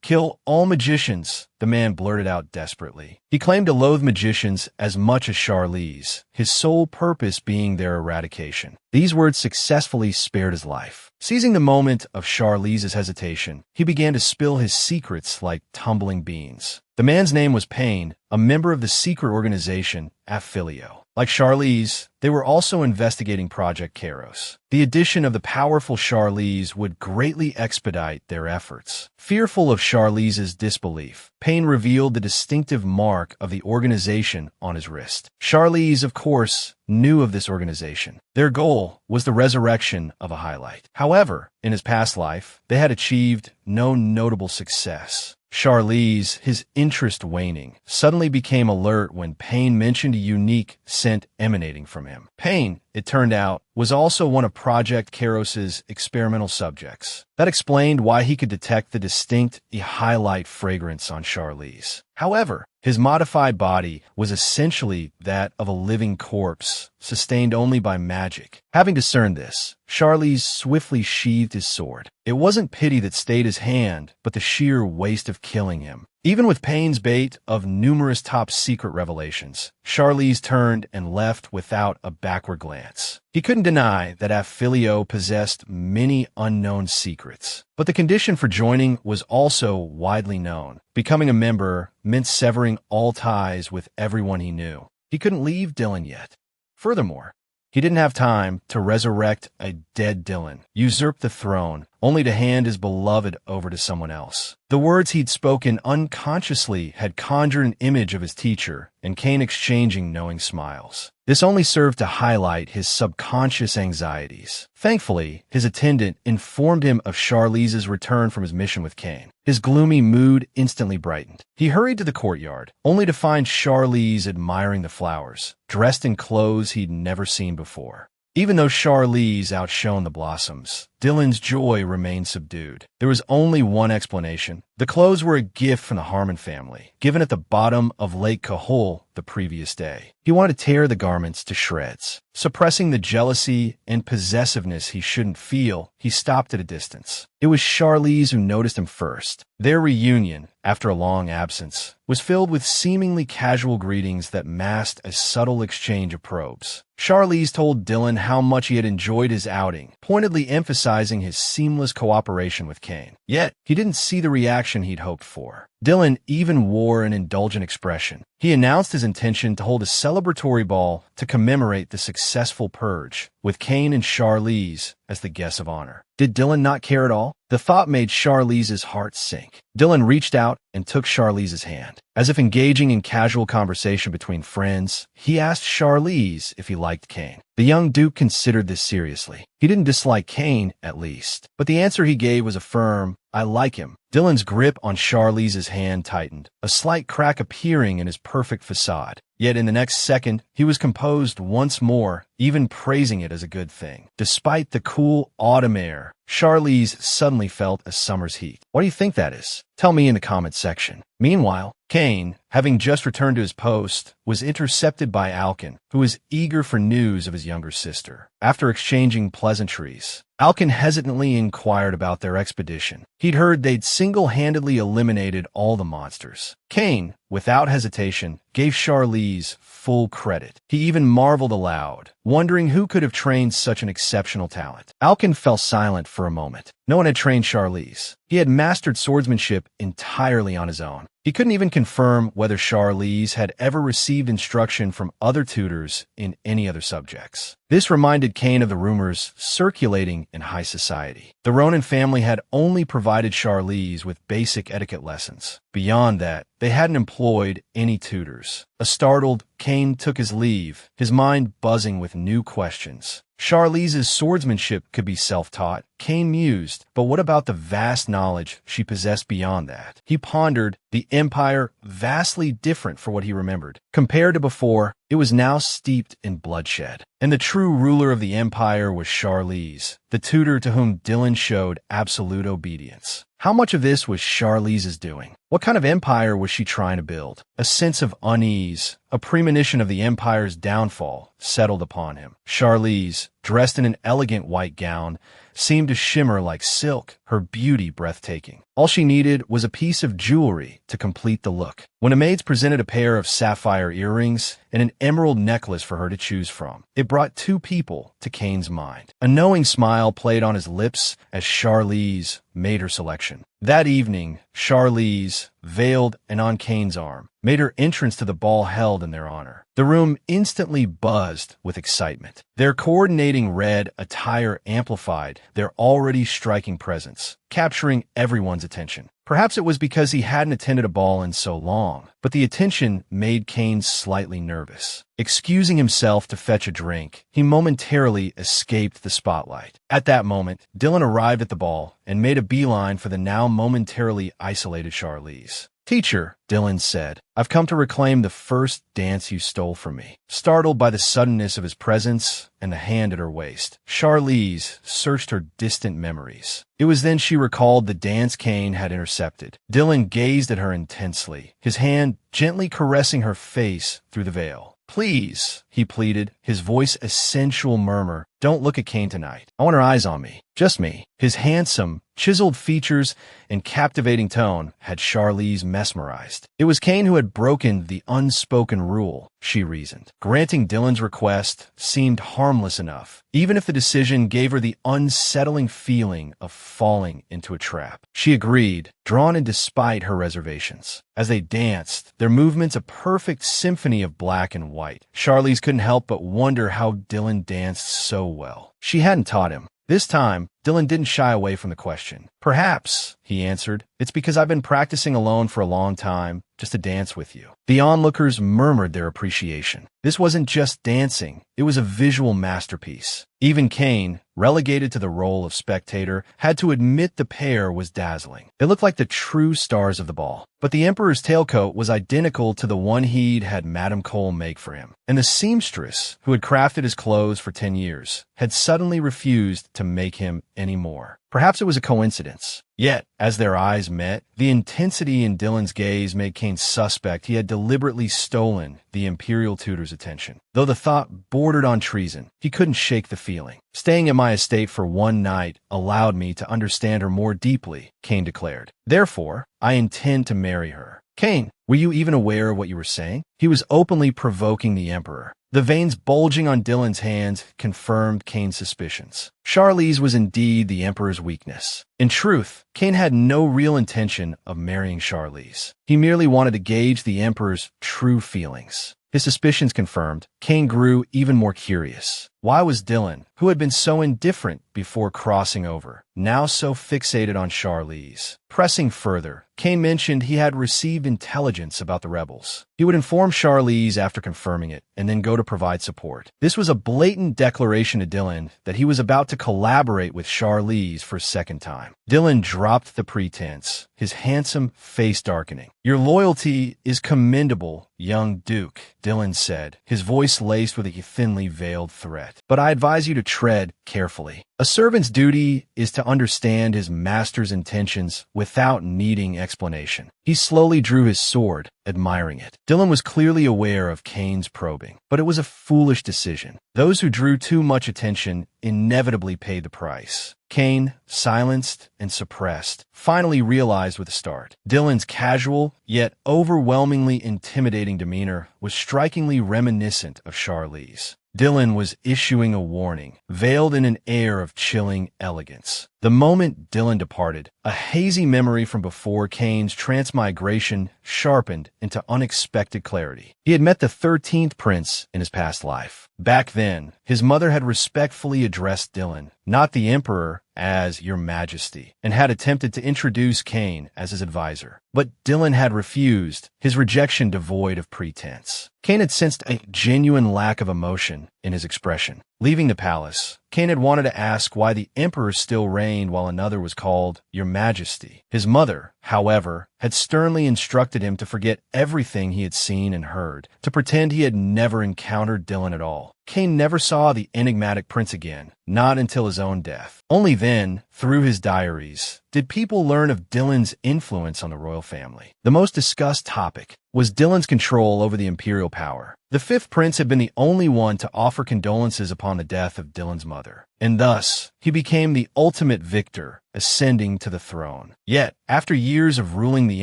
[SPEAKER 1] all magicians, the man blurted out desperately. He claimed to loathe magicians as much as Charlize, his sole purpose being their eradication. These words successfully spared his life. Seizing the moment of Charlize's hesitation, he began to spill his secrets like tumbling beans. The man's name was Payne, a member of the secret organization Affilio. Like Charlize, they were also investigating Project Kairos. The addition of the powerful Charlize would greatly expedite their efforts. Fearful of Charlize's disbelief, Payne revealed the distinctive mark of the organization on his wrist. Charlize, of course, knew of this organization. Their goal was the resurrection of a highlight. However, in his past life, they had achieved no notable success. Charlize, his interest waning, suddenly became alert when Payne mentioned a unique scent emanating from him. Payne, it turned out, was also one of Project Kairos's experimental subjects. That explained why he could detect the distinct highlight fragrance on Charlize. However, his modified body was essentially that of a living corpse, sustained only by magic. Having discerned this, Charlize swiftly sheathed his sword. It wasn't pity that stayed his hand, but the sheer waste of killing him. Even with Payne's bait of numerous top-secret revelations, Charlize turned and left without a backward glance. He couldn't deny that Affilio possessed many unknown secrets, but the condition for joining was also widely known. Becoming a member meant severing all ties with everyone he knew. He couldn't leave Dylan yet. Furthermore, he didn't have time to resurrect a dead Dylan, usurp the throne, only to hand his beloved over to someone else. The words he'd spoken unconsciously had conjured an image of his teacher and Kane exchanging knowing smiles. This only served to highlight his subconscious anxieties. Thankfully, his attendant informed him of Charlize's return from his mission with Kane. His gloomy mood instantly brightened. He hurried to the courtyard, only to find Charlize admiring the flowers, dressed in clothes he'd never seen before. Even though Charlize outshone the blossoms, Dylan's joy remained subdued. There was only one explanation. The clothes were a gift from the Harmon family, given at the bottom of Lake Cahul the previous day. He wanted to tear the garments to shreds. Suppressing the jealousy and possessiveness he shouldn't feel, he stopped at a distance. It was Charlize who noticed him first. Their reunion, after a long absence, was filled with seemingly casual greetings that masked a subtle exchange of probes. Charlize told Dylan how much he had enjoyed his outing, pointedly emphasizing his seamless cooperation with Kane. Yet, he didn't see the reaction he'd hoped for. Dylan even wore an indulgent expression. He announced his intention to hold a celebratory ball to commemorate the successful purge, with Kane and Charlize as the guests of honor. Did Dylan not care at all? The thought made Charlize's heart sink. Dylan reached out and took Charlize's hand. As if engaging in casual conversation between friends, he asked Charlize if he liked Kane. The young duke considered this seriously. He didn't dislike Kane, at least, but the answer he gave was a firm, "I like him." Dylan's grip on Charlize's hand tightened, a slight crack appearing in his perfect facade. Yet in the next second, he was composed once more, even praising it as a good thing. Despite the cool autumn air, Charlize suddenly felt a summer's heat. What do you think that is? Tell me in the comments section. Meanwhile, Kane, having just returned to his post, was intercepted by Alkin, who was eager for news of his younger sister. After exchanging pleasantries, Alkin hesitantly inquired about their expedition. He'd heard they'd single-handedly eliminated all the monsters. Kane, without hesitation, gave Charlize full credit. He even marveled aloud, wondering who could have trained such an exceptional talent. Alkin fell silent for a moment. No one had trained Charlize. He had mastered swordsmanship entirely on his own. He couldn't even confirm whether Charlize had ever received instruction from other tutors in any other subjects. This reminded Kane of the rumors circulating in high society. The Ronin family had only provided Charlize with basic etiquette lessons. Beyond that, they hadn't employed any tutors. A startled Kane took his leave, his mind buzzing with new questions. Charlize's swordsmanship could be self-taught, Kane mused, but what about the vast knowledge she possessed beyond that? He pondered, the empire vastly different for what he remembered. Compared to before, it was now steeped in bloodshed. And the true ruler of the empire was Charlize, the tutor to whom Dylan showed absolute obedience. How much of this was Charlize's doing? What kind of empire was she trying to build? A sense of unease, a premonition of the empire's downfall, settled upon him. Charlize, dressed in an elegant white gown, seemed to shimmer like silk, her beauty breathtaking. All she needed was a piece of jewelry to complete the look. When a maid presented a pair of sapphire earrings and an emerald necklace for her to choose from, it brought two people to Kane's mind. A knowing smile played on his lips as Charlize made her selection. That evening, Charlize, veiled and on Kane's arm, made her entrance to the ball held in their honor. The room instantly buzzed with excitement. Their coordinating red attire amplified their already striking presence, capturing everyone's attention. Perhaps it was because he hadn't attended a ball in so long, but the attention made Kane slightly nervous. Excusing himself to fetch a drink, he momentarily escaped the spotlight. At that moment, Dylan arrived at the ball and made a beeline for the now momentarily isolated Charlize. "Teacher," Dylan said, "I've come to reclaim the first dance you stole from me." Startled by the suddenness of his presence and the hand at her waist, Charlize searched her distant memories. It was then she recalled the dance Kane had intercepted. Dylan gazed at her intensely, his hand gently caressing her face through the veil. "Please," he pleaded, his voice a sensual murmur, "don't look at Kane tonight. I want her eyes on me. Just me." His handsome, chiseled features and captivating tone had Charlize mesmerized. It was Kane who had broken the unspoken rule, she reasoned. Granting Dylan's request seemed harmless enough, even if the decision gave her the unsettling feeling of falling into a trap. She agreed, drawn in despite her reservations. As they danced, their movements a perfect symphony of black and white, Charlize couldn't help but wonder how Dylan danced so well. She hadn't taught him. This time, Dylan didn't shy away from the question. "Perhaps," he answered, "it's because I've been practicing alone for a long time, just to dance with you." The onlookers murmured their appreciation. This wasn't just dancing, it was a visual masterpiece. Even Kane, relegated to the role of spectator, had to admit the pair was dazzling. They looked like the true stars of the ball. But the Emperor's tailcoat was identical to the one he'd had Madame Cole make for him. And the seamstress, who had crafted his clothes for 10 years, had suddenly refused to make him any more. Perhaps it was a coincidence. Yet, as their eyes met, the intensity in Dylan's gaze made Kane suspect he had deliberately stolen the Imperial tutor's attention. Though the thought bordered on treason, he couldn't shake the feeling. "Staying at my estate for one night allowed me to understand her more deeply," Kane declared. "Therefore, I intend to marry her." "Kane, were you even aware of what you were saying?" He was openly provoking the Emperor. The veins bulging on Dylan's hands confirmed Kane's suspicions. Charlize was indeed the Emperor's weakness. In truth, Kane had no real intention of marrying Charlize. He merely wanted to gauge the Emperor's true feelings. His suspicions confirmed, Kane grew even more curious. Why was Dylan, who had been so indifferent before crossing over, now so fixated on Charlize? Pressing further, Kane mentioned he had received intelligence about the rebels. He would inform Charlize after confirming it, and then go to provide support. This was a blatant declaration to Dylan that he was about to collaborate with Charlize for a second time. Dylan dropped the pretense, his handsome face darkening. "Your loyalty is commendable, young Duke," Dylan said, his voice laced with a thinly veiled threat. "But I advise you to tread carefully. A servant's duty is to understand his master's intentions without needing explanation." He slowly drew his sword, admiring it. Dylan was clearly aware of Kane's probing, but it was a foolish decision. Those who drew too much attention inevitably paid the price. Kane, silenced and suppressed, finally realized with a start. Dylan's casual, yet overwhelmingly intimidating demeanor was strikingly reminiscent of Charlize. Dylan was issuing a warning, veiled in an air of chilling elegance. The moment Dylan departed, a hazy memory from before Kane's transmigration sharpened into unexpected clarity. He had met the 13th prince in his past life. Back then, his mother had respectfully addressed Dylan, not the Emperor, as Your Majesty, and had attempted to introduce Kane as his advisor. But Dylan had refused, his rejection devoid of pretense. Kane had sensed a genuine lack of emotion in his expression. Leaving the palace, Kane had wanted to ask why the emperor still reigned while another was called Your Majesty. His mother, however, had sternly instructed him to forget everything he had seen and heard, to pretend he had never encountered Dylan at all. Kane never saw the enigmatic prince again, not until his own death. Only then, through his diaries, did people learn of Dylan's influence on the royal family. The most discussed topic was Dylan's control over the imperial power. The fifth prince had been the only one to offer condolences upon the death of Dylan's mother, and thus he became the ultimate victor, ascending to the throne. Yet, after years of ruling the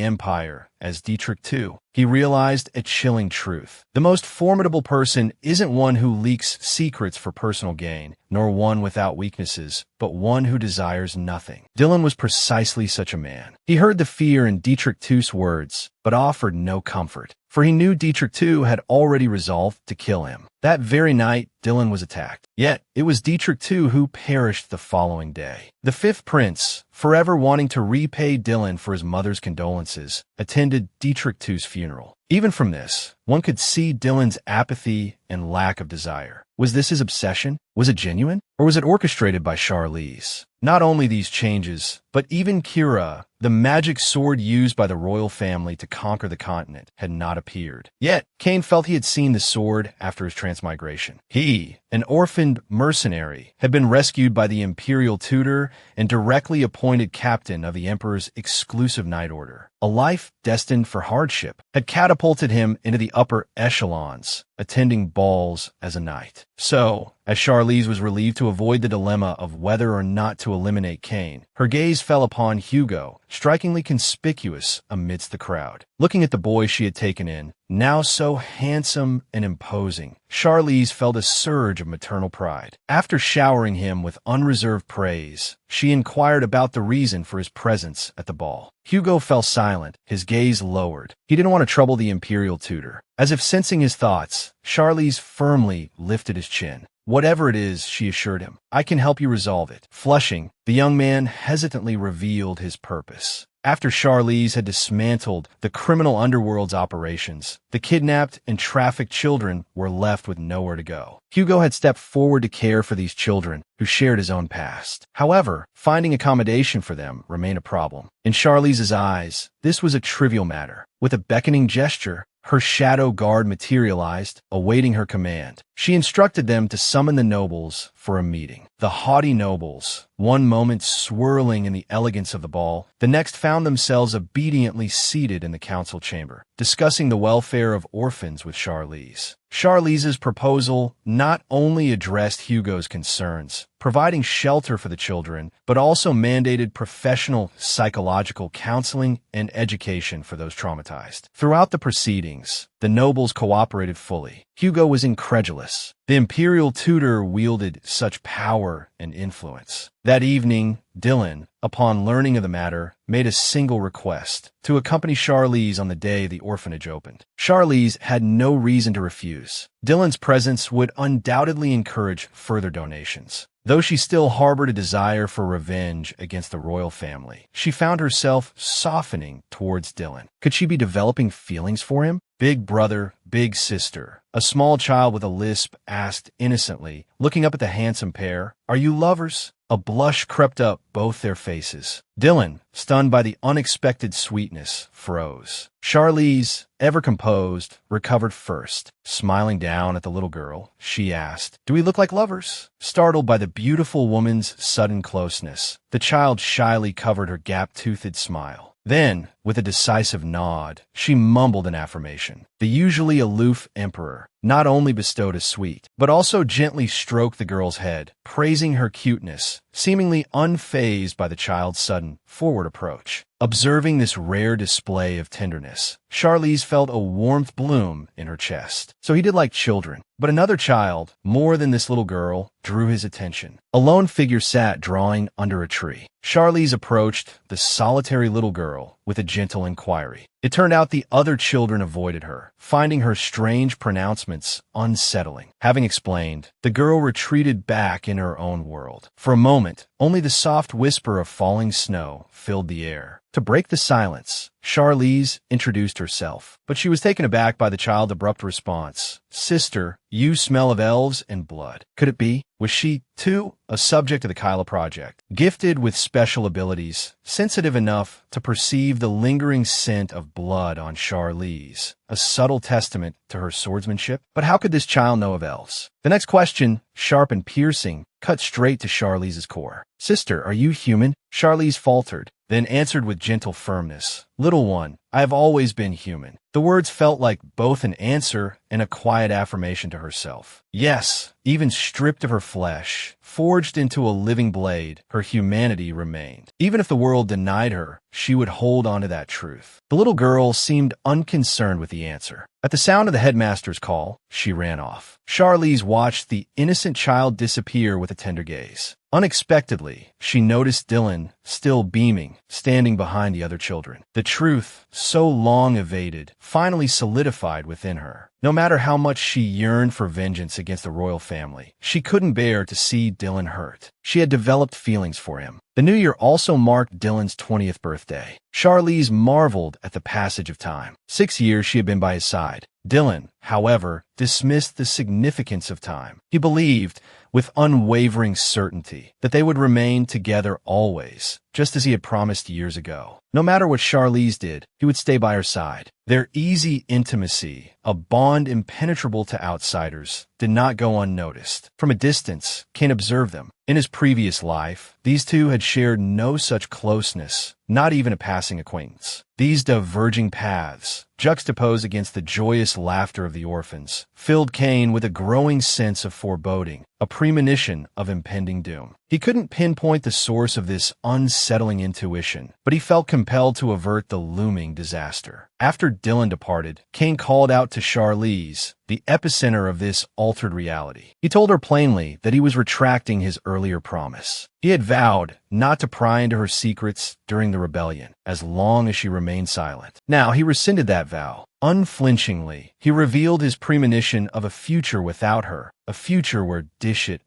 [SPEAKER 1] empire as Dietrich II, he realized a chilling truth. The most formidable person isn't one who leaks secrets for personal gain, nor one without weaknesses, but one who desires nothing. Dylan was precisely such a man. He heard the fear in Dietrich II's words, but offered no comfort, for he knew Dietrich II had already resolved to kill him. That very night, Dylan was attacked. Yet, it was Dietrich II who perished the following day. The fifth prince, forever wanting to repay Dylan for his mother's condolences, attended Dietrich II's funeral. Even from this, one could see Dylan's apathy and lack of desire. Was this his obsession? Was it genuine? Or was it orchestrated by Charlize? Not only these changes, but even Kira, the magic sword used by the royal family to conquer the continent, had not appeared. Yet, Kane felt he had seen the sword after his transmigration. He, an orphaned mercenary, had been rescued by the imperial tutor and directly appointed captain of the emperor's exclusive night order. A life destined for hardship had catapulted him into the upper echelons, attending balls as a knight. So, as Charlize was relieved to avoid the dilemma of whether or not to eliminate Kane, her gaze fell upon Hugo, strikingly conspicuous amidst the crowd. Looking at the boy she had taken in, now so handsome and imposing, Charlize felt a surge of maternal pride. After showering him with unreserved praise, she inquired about the reason for his presence at the ball. Hugo fell silent, his gaze lowered. He didn't want to trouble the imperial tutor. As if sensing his thoughts, Charlize firmly lifted his chin. Whatever it is, she assured him, I can help you resolve it. Flushing, the young man hesitantly revealed his purpose. After Charlize had dismantled the criminal underworld's operations, the kidnapped and trafficked children were left with nowhere to go. Hugo had stepped forward to care for these children, who shared his own past. However, finding accommodation for them remained a problem. In Charlize's eyes, this was a trivial matter. With a beckoning gesture, her shadow guard materialized, awaiting her command. She instructed them to summon the nobles for a meeting. The haughty nobles, one moment swirling in the elegance of the ball, the next found themselves obediently seated in the council chamber, discussing the welfare of orphans with Charlize. Charlize's proposal not only addressed Hugo's concerns, providing shelter for the children, but also mandated professional psychological counseling and education for those traumatized. Throughout the proceedings, the nobles cooperated fully. Hugo was incredulous. The imperial tutor wielded such power and influence. That evening, Dylan, upon learning of the matter, made a single request: to accompany Charlize on the day the orphanage opened. Charlize had no reason to refuse. Dylan's presence would undoubtedly encourage further donations. Though she still harbored a desire for revenge against the royal family, she found herself softening towards Dylan. Could she be developing feelings for him? Big brother, big sister. A small child with a lisp asked innocently, looking up at the handsome pair, "Are you lovers?" A blush crept up both their faces. Dylan, stunned by the unexpected sweetness, froze. Charlize, ever composed, recovered first. Smiling down at the little girl, she asked, "Do we look like lovers?" Startled by the beautiful woman's sudden closeness, the child shyly covered her gap-toothed smile. Then, with a decisive nod, she mumbled an affirmation. The usually aloof emperor not only bestowed a sweet, but also gently stroked the girl's head, praising her cuteness, seemingly unfazed by the child's sudden forward approach. Observing this rare display of tenderness, Charlize felt a warmth bloom in her chest. So he did like children. But another child, more than this little girl, drew his attention. A lone figure sat drawing under a tree. Charlize approached the solitary little girl with a gentle inquiry. It turned out the other children avoided her, finding her strange pronouncements unsettling. Having explained, the girl retreated back in her own world. For a moment, only the soft whisper of falling snow filled the air. To break the silence, Charlize introduced herself, but she was taken aback by the child's abrupt response. "Sister, you smell of elves and blood." Could it be? Was she, too, a subject of the Kyla Project, gifted with special abilities, sensitive enough to perceive the lingering scent of blood on Charlize, a subtle testament to her swordsmanship? But how could this child know of elves? The next question, sharp and piercing, cut straight to Charlize's core. "Sister, are you human?" Charlize faltered, then answered with gentle firmness. "Little one, I have always been human." The words felt like both an answer and a quiet affirmation to herself. Yes, even stripped of her flesh, forged into a living blade, her humanity remained. Even if the world denied her, she would hold on to that truth. The little girl seemed unconcerned with the answer. At the sound of the headmaster's call, she ran off. Charlize watched the innocent child disappear with a tender gaze. Unexpectedly, she noticed Dylan, still beaming, standing behind the other children. The truth, so long evaded, finally solidified within her. No matter how much she yearned for vengeance against the royal family, she couldn't bear to see Dylan hurt. She had developed feelings for him. The new year also marked Dylan's 20th birthday. Charlize marveled at the passage of time. 6 years she had been by his side. Dylan, however, dismissed the significance of time. He believed, with unwavering certainty, that they would remain together always, just as he had promised years ago. No matter what Charlize did, he would stay by her side. Their easy intimacy, a bond impenetrable to outsiders, did not go unnoticed. From a distance, Kane observed them. In his previous life, these two had shared no such closeness, not even a passing acquaintance. These diverging paths, juxtaposed against the joyous laughter of the orphans, filled Kane with a growing sense of foreboding, a premonition of impending doom. He couldn't pinpoint the source of this unsettling intuition, but he felt compelled to avert the looming disaster. After Dylan departed, Kane called out to Charlize, the epicenter of this altered reality. He told her plainly that he was retracting his earlier promise. He had vowed not to pry into her secrets during the rebellion, as long as she remained silent. Now he rescinded that vow. Unflinchingly, he revealed his premonition of a future without her, a future where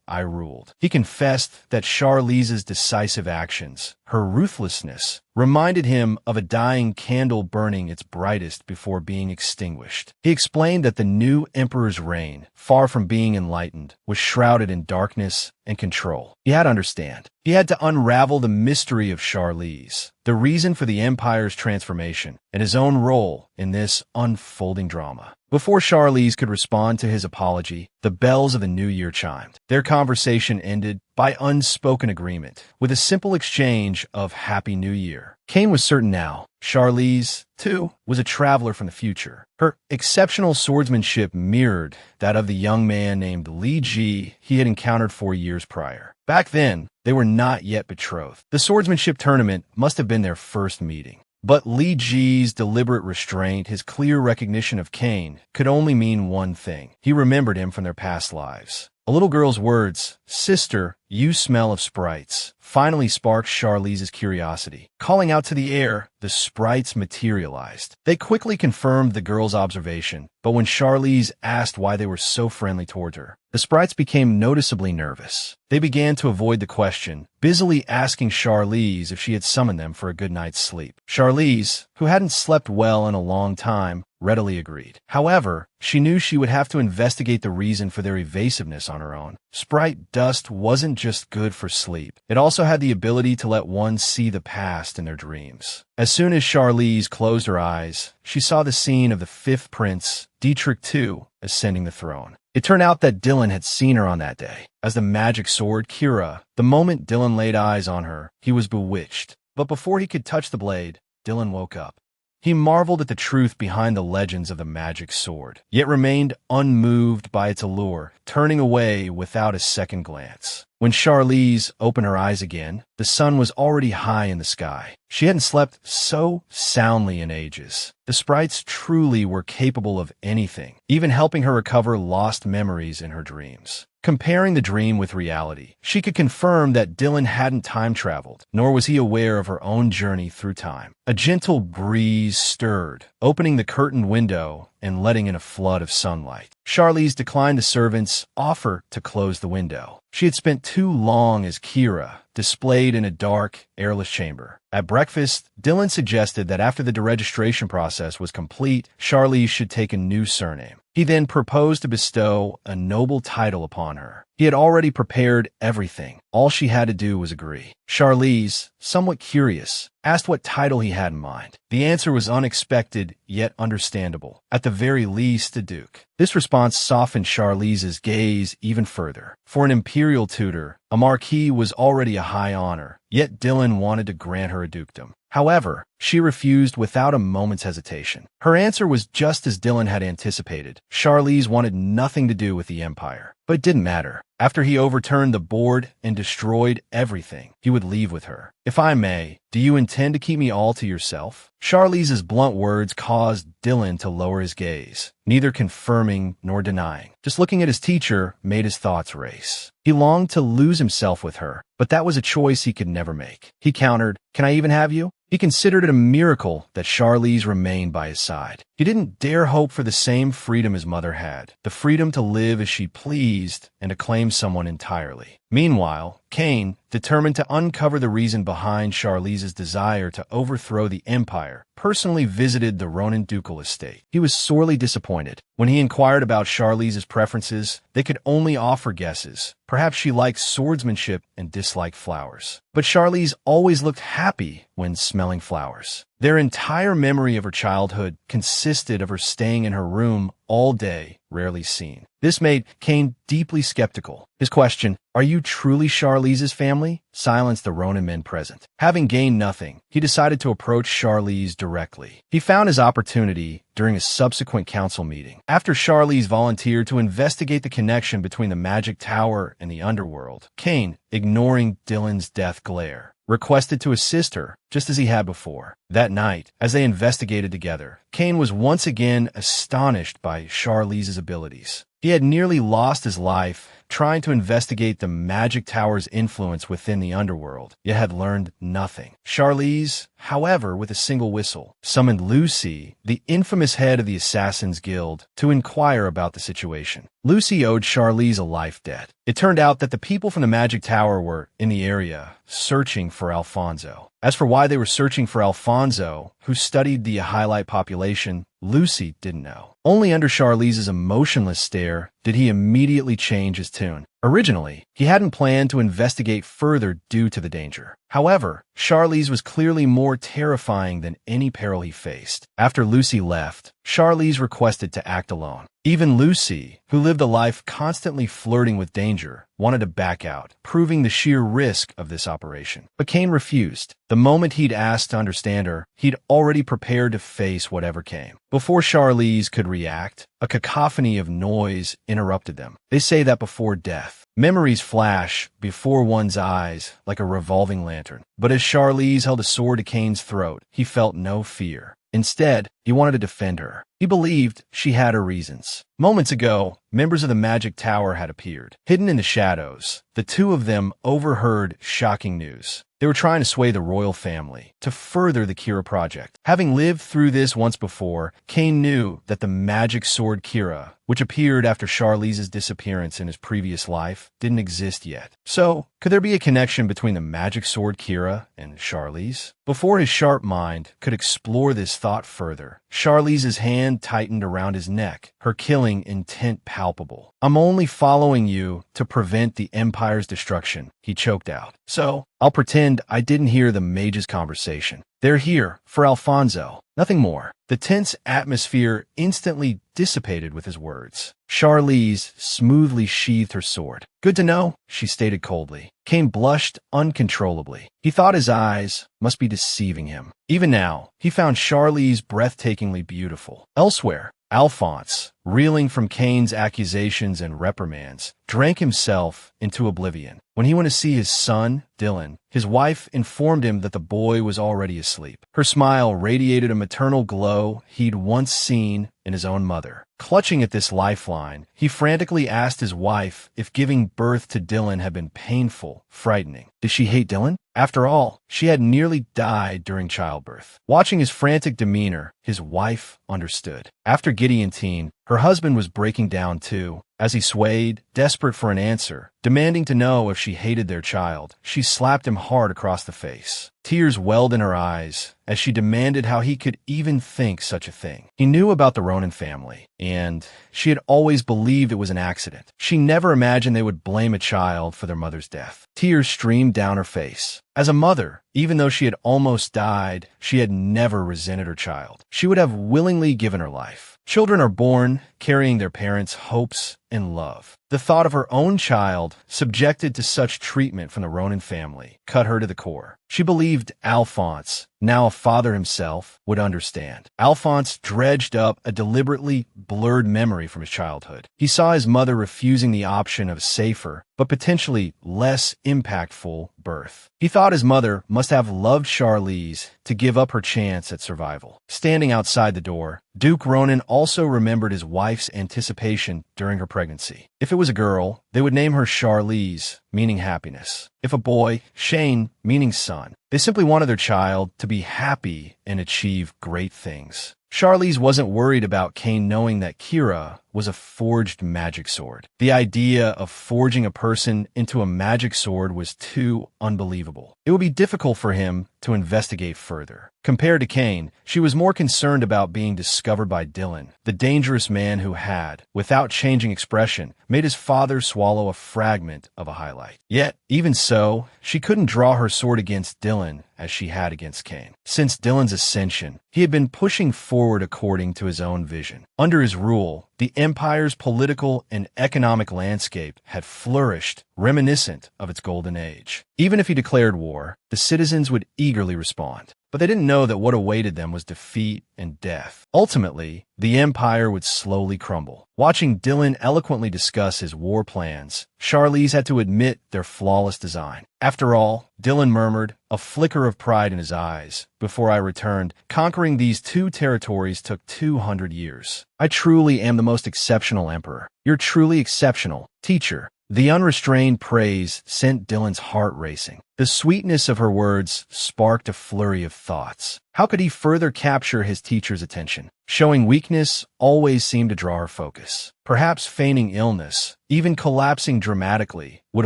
[SPEAKER 1] I ruled. He confessed that Charlize's decisive actions, her ruthlessness, reminded him of a dying candle burning its brightest before being extinguished. He explained that the new emperor's reign, far from being enlightened, was shrouded in darkness and control. He had to understand. He had to unravel the mystery of Charlize, the reason for the empire's transformation, and his own role in this unfolding drama. Before Charlize could respond to his apology, the bells of the new year chimed. Their conversation ended by unspoken agreement, with a simple exchange of Happy New Year. Kane was certain now. Charlize, too, was a traveler from the future. Her exceptional swordsmanship mirrored that of the young man named Li Ji he had encountered 4 years prior. Back then, they were not yet betrothed. The swordsmanship tournament must have been their first meeting. But Li Ji's deliberate restraint, his clear recognition of Kane, could only mean one thing. He remembered him from their past lives. A little girl's words, "Sister, you smell of sprites," finally sparked Charlize's curiosity. Calling out to the air, the sprites materialized. They quickly confirmed the girl's observation, but when Charlize asked why they were so friendly toward her, the sprites became noticeably nervous. They began to avoid the question, busily asking Charlize if she had summoned them for a good night's sleep. Charlize, who hadn't slept well in a long time, readily agreed. However, she knew she would have to investigate the reason for their evasiveness on her own. Sprite dust wasn't just good for sleep. It also had the ability to let one see the past in their dreams. As soon as Charlize closed her eyes, she saw the scene of the fifth prince, Dietrich II, ascending the throne. It turned out that Dylan had seen her on that day. As the magic sword, Kira, the moment Dylan laid eyes on her, he was bewitched. But before he could touch the blade, Dylan woke up. He marveled at the truth behind the legends of the magic sword, yet remained unmoved by its allure, turning away without a second glance. When Charlize opened her eyes again, the sun was already high in the sky. She hadn't slept so soundly in ages. The sprites truly were capable of anything, even helping her recover lost memories in her dreams. Comparing the dream with reality, she could confirm that Dylan hadn't time traveled, nor was he aware of her own journey through time. A gentle breeze stirred, opening the curtained window and letting in a flood of sunlight. Charlize declined the servant's offer to close the window. She had spent too long as Kira, displayed in a dark, airless chamber. At breakfast, Dylan suggested that after the deregistration process was complete, Charlize should take a new surname. He then proposed to bestow a noble title upon her. He had already prepared everything. All she had to do was agree. Charlize, somewhat curious, asked what title he had in mind. The answer was unexpected, yet understandable. At the very least, a duke. This response softened Charlize's gaze even further. For an imperial tutor, a marquis was already a high honor, yet Dylan wanted to grant her a dukedom. However, she refused without a moment's hesitation. Her answer was just as Dylan had anticipated. Charlize wanted nothing to do with the Empire. But it didn't matter. After he overturned the board and destroyed everything, he would leave with her. "If I may, do you intend to keep me all to yourself?" Charlize's blunt words caused Dylan to lower his gaze, neither confirming nor denying. Just looking at his teacher made his thoughts race. He longed to lose himself with her, but that was a choice he could never make. He countered, "Can I even have you?" He considered it a miracle that Charlize remained by his side. He didn't dare hope for the same freedom his mother had, the freedom to live as she pleased and to claim someone entirely. Meanwhile, Kane, determined to uncover the reason behind Charlize's desire to overthrow the Empire, personally visited the Ronin ducal estate. He was sorely disappointed. When he inquired about Charlize's preferences, they could only offer guesses. Perhaps she liked swordsmanship and disliked flowers. But Charlize always looked happy when smelling flowers. Their entire memory of her childhood consisted of her staying in her room all day, rarely seen. This made Kane deeply skeptical. His question, "Are you truly Charlize's family?" silenced the Ronin men present. Having gained nothing, he decided to approach Charlize directly. He found his opportunity during a subsequent council meeting. After Charlize volunteered to investigate the connection between the Magic Tower and the underworld, Kane, ignoring Dylan's death glare, requested to assist her, just as he had before. That night, as they investigated together, Kane was once again astonished by Charlize's abilities. He had nearly lost his life trying to investigate the Magic Tower's influence within the underworld, yet had learned nothing. Charlize, however, with a single whistle, summoned Lucy, the infamous head of the Assassin's Guild, to inquire about the situation. Lucy owed Charlize a life debt. It turned out that the people from the Magic Tower were in the area, searching for Alfonso. As for why they were searching for Alfonso, who studied the highlight population, Lucy didn't know. Only under Charlize's emotionless stare did he immediately change his tune. Originally, he hadn't planned to investigate further due to the danger. However, Charlize was clearly more terrifying than any peril he faced. After Lucy left, Charlize requested to act alone. Even Lucy, who lived a life constantly flirting with danger, wanted to back out, proving the sheer risk of this operation. But Kane refused. The moment he'd asked to understand her, he'd already prepared to face whatever came. Before Charlize could react, a cacophony of noise interrupted them. They say that before death, memories flash before one's eyes like a revolving lantern. But as Charlize held a sword to Kane's throat, he felt no fear. Instead, he wanted to defend her. He believed she had her reasons. Moments ago, members of the Magic Tower had appeared. Hidden in the shadows, the two of them overheard shocking news. They were trying to sway the royal family to further the Kira project. Having lived through this once before, Kane knew that the magic sword Kira, which appeared after Charlize's disappearance in his previous life, didn't exist yet. So, could there be a connection between the magic sword Kira and Charlize? Before his sharp mind could explore this thought further, Charlize's hand tightened around his neck, her killing intent palpable. "I'm only following you to prevent the Empire's destruction," he choked out. "So, I'll pretend I didn't hear the mage's conversation. They're here for Alfonso." Nothing more. The tense atmosphere instantly dissipated with his words. Charlize smoothly sheathed her sword. Good to know, she stated coldly. Cain blushed uncontrollably. He thought his eyes must be deceiving him. Even now, he found Charlize breathtakingly beautiful. Elsewhere, Alphonse, reeling from Cain's accusations and reprimands, drank himself into oblivion. When he went to see his son, Dylan, his wife informed him that the boy was already asleep. Her smile radiated a maternal glow he'd once seen in his own mother. Clutching at this lifeline, he frantically asked his wife if giving birth to Dylan had been painful, frightening. Did she hate Dylan? After all, she had nearly died during childbirth. Watching his frantic demeanor, his wife understood. After Gideon, her husband was breaking down too. As he swayed, desperate for an answer, demanding to know if she hated their child, she slapped him hard across the face. Tears welled in her eyes as she demanded how he could even think such a thing. He knew about the Ronan family, and she had always believed it was an accident. She never imagined they would blame a child for their mother's death. Tears streamed down her face. As a mother, even though she had almost died, she had never resented her child. She would have willingly given her life. Children are born carrying their parents' hopes and love. The thought of her own child subjected to such treatment from the Ronan family cut her to the core. She believed Alphonse, now a father himself, would understand. Alphonse dredged up a deliberately blurred memory from his childhood. He saw his mother refusing the option of a safer, but potentially less impactful birth. He thought his mother must have loved Charlize to give up her chance at survival. Standing outside the door, Duke Ronan also remembered his wife's anticipation during her pregnancy. If it was a girl, they would name her Charlize, meaning happiness. If a boy, Shane, meaning son. They simply wanted their child to be happy and achieve great things. Charlize wasn't worried about Cain knowing that Kira was a forged magic sword. The idea of forging a person into a magic sword was too unbelievable. It would be difficult for him to investigate further. Compared to Cain, she was more concerned about being discovered by Dylan, the dangerous man who had, without changing expression, made his father swallow a fragment of a highlight. Yet, even so, she couldn't draw her sword against Dylan as she had against Cain. Since Dylan's ascension, he had been pushing forward according to his own vision. Under his rule, the Empire's political and economic landscape had flourished, reminiscent of its golden age. Even if he declared war, the citizens would eagerly respond. But they didn't know that what awaited them was defeat and death. Ultimately, the Empire would slowly crumble. Watching Dylan eloquently discuss his war plans, Charlize had to admit their flawless design. After all, Dylan murmured, a flicker of pride in his eyes. Before I returned, conquering these two territories took 200 years. I truly am the most exceptional emperor. You're truly exceptional, teacher. The unrestrained praise sent Dylan's heart racing. The sweetness of her words sparked a flurry of thoughts. How could he further capture his teacher's attention? Showing weakness always seemed to draw her focus. Perhaps feigning illness, even collapsing dramatically, would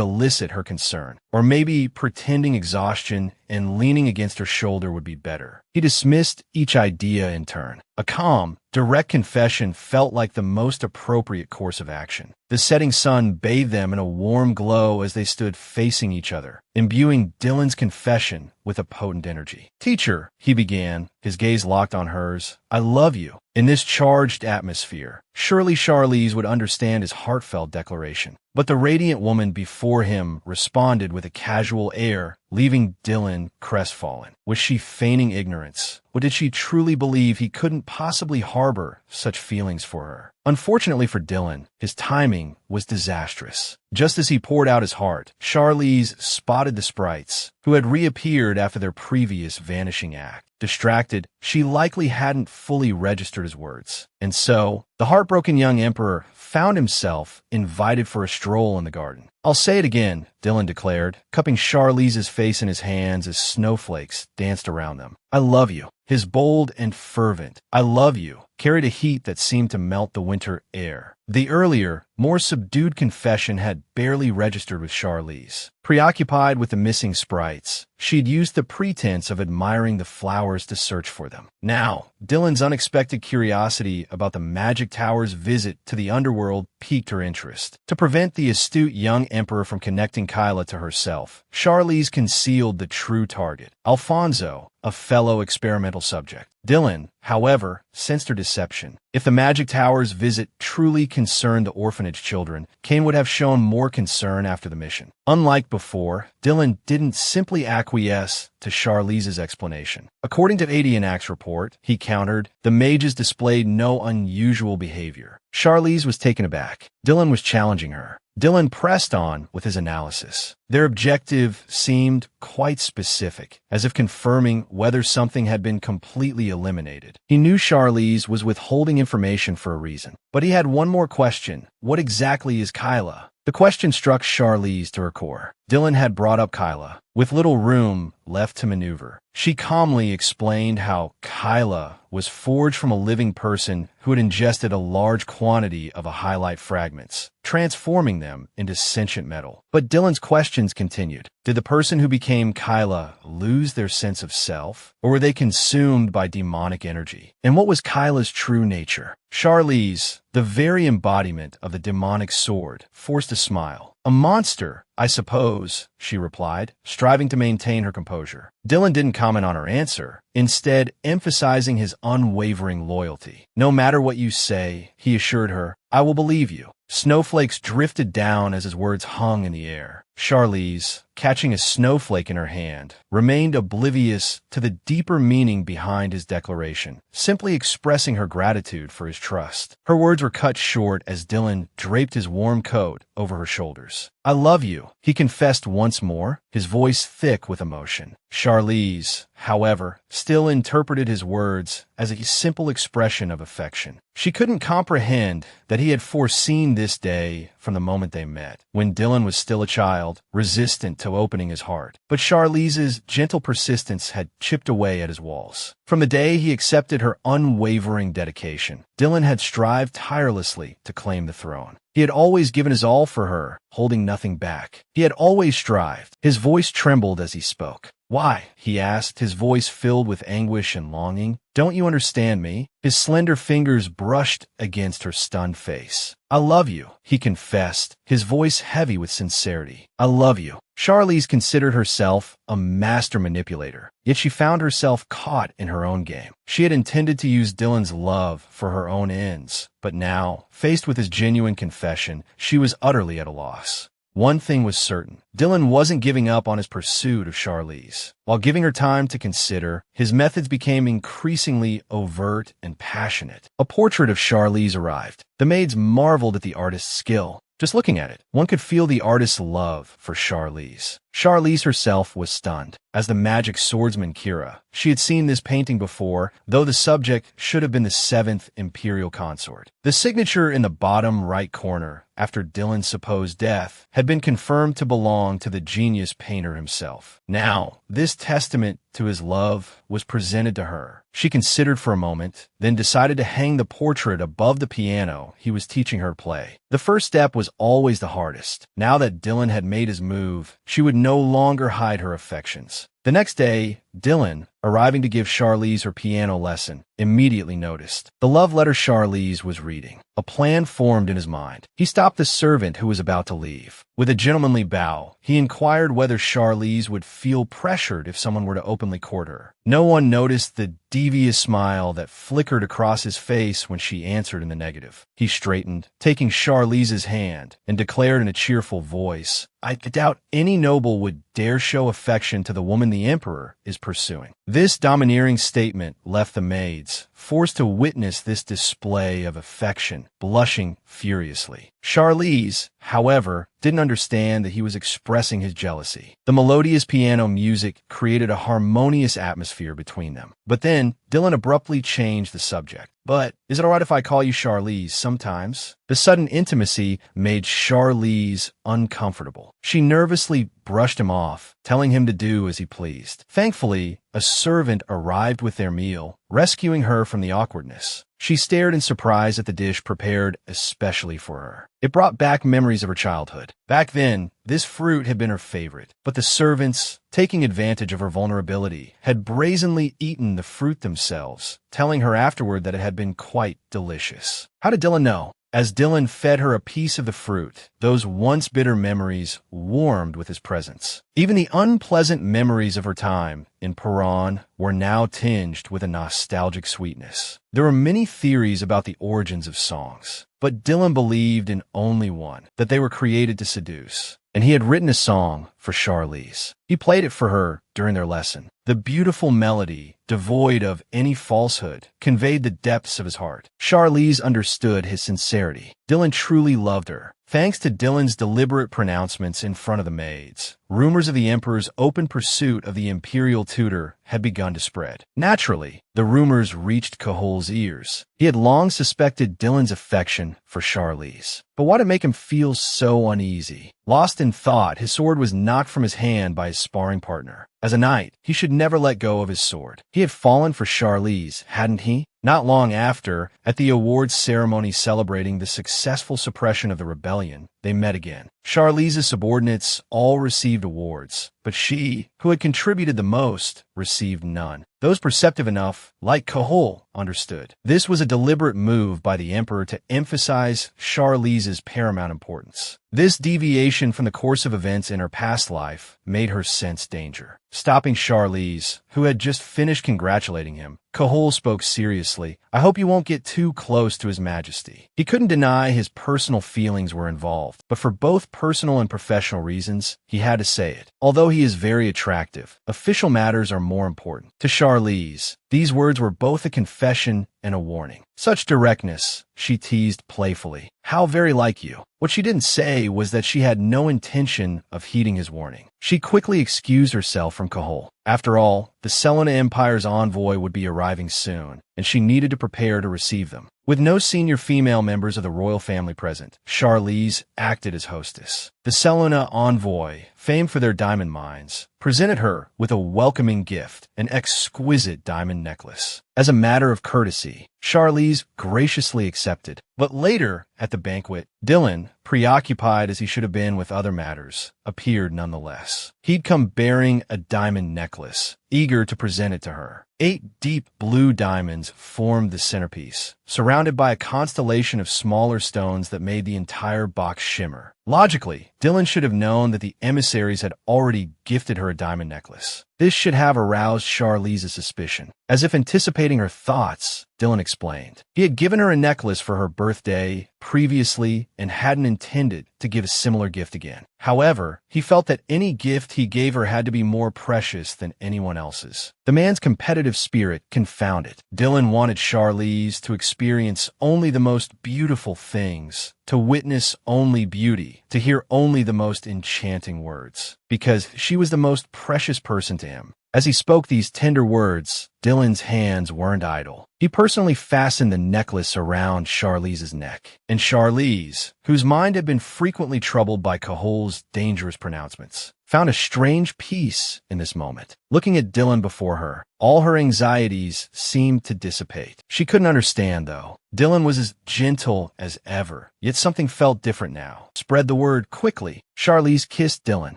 [SPEAKER 1] elicit her concern. Or maybe pretending exhaustion and leaning against her shoulder would be better. He dismissed each idea in turn. A calm, direct confession felt like the most appropriate course of action. The setting sun bathed them in a warm glow as they stood facing each other, imbuing Dylan's confession with a potent energy. Teacher, he began, his gaze locked on hers, I love you. In this charged atmosphere, surely Charlize would understand his heartfelt declaration. But the radiant woman before him responded with a casual air, leaving Dylan crestfallen. Was she feigning ignorance? Or did she truly believe he couldn't possibly harbor such feelings for her? Unfortunately for Dylan, his timing was disastrous. Just as he poured out his heart, Charlize spotted the sprites, who had reappeared after their previous vanishing act. Distracted, she likely hadn't fully registered his words. And so, the heartbroken young emperor found himself invited for a stroll in the garden. I'll say it again, Dylan declared, cupping Charlize's face in his hands as snowflakes danced around them. I love you. His bold and fervent, I love you, carried a heat that seemed to melt the winter air. The earlier, more subdued confession had barely registered with Charlize. Preoccupied with the missing sprites, she'd used the pretense of admiring the flowers to search for them. Now, Dylan's unexpected curiosity about the Magic Tower's visit to the underworld piqued her interest. To prevent the astute young Emperor from connecting Kyla to herself, Charlize concealed the true target, Alfonso, a fellow experimental subject. Dylan, however, sensed her deception. If the Magic Tower's visit truly concerned the orphanage children, Kane would have shown more concern after the mission. Unlike before, Dylan didn't simply acquiesce to Charlize's explanation. According to Adianak's report, he countered, the mages displayed no unusual behavior. Charlize was taken aback. Dylan was challenging her. Dylan pressed on with his analysis. Their objective seemed quite specific, as if confirming whether something had been completely eliminated. He knew Charlize was withholding information for a reason. But he had one more question. What exactly is Kyla? The question struck Charlize to her core. Dylan had brought up Kyla, with little room left to maneuver. She calmly explained how Kyla was forged from a living person who had ingested a large quantity of a highlight fragments, transforming them into sentient metal. But Dylan's questions continued. Did the person who became Kyla lose their sense of self, or were they consumed by demonic energy? And what was Kyla's true nature? Charlize, the very embodiment of the demonic sword, forced a smile. A monster, I suppose, she replied, striving to maintain her composure. Dylan didn't comment on her answer, instead emphasizing his unwavering loyalty. No matter what you say, he assured her, I will believe you. Snowflakes drifted down as his words hung in the air. Charlize, catching a snowflake in her hand, remained oblivious to the deeper meaning behind his declaration, simply expressing her gratitude for his trust. Her words were cut short as Dylan draped his warm coat over her shoulders. I love you, he confessed once more, his voice thick with emotion. Charlize, however, still interpreted his words as a simple expression of affection. She couldn't comprehend that he had foreseen this day from the moment they met, when Dylan was still a child, resistant to opening his heart. But Charlize's gentle persistence had chipped away at his walls. From the day he accepted her unwavering dedication, Dylan had strived tirelessly to claim the throne. He had always given his all for her, holding nothing back. He had always strived. His voice trembled as he spoke. Why? He asked, his voice filled with anguish and longing. Don't you understand me? His slender fingers brushed against her stunned face. I love you, he confessed, his voice heavy with sincerity. I love you. Charlize considered herself a master manipulator, yet she found herself caught in her own game. She had intended to use Dylan's love for her own ends, but now, faced with his genuine confession, she was utterly at a loss. One thing was certain. Dylan wasn't giving up on his pursuit of Charlize. While giving her time to consider, his methods became increasingly overt and passionate. A portrait of Charlize arrived. The maids marveled at the artist's skill. Just looking at it, one could feel the artist's love for Charlize. Charlize herself was stunned. As the magic swordsman Kira, she had seen this painting before, though the subject should have been the 7th imperial consort. The signature in the bottom right corner, after Dylan's supposed death, had been confirmed to belong to the genius painter himself. Now, this testament to his love was presented to her. She considered for a moment, then decided to hang the portrait above the piano he was teaching her to play. The first step was always the hardest. Now that Dylan had made his move, she would no longer hide her affections. The next day, Dylan, arriving to give Charlize her piano lesson, immediately noticed the love letter Charlize was reading. A plan formed in his mind. He stopped the servant who was about to leave. With a gentlemanly bow, he inquired whether Charlize would feel pressured if someone were to openly court her. No one noticed the devious smile that flickered across his face when she answered in the negative. He straightened, taking Charlize's hand, and declared in a cheerful voice, I doubt any noble would dare show affection to the woman the Emperor is pursuing. This domineering statement left the maids, forced to witness this display of affection, blushing furiously. Charlize, however, didn't understand that he was expressing his jealousy. The melodious piano music created a harmonious atmosphere between them. But then, Dylan abruptly changed the subject. But is it all right if I call you Charlize sometimes? The sudden intimacy made Charlize uncomfortable. She nervously brushed him off, telling him to do as he pleased. Thankfully, a servant arrived with their meal, rescuing her from the awkwardness. She stared in surprise at the dish prepared especially for her. It brought back memories of her childhood. Back then, this fruit had been her favorite, but the servants, taking advantage of her vulnerability, had brazenly eaten the fruit themselves, telling her afterward that it had been quite delicious. How did Dylan know? As Dylan fed her a piece of the fruit, those once bitter memories warmed with his presence. Even the unpleasant memories of her time in Paran were now tinged with a nostalgic sweetness. There were many theories about the origins of songs, but Dylan believed in only one, that they were created to seduce. And he had written a song for Charlize. He played it for her during their lesson. The beautiful melody, devoid of any falsehood, conveyed the depths of his heart. Charlize understood his sincerity. Dylan truly loved her. Thanks to Dylan's deliberate pronouncements in front of the maids, rumors of the emperor's open pursuit of the imperial tutor had begun to spread. Naturally, the rumors reached Cahul's ears. He had long suspected Dylan's affection for Charlize. But why did it make him feel so uneasy? Lost in thought, his sword was knocked from his hand by his sparring partner. As a knight, he should never let go of his sword. He had fallen for Charlize, hadn't he? Not long after, at the awards ceremony celebrating the successful suppression of the rebellion, they met again. Charlize's subordinates all received awards, but she, who had contributed the most, received none. Those perceptive enough, like Cahul, understood. This was a deliberate move by the emperor to emphasize Charlize's paramount importance. This deviation from the course of events in her past life made her sense danger. Stopping Charlize, who had just finished congratulating him, Cahul spoke seriously. "I hope you won't get too close to His Majesty." He couldn't deny his personal feelings were involved, but for both personal and professional reasons, he had to say it. Although he is very attractive, official matters are more important. To Charlize, these words were both a confession and a warning. "Such directness," she teased playfully. "How very like you." What she didn't say was that she had no intention of heeding his warning. She quickly excused herself from Cahul. After all, the Selena Empire's envoy would be arriving soon, and she needed to prepare to receive them. With no senior female members of the royal family present, Charlize acted as hostess. The Selena envoy, famed for their diamond mines, presented her with a welcoming gift, an exquisite diamond necklace. As a matter of courtesy, Charlize graciously accepted. But later, at the banquet, Dylan, preoccupied as he should have been with other matters, appeared nonetheless. He'd come bearing a diamond necklace, eager to present it to her. 8 deep blue diamonds formed the centerpiece, surrounded by a constellation of smaller stones that made the entire box shimmer. Logically, Dylan should have known that the emissaries had already gifted her a diamond necklace. This should have aroused Charlize's suspicion. As if anticipating her thoughts, Dylan explained. He had given her a necklace for her birthday previously and hadn't intended to give a similar gift again. However, he felt that any gift he gave her had to be more precious than anyone else's. The man's competitive spirit confounded. Dylan wanted Charlize to experience only the most beautiful things, to witness only beauty, to hear only the most enchanting words, because she was the most precious person to him. As he spoke these tender words, Dylan's hands weren't idle. He personally fastened the necklace around Charlize's neck. And Charlize, whose mind had been frequently troubled by Cahul's dangerous pronouncements, found a strange peace in this moment. Looking at Dylan before her, all her anxieties seemed to dissipate. She couldn't understand, though. Dylan was as gentle as ever, yet something felt different now. Spread the word quickly. Charlize kissed Dylan.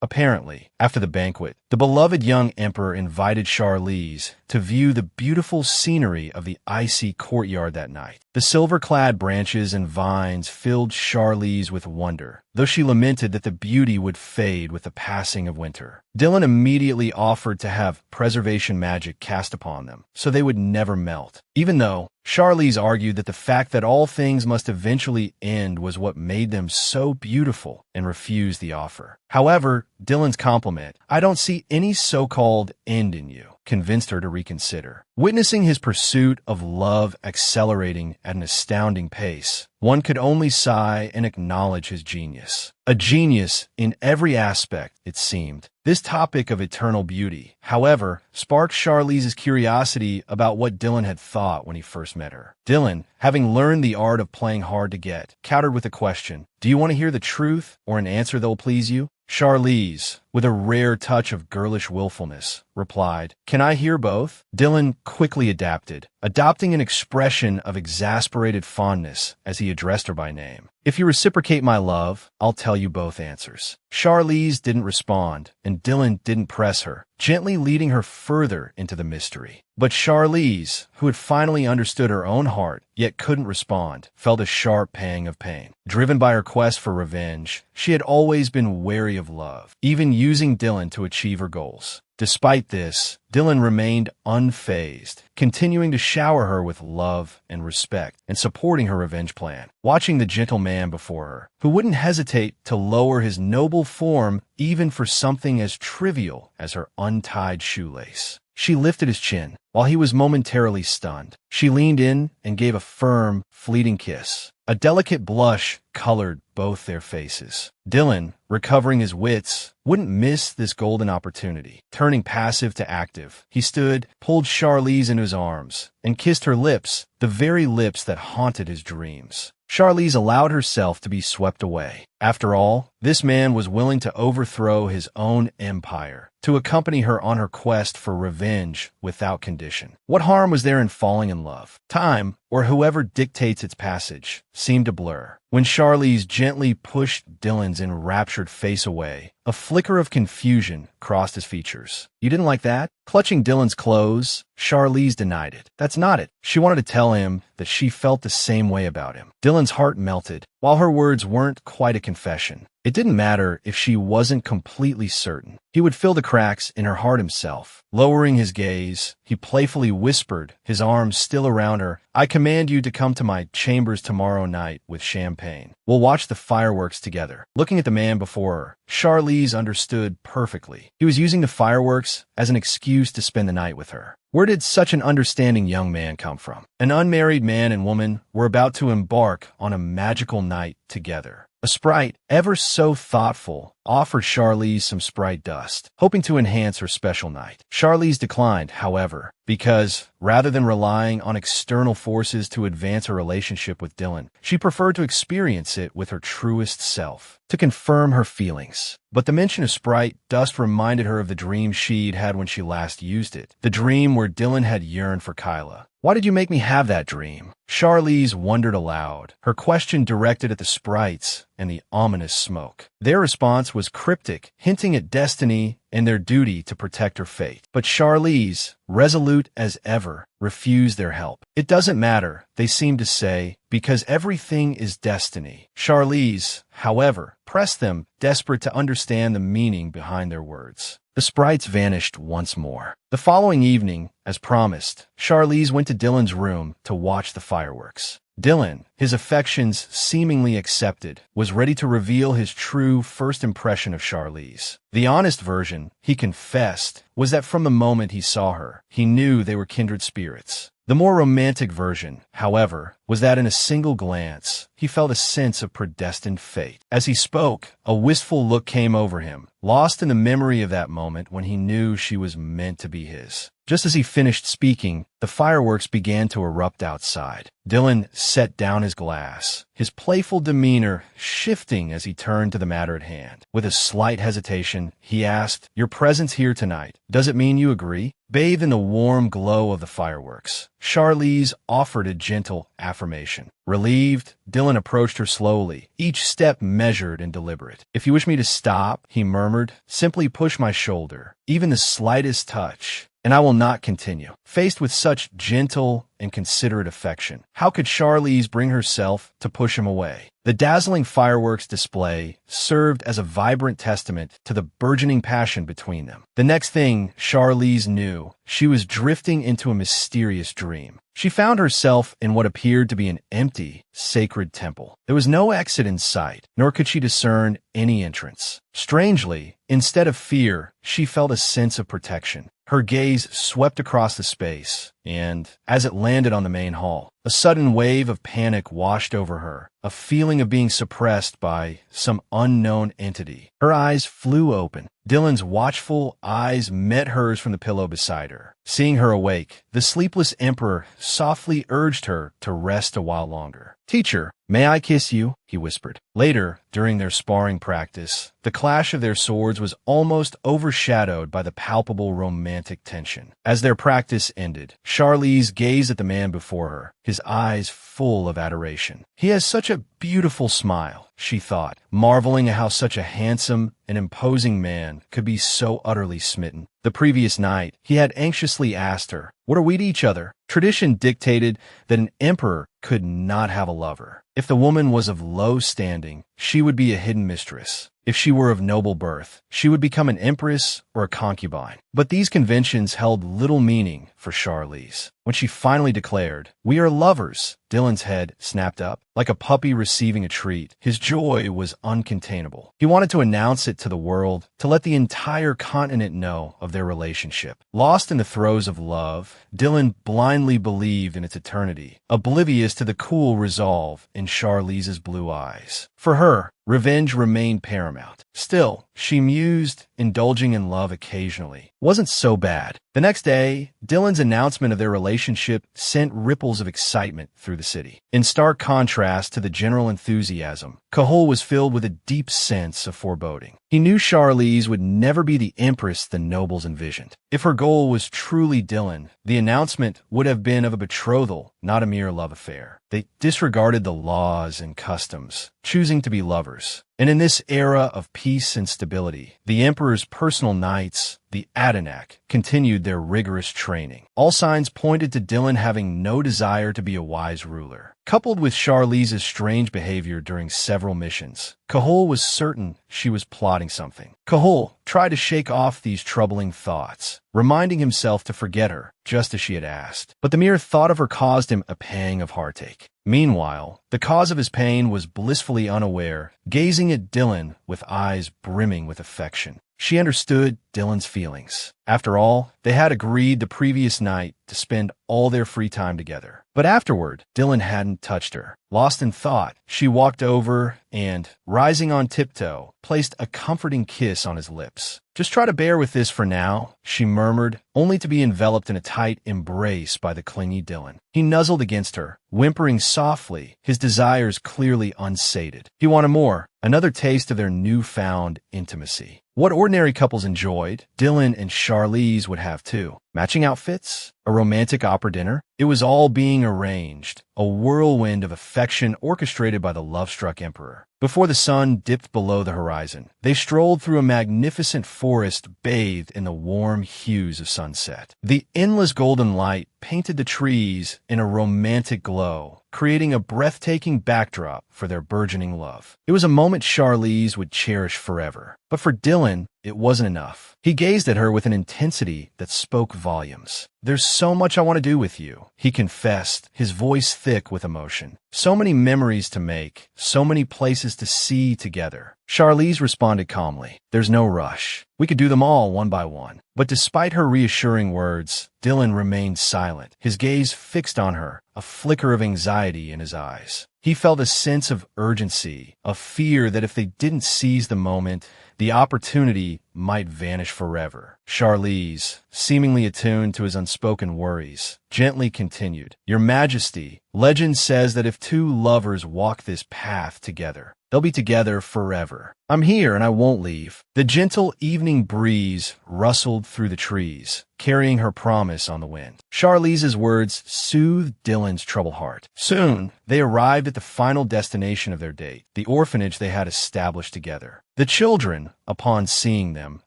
[SPEAKER 1] Apparently, after the banquet, the beloved young emperor invited Charlize to view the beautiful scenery of the icy courtyard that night. The silver-clad branches and vines filled Charlize with wonder, though she lamented that the beauty would fade with the passing of winter. Dylan immediately offered to have preservation magic cast upon them, so they would never melt, even though Charlize argued that the fact that all things must eventually end was what made them so beautiful, and refused the offer. However, Dylan's compliment, "I don't see any so-called end in you," convinced her to reconsider. Witnessing his pursuit of love accelerating at an astounding pace, one could only sigh and acknowledge his genius. A genius in every aspect, it seemed. This topic of eternal beauty, however, sparked Charlize's curiosity about what Dylan had thought when he first met her. Dylan, having learned the art of playing hard to get, countered with a question. "Do you want to hear the truth or an answer that will please you?" Charlize, with a rare touch of girlish willfulness, replied, "Can I hear both?" Dylan quickly adopting an expression of exasperated fondness as he addressed her by name. "If you reciprocate my love, I'll tell you both answers." Charlize didn't respond, and Dylan didn't press her, gently leading her further into the mystery. But Charlize, who had finally understood her own heart, yet couldn't respond, felt a sharp pang of pain. Driven by her quest for revenge, she had always been wary of love, even using Dylan to achieve her goals. Despite this, Dylan remained unfazed, continuing to shower her with love and respect and supporting her revenge plan. Watching the gentle man before her, who wouldn't hesitate to lower his noble form even for something as trivial as her untied shoelace. She lifted his chin, while he was momentarily stunned. She leaned in and gave a firm, fleeting kiss. A delicate blush colored both their faces. Dylan, recovering his wits, wouldn't miss this golden opportunity. Turning passive to active, he stood, pulled Charlize into his arms, and kissed her lips, the very lips that haunted his dreams. Charlize allowed herself to be swept away. After all, this man was willing to overthrow his own empire, to accompany her on her quest for revenge without condition. What harm was there in falling in love? Time, or whoever dictates its passage, seemed to blur. When Charlize gently pushed Dylan's enraptured face away, a flicker of confusion crossed his features. "You didn't like that?" Clutching Dylan's clothes, Charlize denied it. "That's not it." She wanted to tell him that she felt the same way about him. Dylan's heart melted, while her words weren't quite a confession. It didn't matter if she wasn't completely certain. He would fill the cracks in her heart himself. Lowering his gaze, he playfully whispered, his arms still around her, "I command you to come to my chambers tomorrow night with champagne. We'll watch the fireworks together." Looking at the man before her, Charlize understood perfectly. He was using the fireworks as an excuse to spend the night with her. Where did such an understanding young man come from? An unmarried man and woman were about to embark on a magical night together. A sprite, ever so thoughtful, offered Charlize some sprite dust, hoping to enhance her special night. Charlize declined, however, because, rather than relying on external forces to advance her relationship with Dylan, she preferred to experience it with her truest self, to confirm her feelings. But the mention of sprite dust reminded her of the dream she'd had when she last used it, the dream where Dylan had yearned for Kyla. "Why did you make me have that dream?" Charlize wondered aloud, her question directed at the sprites and the ominous smoke. Their response was cryptic, hinting at destiny and their duty to protect her fate. But Charlize, resolute as ever, refused their help. "It doesn't matter," they seemed to say, "because everything is destiny." Charlize, however, pressed them, desperate to understand the meaning behind their words. The sprites vanished once more. The following evening, as promised, Charlize went to Dylan's room to watch the fireworks. Dylan, his affections seemingly accepted, was ready to reveal his true first impression of Charlize. The honest version, he confessed, was that from the moment he saw her, he knew they were kindred spirits. The more romantic version, however, was that in a single glance, he felt a sense of predestined fate. As he spoke, a wistful look came over him, lost in the memory of that moment when he knew she was meant to be his. Just as he finished speaking, the fireworks began to erupt outside. Dylan set down his glass, his playful demeanor shifting as he turned to the matter at hand. With a slight hesitation, he asked, "Your presence here tonight, does it mean you agree?" Bathed in the warm glow of the fireworks, Charlize offered a gentle affirmation. Relieved, Dylan approached her slowly, each step measured and deliberate. "If you wish me to stop," he murmured, "simply push my shoulder, even the slightest touch, and I will not continue." Faced with such gentle and considerate affection, how could Charlize bring herself to push him away? The dazzling fireworks display served as a vibrant testament to the burgeoning passion between them. The next thing Charlize knew, she was drifting into a mysterious dream. She found herself in what appeared to be an empty, sacred temple. There was no exit in sight, nor could she discern any entrance. Strangely, instead of fear, she felt a sense of protection. Her gaze swept across the space, and, as it landed on the main hall, a sudden wave of panic washed over her, a feeling of being suppressed by some unknown entity. Her eyes flew open. Dylan's watchful eyes met hers from the pillow beside her. Seeing her awake, the sleepless emperor softly urged her to rest a while longer. "Teacher, may I kiss you?" he whispered. Later, during their sparring practice, the clash of their swords was almost overshadowed by the palpable romantic tension. As their practice ended, Charlize gazed at the man before her, his eyes full of adoration. He has such a beautiful smile, she thought, marveling at how such a handsome and imposing man could be so utterly smitten. The previous night, he had anxiously asked her, "What are we to each other?" Tradition dictated that an emperor could not have a lover. If the woman was of low standing, she would be a hidden mistress. If she were of noble birth, she would become an empress or a concubine. But these conventions held little meaning for Charlize. When she finally declared, "We are lovers," Dylan's head snapped up. Like a puppy receiving a treat, his joy was uncontainable. He wanted to announce it to the world, to let the entire continent know of their relationship. Lost in the throes of love, Dylan blindly believed in its eternity, oblivious to the cool resolve in Charlize's blue eyes. For her, revenge remained paramount. Still, she mused, indulging in love occasionally wasn't so bad. The next day, Dylan's announcement of their relationship sent ripples of excitement through the city. In stark contrast to the general enthusiasm, Cahul was filled with a deep sense of foreboding. He knew Charlize would never be the empress the nobles envisioned. If her goal was truly Dylan, the announcement would have been of a betrothal, not a mere love affair. They disregarded the laws and customs, choosing to be lovers. And in this era of peace and stability, the emperor's personal knights, the Adenak, continued their rigorous training. All signs pointed to Dylan having no desire to be a wise ruler. Coupled with Charlize's strange behavior during several missions, Cahul was certain she was plotting something. Cahul tried to shake off these troubling thoughts, reminding himself to forget her, just as she had asked. But the mere thought of her caused him a pang of heartache. Meanwhile, the cause of his pain was blissfully unaware, gazing at Dylan with eyes brimming with affection. She understood Dylan's feelings. After all, they had agreed the previous night to spend all their free time together. But afterward, Dylan hadn't touched her. Lost in thought, she walked over and, rising on tiptoe, placed a comforting kiss on his lips. "Just try to bear with this for now," she murmured, only to be enveloped in a tight embrace by the clingy Dylan. He nuzzled against her, whimpering softly, his desires clearly unsated. He wanted more, another taste of their newfound intimacy. What ordinary couples enjoyed, Dylan and Charlize would have too. Matching outfits, a romantic opera dinner. It was all being arranged, a whirlwind of affection orchestrated by the love-struck emperor. Before the sun dipped below the horizon, they strolled through a magnificent forest bathed in the warm hues of sunset. The endless golden light painted the trees in a romantic glow, creating a breathtaking backdrop for their burgeoning love. It was a moment Charlize would cherish forever. But for Dylan, it wasn't enough. He gazed at her with an intensity that spoke volumes. "There's so much I want to do with you," he confessed, his voice thick with emotion. "So many memories to make, so many places to see together." Charlize responded calmly, "There's no rush. We could do them all one by one." But despite her reassuring words, Dylan remained silent, his gaze fixed on her, a flicker of anxiety in his eyes. He felt a sense of urgency, a fear that if they didn't seize the moment, the opportunity might vanish forever. Charlize, seemingly attuned to his unspoken worries, gently continued, "Your Majesty, legend says that if two lovers walk this path together, they'll be together forever. I'm here and I won't leave." The gentle evening breeze rustled through the trees, carrying her promise on the wind. Charlize's words soothed Dylan's troubled heart. Soon, they arrived at the final destination of their date, the orphanage they had established together. The children, upon seeing them,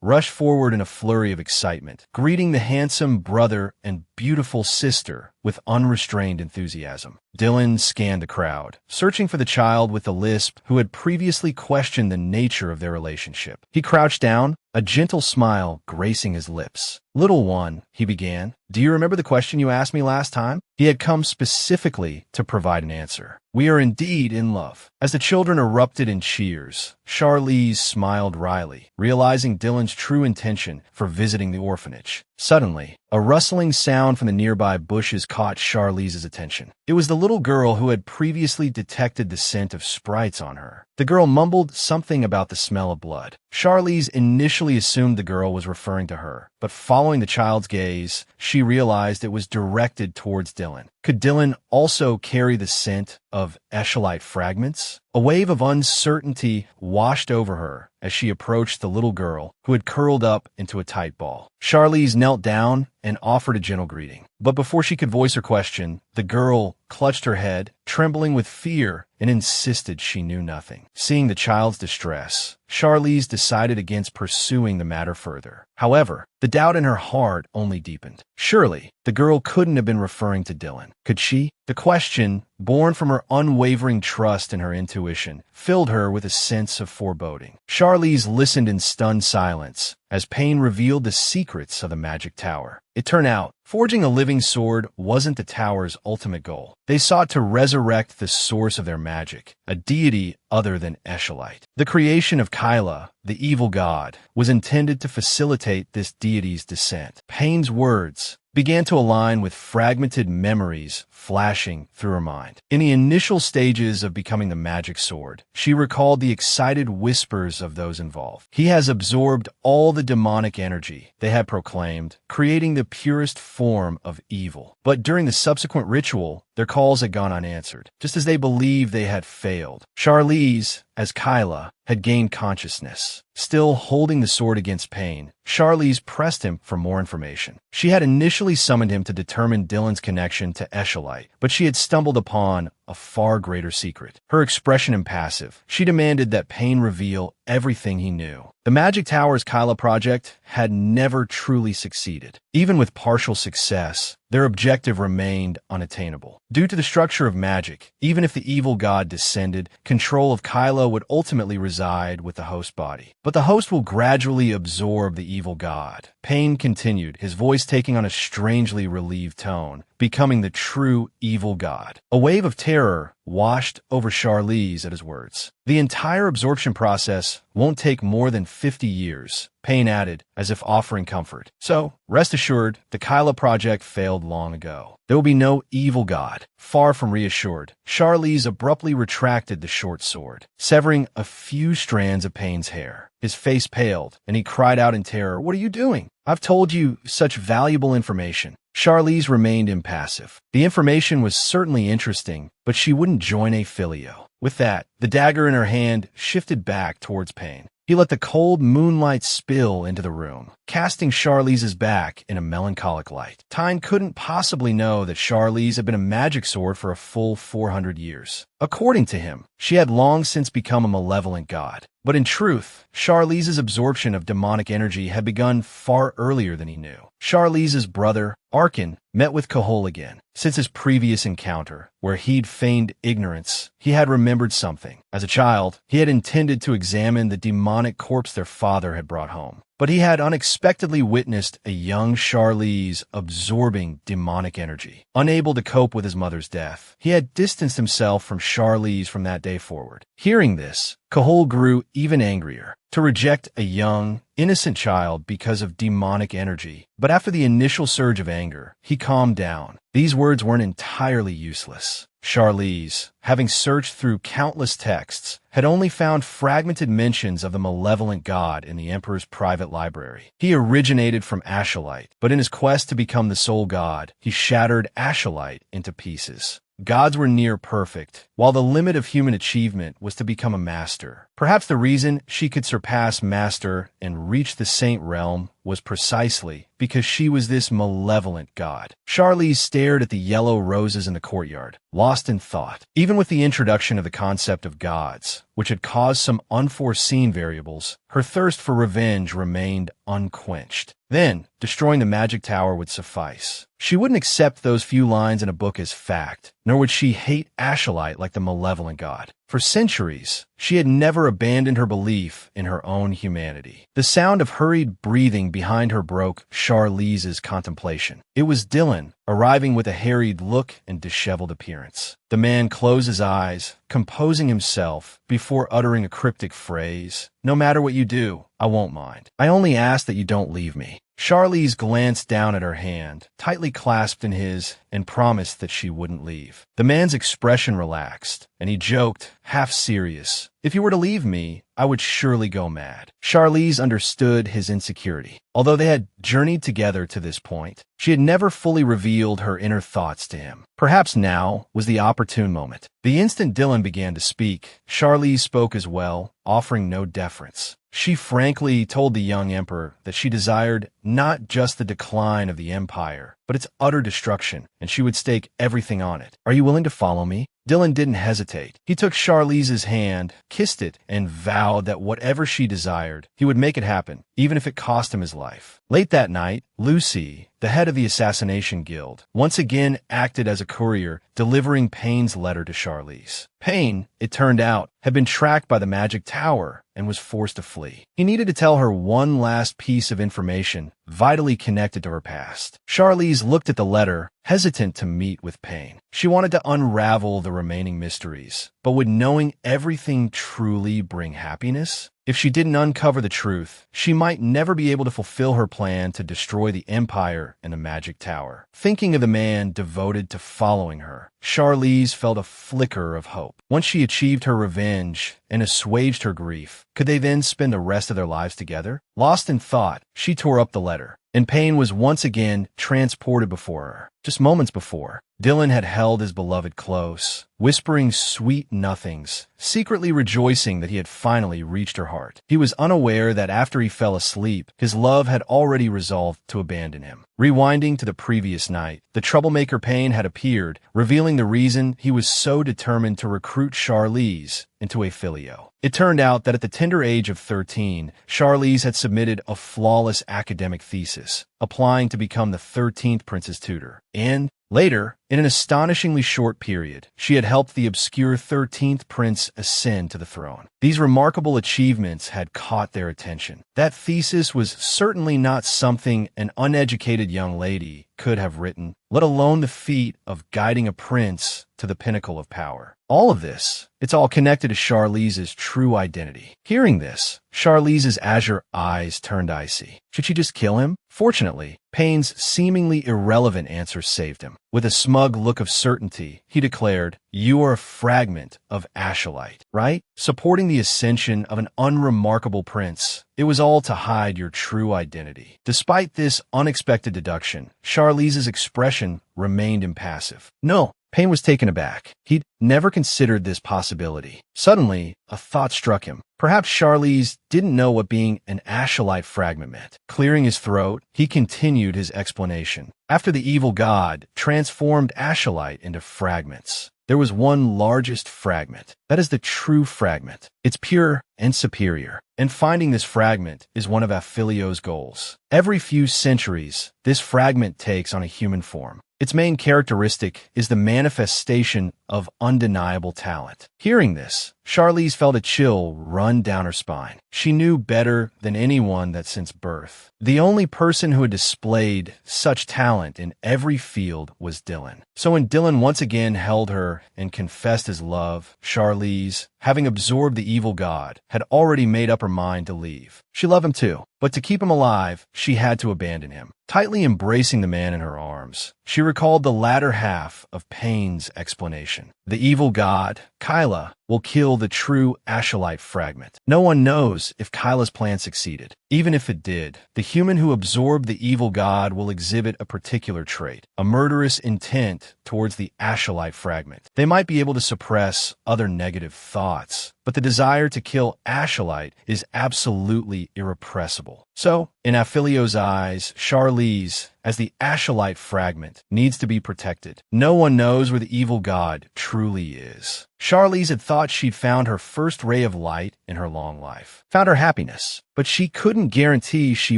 [SPEAKER 1] rushed forward in a flurry of excitement, greeting the handsome brother and beautiful sister with unrestrained enthusiasm. Dylan scanned the crowd, searching for the child with the lisp who had previously questioned the nature of their relationship. He crouched down, a gentle smile gracing his lips. "Little one," he began, "do you remember the question you asked me last time?" He had come specifically to provide an answer. "We are indeed in love." As the children erupted in cheers, Charlize smiled wryly, realizing Dylan's true intention for visiting the orphanage. Suddenly, a rustling sound from the nearby bushes caught Charlize's attention. It was the little girl who had previously detected the scent of sprites on her. The girl mumbled something about the smell of blood. Charlize initially assumed the girl was referring to her, but following the child's gaze, she realized it was directed towards Dylan. Could Dylan also carry the scent of echolite fragments? A wave of uncertainty washed over her as she approached the little girl, who had curled up into a tight ball. Charlize knelt down and offered a gentle greeting. But before she could voice her question, the girl clutched her head, trembling with fear, and insisted she knew nothing. Seeing the child's distress, Charlize decided against pursuing the matter further. However, the doubt in her heart only deepened. Surely, the girl couldn't have been referring to Dylan. Could she? The question, born from her unwavering trust in her intuition, filled her with a sense of foreboding. Charlize listened in stunned silence as Payne revealed the secrets of the magic tower. It turned out, forging a living sword wasn't the tower's ultimate goal. They sought to resurrect the source of their magic, a deity other than Eshelite. The creation of Kyla, the evil god, was intended to facilitate this deity's descent. Payne's words began to align with fragmented memories flashing through her mind. In the initial stages of becoming the magic sword, she recalled the excited whispers of those involved. He has absorbed all the demonic energy, they had proclaimed, creating the purest form of evil. But during the subsequent ritual, their calls had gone unanswered, just as they believed they had failed. Charlize, as Kyla, had gained consciousness. Still holding the sword against Payne, Charlize pressed him for more information. She had initially summoned him to determine Dylan's connection to Eshelite, but she had stumbled upon a far greater secret. Her expression impassive, she demanded that Payne reveal everything he knew. The Magic Tower's Kyla project had never truly succeeded. Even with partial success, their objective remained unattainable. Due to the structure of magic, even if the evil god descended, control of Kyla would ultimately reside with the host body. But the host will gradually absorb the evil god. Payne continued, his voice taking on a strangely relieved tone, becoming the true evil god. A wave of terror washed over Charlize at his words. The entire absorption process won't take more than 50 years, Payne added, as if offering comfort. So, rest assured, the Kyla project failed long ago. There will be no evil god. Far from reassured, Charlize abruptly retracted the short sword, severing a few strands of Payne's hair. His face paled, and he cried out in terror, "What are you doing? I've told you such valuable information." Charlize remained impassive. The information was certainly interesting, but she wouldn't join a filio. With that, the dagger in her hand shifted back towards Payne. He let the cold moonlight spill into the room, casting Charlize's back in a melancholic light. Tyne couldn't possibly know that Charlize had been a magic sword for a full 400 years. According to him, she had long since become a malevolent god. But in truth, Charlize's absorption of demonic energy had begun far earlier than he knew. Charlize's brother, Arkin, met with Cahul again. Since his previous encounter, where he'd feigned ignorance, he had remembered something. As a child, he had intended to examine the demonic corpse their father had brought home. But he had unexpectedly witnessed a young Charlize absorbing demonic energy. Unable to cope with his mother's death, he had distanced himself from Charlize from that day forward. Hearing this, Cahul grew even angrier. To reject a young, innocent child because of demonic energy. But after the initial surge of anger, he calmed down. These words weren't entirely useless. Charlize, having searched through countless texts, had only found fragmented mentions of the malevolent god in the Emperor's private library. He originated from Eshelite, but in his quest to become the sole god, he shattered Eshelite into pieces. Gods were near perfect, while the limit of human achievement was to become a master. Perhaps the reason she could surpass master and reach the saint realm was precisely because she was this malevolent god. Charlize stared at the yellow roses in the courtyard, lost in thought. Even with the introduction of the concept of gods, which had caused some unforeseen variables, her thirst for revenge remained unquenched. Then, destroying the magic tower would suffice. She wouldn't accept those few lines in a book as fact, nor would she hate Eshelite like the malevolent god. For centuries, she had never abandoned her belief in her own humanity. The sound of hurried breathing behind her broke Charlize's contemplation. It was Dylan, arriving with a harried look and disheveled appearance. The man closed his eyes, composing himself before uttering a cryptic phrase. "No matter what you do, I won't mind. I only ask that you don't leave me." Charlize glanced down at her hand, tightly clasped in his, and promised that she wouldn't leave. The man's expression relaxed, and he joked, half serious, "If you were to leave me, I would surely go mad." Charlize understood his insecurity. Although they had journeyed together to this point, she had never fully revealed her inner thoughts to him. Perhaps now was the opportune moment. The instant Dylan began to speak, Charlize spoke as well, offering no deference. She frankly told the young emperor that she desired not just the decline of the empire, but it's utter destruction, and she would stake everything on it. Are you willing to follow me? Dylan didn't hesitate. He took Charlize's hand, kissed it, and vowed that whatever she desired, he would make it happen, even if it cost him his life. Late that night, Lucy, the head of the assassination guild, once again acted as a courier, delivering Payne's letter to Charlize. Payne, it turned out, had been tracked by the magic tower and was forced to flee. He needed to tell her one last piece of information vitally connected to her past. Charlize looked at the letter, hesitant to meet with Payne. She wanted to unravel the remaining mysteries, but would knowing everything truly bring happiness? If she didn't uncover the truth, she might never be able to fulfill her plan to destroy the Empire and the Magic Tower. Thinking of the man devoted to following her, Charlize felt a flicker of hope. Once she achieved her revenge and assuaged her grief, could they then spend the rest of their lives together? Lost in thought, she tore up the letter, and Payne was once again transported before her. Just moments before, Dylan had held his beloved close, whispering sweet nothings, secretly rejoicing that he had finally reached her heart. He was unaware that after he fell asleep, his love had already resolved to abandon him. Rewinding to the previous night, the troublemaker Payne had appeared, revealing the reason he was so determined to recruit Charlize into a filio. It turned out that at the tender age of 13, Charlize had submitted a flawless academic thesis, applying to become the 13th prince's tutor. And later, in an astonishingly short period, she had helped the obscure 13th prince ascend to the throne. These remarkable achievements had caught their attention. That thesis was certainly not something an uneducated young lady could have written, let alone the feat of guiding a prince to the pinnacle of power. All of this, it's all connected to Charlize's true identity. Hearing this, Charlize's azure eyes turned icy. Should she just kill him? Fortunately, Payne's seemingly irrelevant answer saved him. With a smug look of certainty, he declared, "You are a fragment of Ashulite, right? Supporting the ascension of an unremarkable prince. It was all to hide your true identity." Despite this unexpected deduction, Charlize's expression remained impassive. No, Payne was taken aback. He'd never considered this possibility. Suddenly, a thought struck him. Perhaps Charlize didn't know what being an Ashulite fragment meant. Clearing his throat, he continued his explanation. After the evil god transformed Ashulite into fragments, there was one largest fragment. That is the true fragment. It's pure and superior. And finding this fragment is one of Affilio's goals. Every few centuries, this fragment takes on a human form. Its main characteristic is the manifestation of undeniable talent. Hearing this, Charlize felt a chill run down her spine. She knew better than anyone that since birth, the only person who had displayed such talent in every field was Dylan. So when Dylan once again held her and confessed his love, Charlize, having absorbed the evil god, had already made up her mind to leave. She loved him too, but to keep him alive, she had to abandon him. Tightly embracing the man in her arms, she recalled the latter half of Payne's explanation. The evil god, Kyla, will kill the true Ashulite fragment. No one knows if Kyla's plan succeeded. Even if it did, the human who absorbed the evil god will exhibit a particular trait, a murderous intent towards the Ashulite fragment. They might be able to suppress other negative thoughts, but the desire to kill Ashulite is absolutely irrepressible. So, in Affilio's eyes, Charlize, as the Ashulite fragment, needs to be protected. No one knows where the evil god truly is. Charlize had thought she'd found her first ray of light in her long life, found her happiness, but she couldn't guarantee she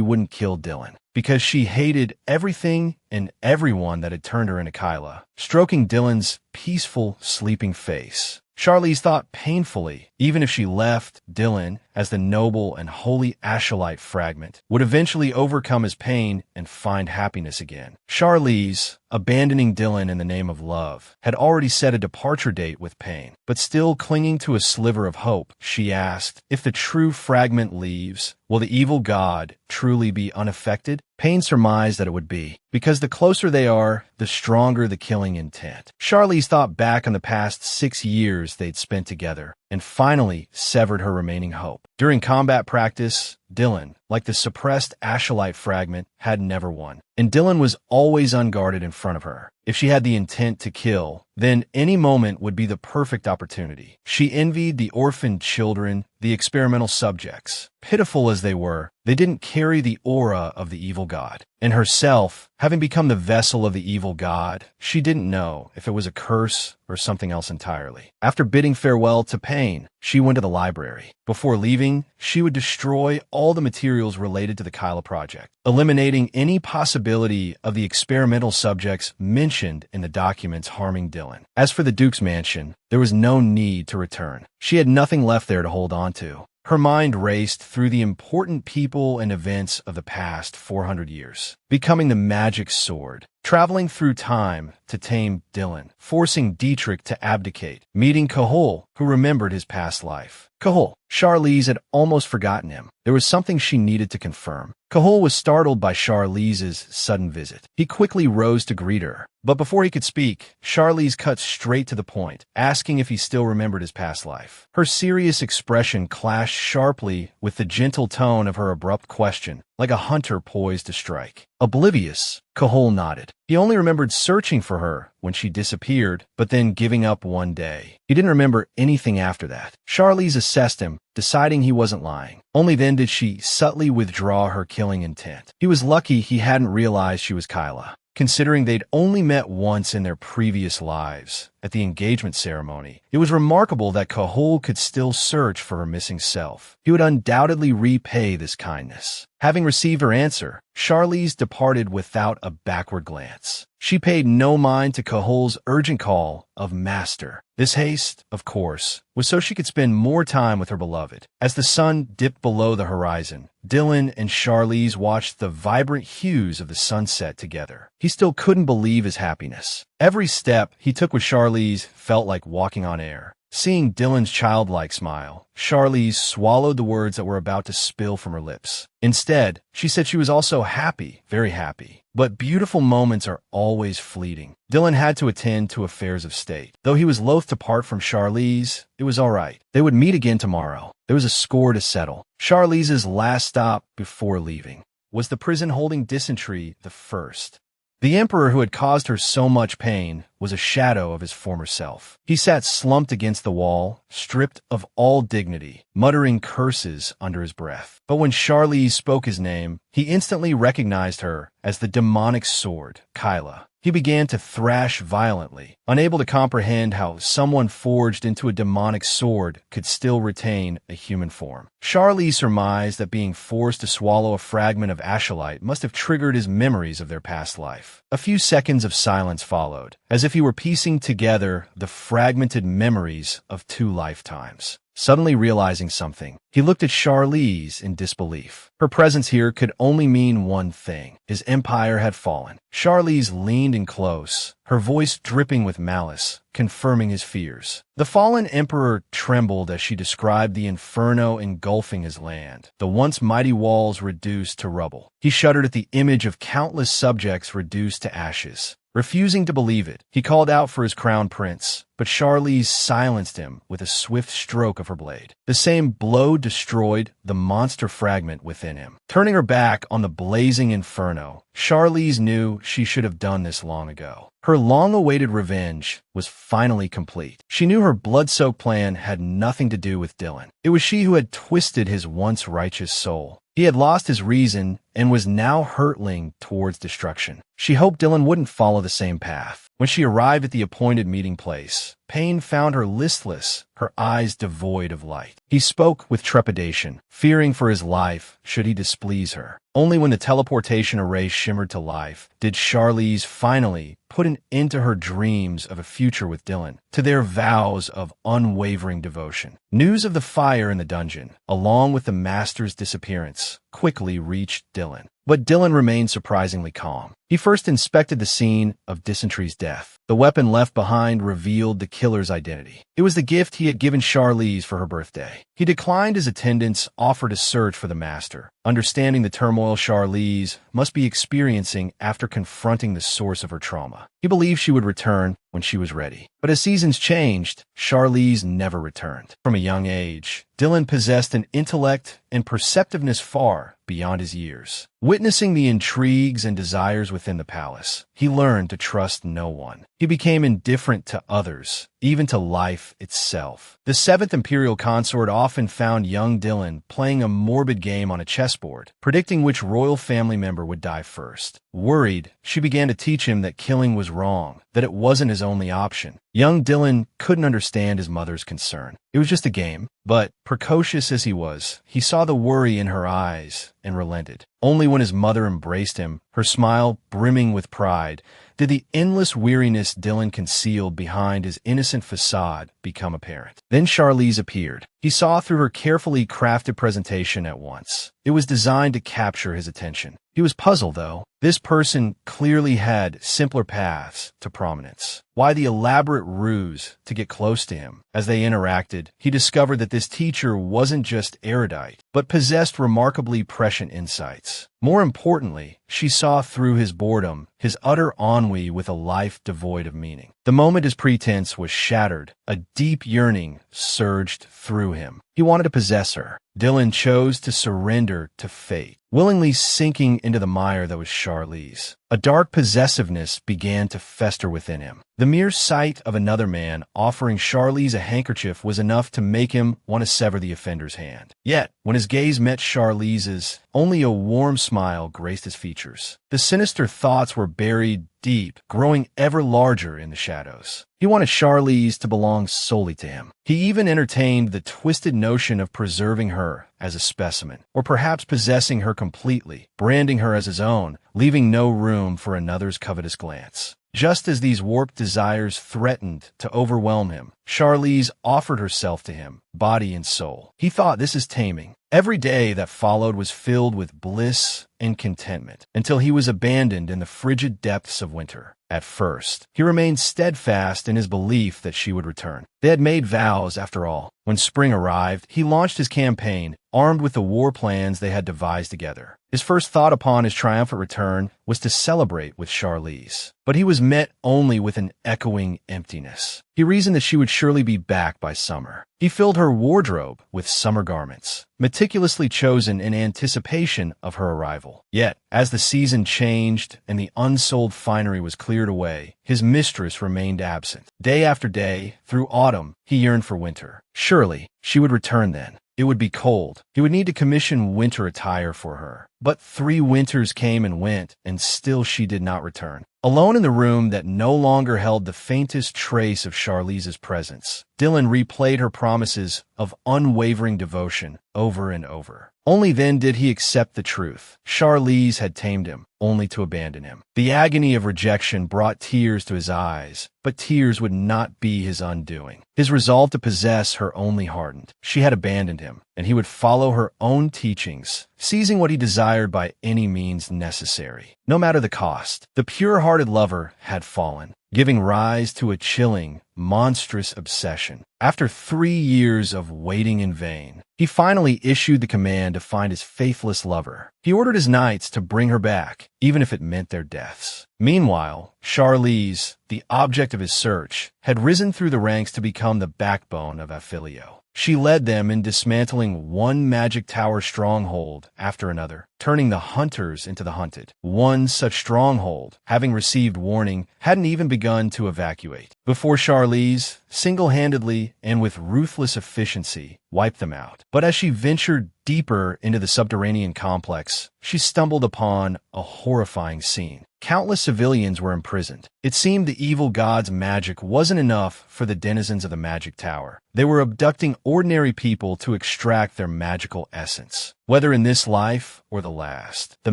[SPEAKER 1] wouldn't kill Dylan, because she hated everything and everyone that had turned her into Kyla. Stroking Dylan's peaceful, sleeping face, Charlize thought painfully, even if she left Dylan as the noble and holy Ashulite fragment, would eventually overcome his pain and find happiness again. Charlize, abandoning Dylan in the name of love, had already set a departure date with Payne, but still clinging to a sliver of hope, she asked, if the true fragment leaves, will the evil god truly be unaffected? Payne surmised that it would be, because the closer they are, the stronger the killing intent. Charlize thought back on the past 6 years they'd spent together, and finally severed her remaining hope. During combat practice, Dylan, like the suppressed Ashulite fragment, had never won, and Dylan was always unguarded in front of her. If she had the intent to kill, then any moment would be the perfect opportunity. She envied the orphaned children, the experimental subjects. Pitiful as they were, they didn't carry the aura of the evil god. And herself, having become the vessel of the evil god, she didn't know if it was a curse or something else entirely. After bidding farewell to pain, she went to the library. Before leaving, she would destroy all the materials related to the Kyla project, eliminating any possibility of the experimental subjects mentioned in the documents harming Dylan. As for the Duke's mansion, there was no need to return. She had nothing left there to hold on to. Her mind raced through the important people and events of the past 400 years, becoming the magic sword, traveling through time to tame Dylan, forcing Dietrich to abdicate, meeting Cahul, who remembered his past life. Cahul. Charlize had almost forgotten him. There was something she needed to confirm. Cahul was startled by Charlize's sudden visit. He quickly rose to greet her. But before he could speak, Charlize cut straight to the point, asking if he still remembered his past life. Her serious expression clashed sharply with the gentle tone of her abrupt question, like a hunter poised to strike. Oblivious, Cahul nodded. He only remembered searching for her when she disappeared, but then giving up one day. He didn't remember anything after that. Charlize assessed him, deciding he wasn't lying. Only then did she subtly withdraw her killing intent. He was lucky he hadn't realized she was Kyla, considering they'd only met once in their previous lives, at the engagement ceremony. It was remarkable that Cahul could still search for her missing self. He would undoubtedly repay this kindness. Having received her answer, Charlize departed without a backward glance. She paid no mind to Cahul's urgent call of master. This haste, of course, was so she could spend more time with her beloved. As the sun dipped below the horizon, Dylan and Charlize watched the vibrant hues of the sunset together. He still couldn't believe his happiness. Every step he took with Charlize felt like walking on air. Seeing Dylan's childlike smile, Charlize swallowed the words that were about to spill from her lips. Instead, she said she was also happy, very happy. But beautiful moments are always fleeting. Dylan had to attend to affairs of state. Though he was loath to part from Charlize, it was all right. They would meet again tomorrow. There was a score to settle. Charlize's last stop before leaving was the prison holding dysentery the first. The emperor who had caused her so much pain was a shadow of his former self. He sat slumped against the wall, stripped of all dignity, muttering curses under his breath. But when Charlize spoke his name, he instantly recognized her as the demonic sword, Kyla. He began to thrash violently, unable to comprehend how someone forged into a demonic sword could still retain a human form. Charlize surmised that being forced to swallow a fragment of ashylite must have triggered his memories of their past life. A few seconds of silence followed, as if he were piecing together the fragmented memories of 2 lifetimes. Suddenly realizing something, he looked at Charlize in disbelief. Her presence here could only mean one thing. His empire had fallen. Charlize leaned in close, her voice dripping with malice, confirming his fears. The fallen emperor trembled as she described the inferno engulfing his land, the once mighty walls reduced to rubble. He shuddered at the image of countless subjects reduced to ashes. Refusing to believe it, he called out for his crown prince, but Charlize silenced him with a swift stroke of her blade. The same blow destroyed the monster fragment within him. Turning her back on the blazing inferno, Charlize knew she should have done this long ago. Her long-awaited revenge was finally complete. She knew her blood-soaked plan had nothing to do with Dylan. It was she who had twisted his once righteous soul. He had lost his reason and was now hurtling towards destruction. She hoped Dylan wouldn't follow the same path. When she arrived at the appointed meeting place, Pain found her listless, her eyes devoid of light. He spoke with trepidation, fearing for his life should he displease her. Only when the teleportation array shimmered to life did Charlize finally put an end to her dreams of a future with Dylan, to their vows of unwavering devotion. News of the fire in the dungeon, along with the master's disappearance, quickly reached Dylan. But Dylan remained surprisingly calm. He first inspected the scene of Dysentery's death. The weapon left behind revealed the killer's identity. It was the gift he had given Charlize for her birthday. He declined his attendant's offer to search for the master, understanding the turmoil Charlize must be experiencing after confronting the source of her trauma. He believed she would return, when she was ready. But as seasons changed, Charlize never returned. From a young age, Dylan possessed an intellect and perceptiveness far beyond his years. Witnessing the intrigues and desires within the palace, he learned to trust no one. He became indifferent to others, even to life itself. The 7th Imperial Consort often found young Dylan playing a morbid game on a chessboard, predicting which royal family member would die first. Worried, she began to teach him that killing was wrong, that it wasn't his only option. Young Dylan couldn't understand his mother's concern. It was just a game, but precocious as he was, he saw the worry in her eyes and relented. Only when his mother embraced him, her smile brimming with pride, did the endless weariness Dylan concealed behind his innocent facade become apparent. Then Charlize appeared. He saw through her carefully crafted presentation at once. It was designed to capture his attention. He was puzzled, though. This person clearly had simpler paths to prominence. Why the elaborate ruse to get close to him? As they interacted, he discovered that this teacher wasn't just erudite, but possessed remarkably prescient insights. More importantly, she saw through his boredom, his utter ennui with a life devoid of meaning. The moment his pretense was shattered, a deep yearning surged through him. He wanted to possess her. Dylan chose to surrender to fate, willingly sinking into the mire that was Charlize. A dark possessiveness began to fester within him. The mere sight of another man offering Charlize a handkerchief was enough to make him want to sever the offender's hand. Yet, when his gaze met Charlize's, only a warm smile graced his features. The sinister thoughts were buried deep, growing ever larger in the shadows. He wanted Charlize to belong solely to him. He even entertained the twisted notion of preserving her as a specimen, or perhaps possessing her completely, branding her as his own, leaving no room for another's covetous glance. Just as these warped desires threatened to overwhelm him, Charlize offered herself to him, body and soul. He thought, this is taming. Every day that followed was filled with bliss and contentment, until he was abandoned in the frigid depths of winter. At first, he remained steadfast in his belief that she would return. They had made vows, after all. When spring arrived, he launched his campaign, armed with the war plans they had devised together. His first thought upon his triumphant return was to celebrate with Charlize. But he was met only with an echoing emptiness. He reasoned that she would surely be back by summer. He filled her wardrobe with summer garments, meticulously chosen in anticipation of her arrival. Yet, as the season changed and the unsold finery was cleared away, his mistress remained absent. Day after day, through autumn, he yearned for winter. Surely, she would return then. It would be cold. He would need to commission winter attire for her. But 3 winters came and went, and still she did not return. Alone in the room that no longer held the faintest trace of Charlize's presence, Dylan replayed her promises of unwavering devotion over and over. Only then did he accept the truth. Charlize had tamed him, only to abandon him. The agony of rejection brought tears to his eyes, but tears would not be his undoing. His resolve to possess her only hardened. She had abandoned him, and he would follow her own teachings, seizing what he desired by any means necessary, no matter the cost. The pure-hearted lover had fallen, giving rise to a chilling, monstrous obsession. After 3 years of waiting in vain, he finally issued the command to find his faithless lover. He ordered his knights to bring her back, even if it meant their deaths. Meanwhile, Charlize, the object of his search, had risen through the ranks to become the backbone of Affilio. She led them in dismantling one magic tower stronghold after another, turning the hunters into the hunted. One such stronghold, having received warning, hadn't even begun to evacuate before Charlize, single-handedly and with ruthless efficiency, wiped them out. But as she ventured deeper into the subterranean complex, she stumbled upon a horrifying scene. Countless civilians were imprisoned. It seemed the evil god's magic wasn't enough for the denizens of the magic tower. They were abducting ordinary people to extract their magical essence. Whether in this life or the last, the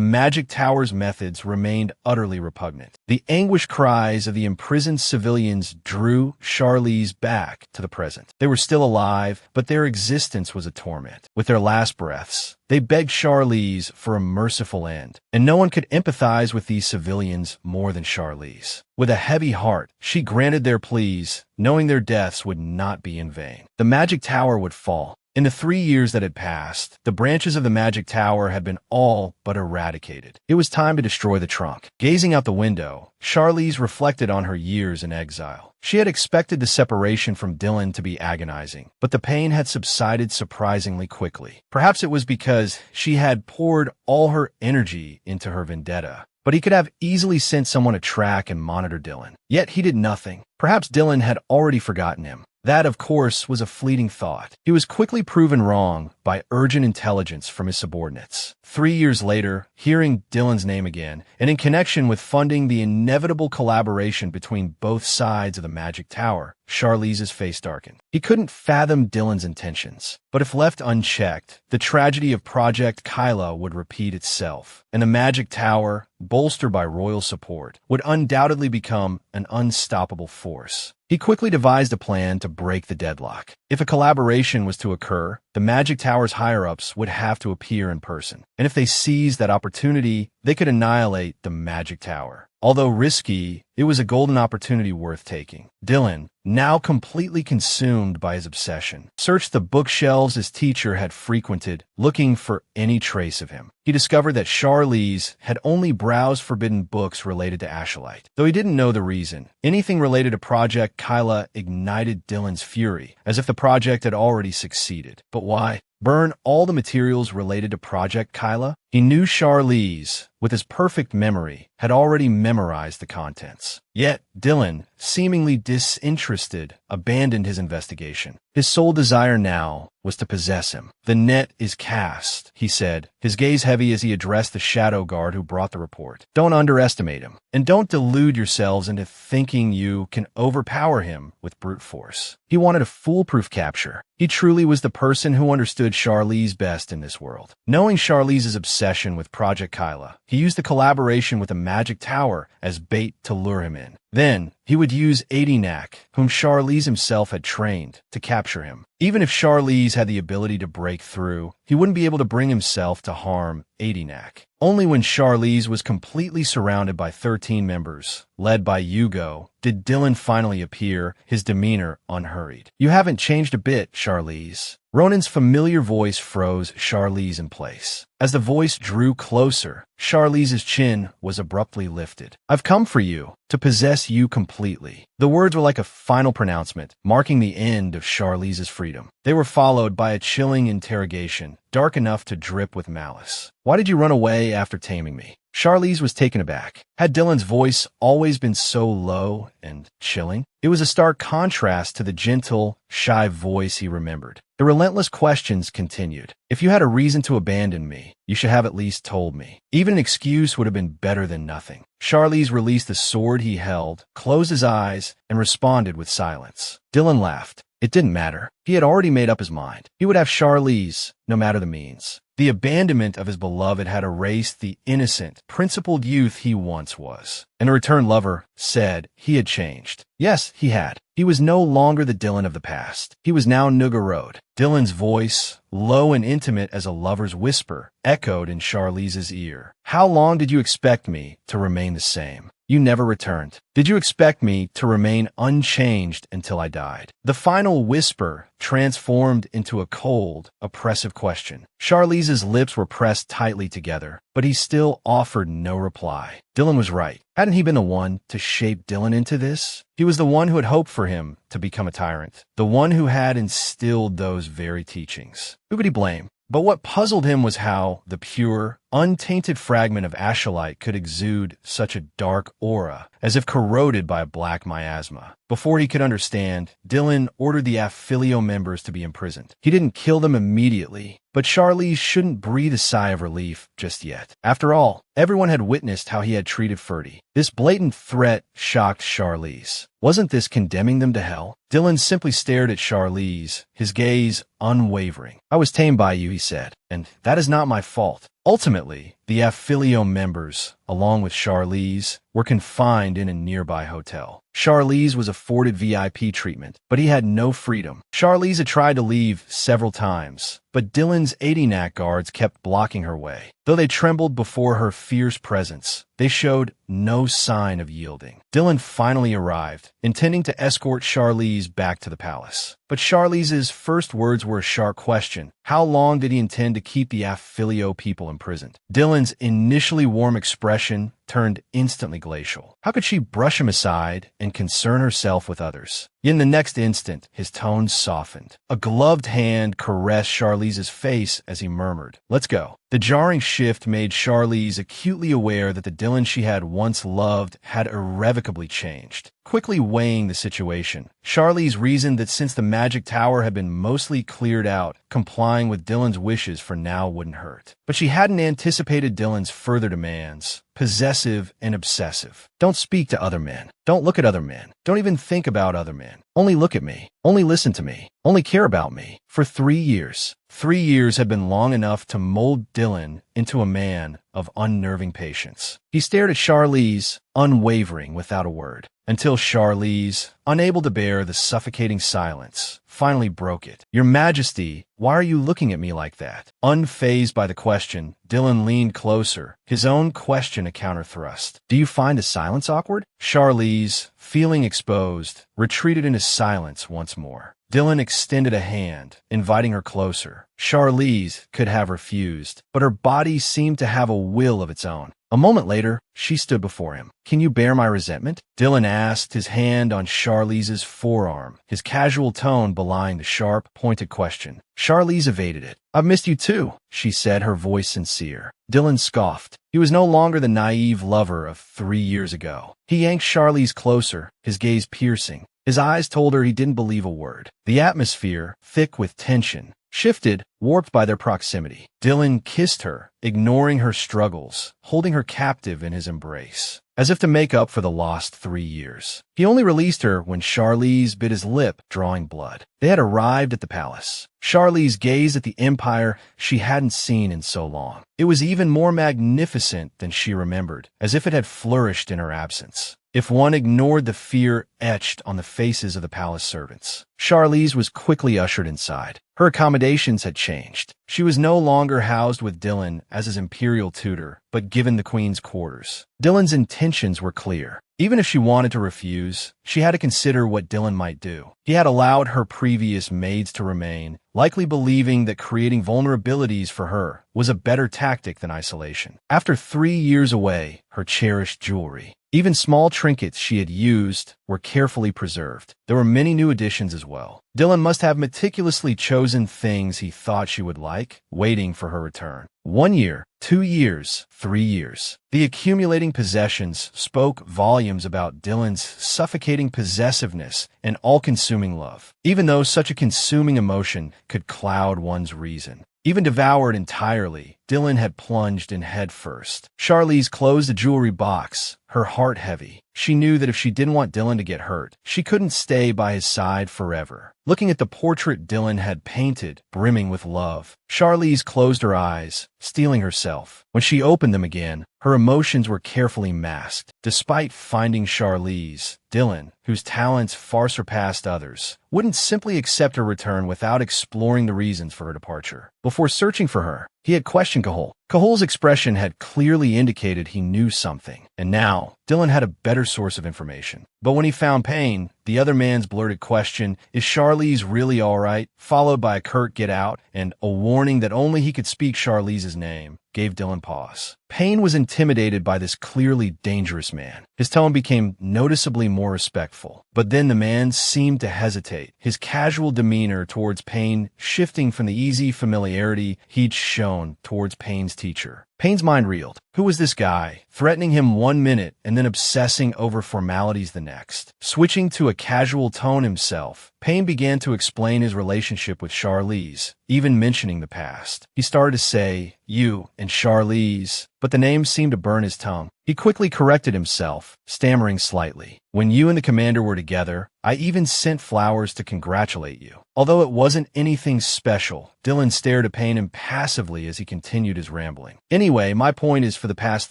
[SPEAKER 1] magic tower's methods remained utterly repugnant. The anguished cries of the imprisoned civilians drew Charlize back to the present. They were still alive, but their existence was a torment. With their last breaths, they begged Charlize for a merciful end, and no one could empathize with these civilians more than Charlize. With a heavy heart, she granted their pleas, knowing their deaths would not be in vain. The magic tower would fall, In the 3 years that had passed, the branches of the magic tower had been all but eradicated. It was time to destroy the trunk. Gazing out the window, Charlize reflected on her years in exile. She had expected the separation from Dylan to be agonizing, but the pain had subsided surprisingly quickly. Perhaps it was because she had poured all her energy into her vendetta. But he could have easily sent someone to track and monitor Dylan. Yet he did nothing. Perhaps Dylan had already forgotten him. That, of course, was a fleeting thought. He was quickly proven wrong by urgent intelligence from his subordinates. 3 years later, hearing Dylan's name again, and in connection with funding the inevitable collaboration between both sides of the Magic Tower, Charlize's face darkened. He couldn't fathom Dylan's intentions. But if left unchecked, the tragedy of Project Kyla would repeat itself, and the Magic Tower, bolstered by royal support, would undoubtedly become an unstoppable force. He quickly devised a plan to break the deadlock. If a collaboration was to occur, the Magic Tower's higher-ups would have to appear in person. And if they seized that opportunity, they could annihilate the Magic Tower. Although risky, it was a golden opportunity worth taking. Dylan, now completely consumed by his obsession, searched the bookshelves his teacher had frequented, looking for any trace of him. He discovered that Charlize had only browsed forbidden books related to Ashlyte. Though he didn't know the reason, anything related to Project Kyla ignited Dylan's fury, as if the project had already succeeded. But why? Burn all the materials related to Project Kyla? He knew Charlize, with his perfect memory, had already memorized the contents. Yet, Dylan, seemingly disinterested, abandoned his investigation. His sole desire now was to possess him. "The net is cast," he said, his gaze heavy as he addressed the shadow guard who brought the report. "Don't underestimate him, and don't delude yourselves into thinking you can overpower him with brute force." He wanted a foolproof capture. He truly was the person who understood Charlize best in this world. Knowing Charlize's obsession with Project Kyla, he used the collaboration with the Magic Tower as bait to lure him in. Then, he would use Adinak, whom Charlize himself had trained, to capture him. Even if Charlize had the ability to break through, he wouldn't be able to bring himself to harm Adinak. Only when Charlize was completely surrounded by 13 members, led by Hugo, did Dylan finally appear, his demeanor unhurried. "You haven't changed a bit, Charlize." Ronan's familiar voice froze Charlize in place. As the voice drew closer, Charlize's chin was abruptly lifted. "I've come for you, to possess you completely." The words were like a final pronouncement, marking the end of Charlize's freedom. They were followed by a chilling interrogation, dark enough to drip with malice. "Why did you run away after taming me?" Charlize was taken aback. Had Dylan's voice always been so low and chilling? It was a stark contrast to the gentle, shy voice he remembered. The relentless questions continued. "If you had a reason to abandon me, you should have at least told me. Even an excuse would have been better than nothing." Charlize released the sword he held, closed his eyes, and responded with silence. Dylan laughed. It didn't matter. He had already made up his mind. He would have Charlize, no matter the means. The abandonment of his beloved had erased the innocent, principled youth he once was. And the returned lover said he had changed. Yes, he had. He was no longer the Dylan of the past. He was now Nugarode. Dylan's voice, low and intimate as a lover's whisper, echoed in Charlize's ear. "How long did you expect me to remain the same? You never returned. Did you expect me to remain unchanged until I died?" The final whisper transformed into a cold, oppressive question. Charlize's lips were pressed tightly together, but he still offered no reply. Dylan was right. Hadn't he been the one to shape Dylan into this? He was the one who had hoped for him to become a tyrant, the one who had instilled those very teachings. Who could he blame? But what puzzled him was how the pure, untainted fragment of Ashlyte could exude such a dark aura, as if corroded by a black miasma. Before he could understand, Dylan ordered the Affilio members to be imprisoned. He didn't kill them immediately, but Charlize shouldn't breathe a sigh of relief just yet. After all, everyone had witnessed how he had treated Ferdy. This blatant threat shocked Charlize. Wasn't this condemning them to hell? Dylan simply stared at Charlize, his gaze unwavering. "I was tamed by you," he said, "and that is not my fault. Ultimately, the Affilio members along with Charlize, were confined in a nearby hotel. Charlize was afforded VIP treatment, but he had no freedom. Charlize had tried to leave several times, but Dylan's 80 guards kept blocking her way. Though they trembled before her fierce presence, they showed no sign of yielding. Dylan finally arrived, intending to escort Charlize back to the palace. But Charlize's first words were a sharp question. How long did he intend to keep the Affilio people imprisoned? Dylan's initially warm expression turned instantly glacial. How could she brush him aside and concern herself with others? In the next instant, his tone softened. A gloved hand caressed Charlize's face as he murmured, "Let's go." The jarring shift made Charlize acutely aware that the Dylan she had once loved had irrevocably changed. Quickly weighing the situation, Charlize reasoned that since the magic tower had been mostly cleared out, complying with Dylan's wishes for now wouldn't hurt. But she hadn't anticipated Dylan's further demands. Possessive and obsessive. Don't speak to other men. Don't look at other men. Don't even think about other men. Only look at me. Only listen to me. Only care about me. For 3 years. 3 years had been long enough to mold Dylan into a man of unnerving patience. He stared at Charlize, unwavering without a word, until Charlize, unable to bear the suffocating silence, finally broke it. "Your Majesty, why are you looking at me like that?" Unfazed by the question, Dylan leaned closer, his own question a counterthrust. "Do you find the silence awkward?" Charlize, feeling exposed, retreated into silence once more. Dylan extended a hand, inviting her closer. Charlize could have refused, but her body seemed to have a will of its own. A moment later, she stood before him. "Can you bear my resentment?" Dylan asked, his hand on Charlize's forearm, his casual tone belying the sharp, pointed question. Charlize evaded it. "I've missed you too," she said, her voice sincere. Dylan scoffed. He was no longer the naive lover of 3 years ago. He yanked Charlize closer, his gaze piercing. His eyes told her he didn't believe a word. The atmosphere, thick with tension, shifted, warped by their proximity. Dylan kissed her, ignoring her struggles, holding her captive in his embrace, as if to make up for the lost 3 years. He only released her when Charlize bit his lip, drawing blood. They had arrived at the palace. Charlize gazed at the empire she hadn't seen in so long. It was even more magnificent than she remembered, as if it had flourished in her absence. If one ignored the fear etched on the faces of the palace servants. Charlize was quickly ushered inside. Her accommodations had changed. She was no longer housed with Dylan as his imperial tutor, but given the queen's quarters. Dylan's intentions were clear. Even if she wanted to refuse, she had to consider what Dylan might do. He had allowed her previous maids to remain, likely believing that creating vulnerabilities for her was a better tactic than isolation. After 3 years away, her cherished jewelry, even small trinkets she had used, were carefully preserved. There were many new additions as well. Dylan must have meticulously chosen things he thought she would like, waiting for her return. 1 year, 2 years, 3 years. The accumulating possessions spoke volumes about Dylan's suffocating possessiveness and all-consuming love. Even though such a consuming emotion could cloud one's reason. Even devoured entirely, Dylan had plunged in head first. Charlize closed the jewelry box, her heart heavy. She knew that if she didn't want Dylan to get hurt, she couldn't stay by his side forever. Looking at the portrait Dylan had painted, brimming with love, Charlize closed her eyes, steeling herself. When she opened them again, her emotions were carefully masked. Despite finding Charlize, Dylan, whose talents far surpassed others, wouldn't simply accept her return without exploring the reasons for her departure. Before searching for her, he had questioned Cahul. Cahul's expression had clearly indicated he knew something, and now Dylan had a better source of information. But when he found Payne, the other man's blurted question, "Is Charlize really all right?" followed by a curt "get out," and a warning that only he could speak Charlize's name, gave Dylan pause. Payne was intimidated by this clearly dangerous man. His tone became noticeably more respectful. But then the man seemed to hesitate, his casual demeanor towards Payne shifting from the easy familiarity he'd shown towards Payne's teacher. Payne's mind reeled. Who was this guy, threatening him 1 minute and then obsessing over formalities the next? Switching to a casual tone himself, Payne began to explain his relationship with Charlize, even mentioning the past. He started to say, "you" and "Charlize," but the name seemed to burn his tongue. He quickly corrected himself, stammering slightly. "When you and the commander were together, I even sent flowers to congratulate you. Although it wasn't anything special, Dylan stared at Payne impassively as he continued his rambling. Anyway, my point is for the past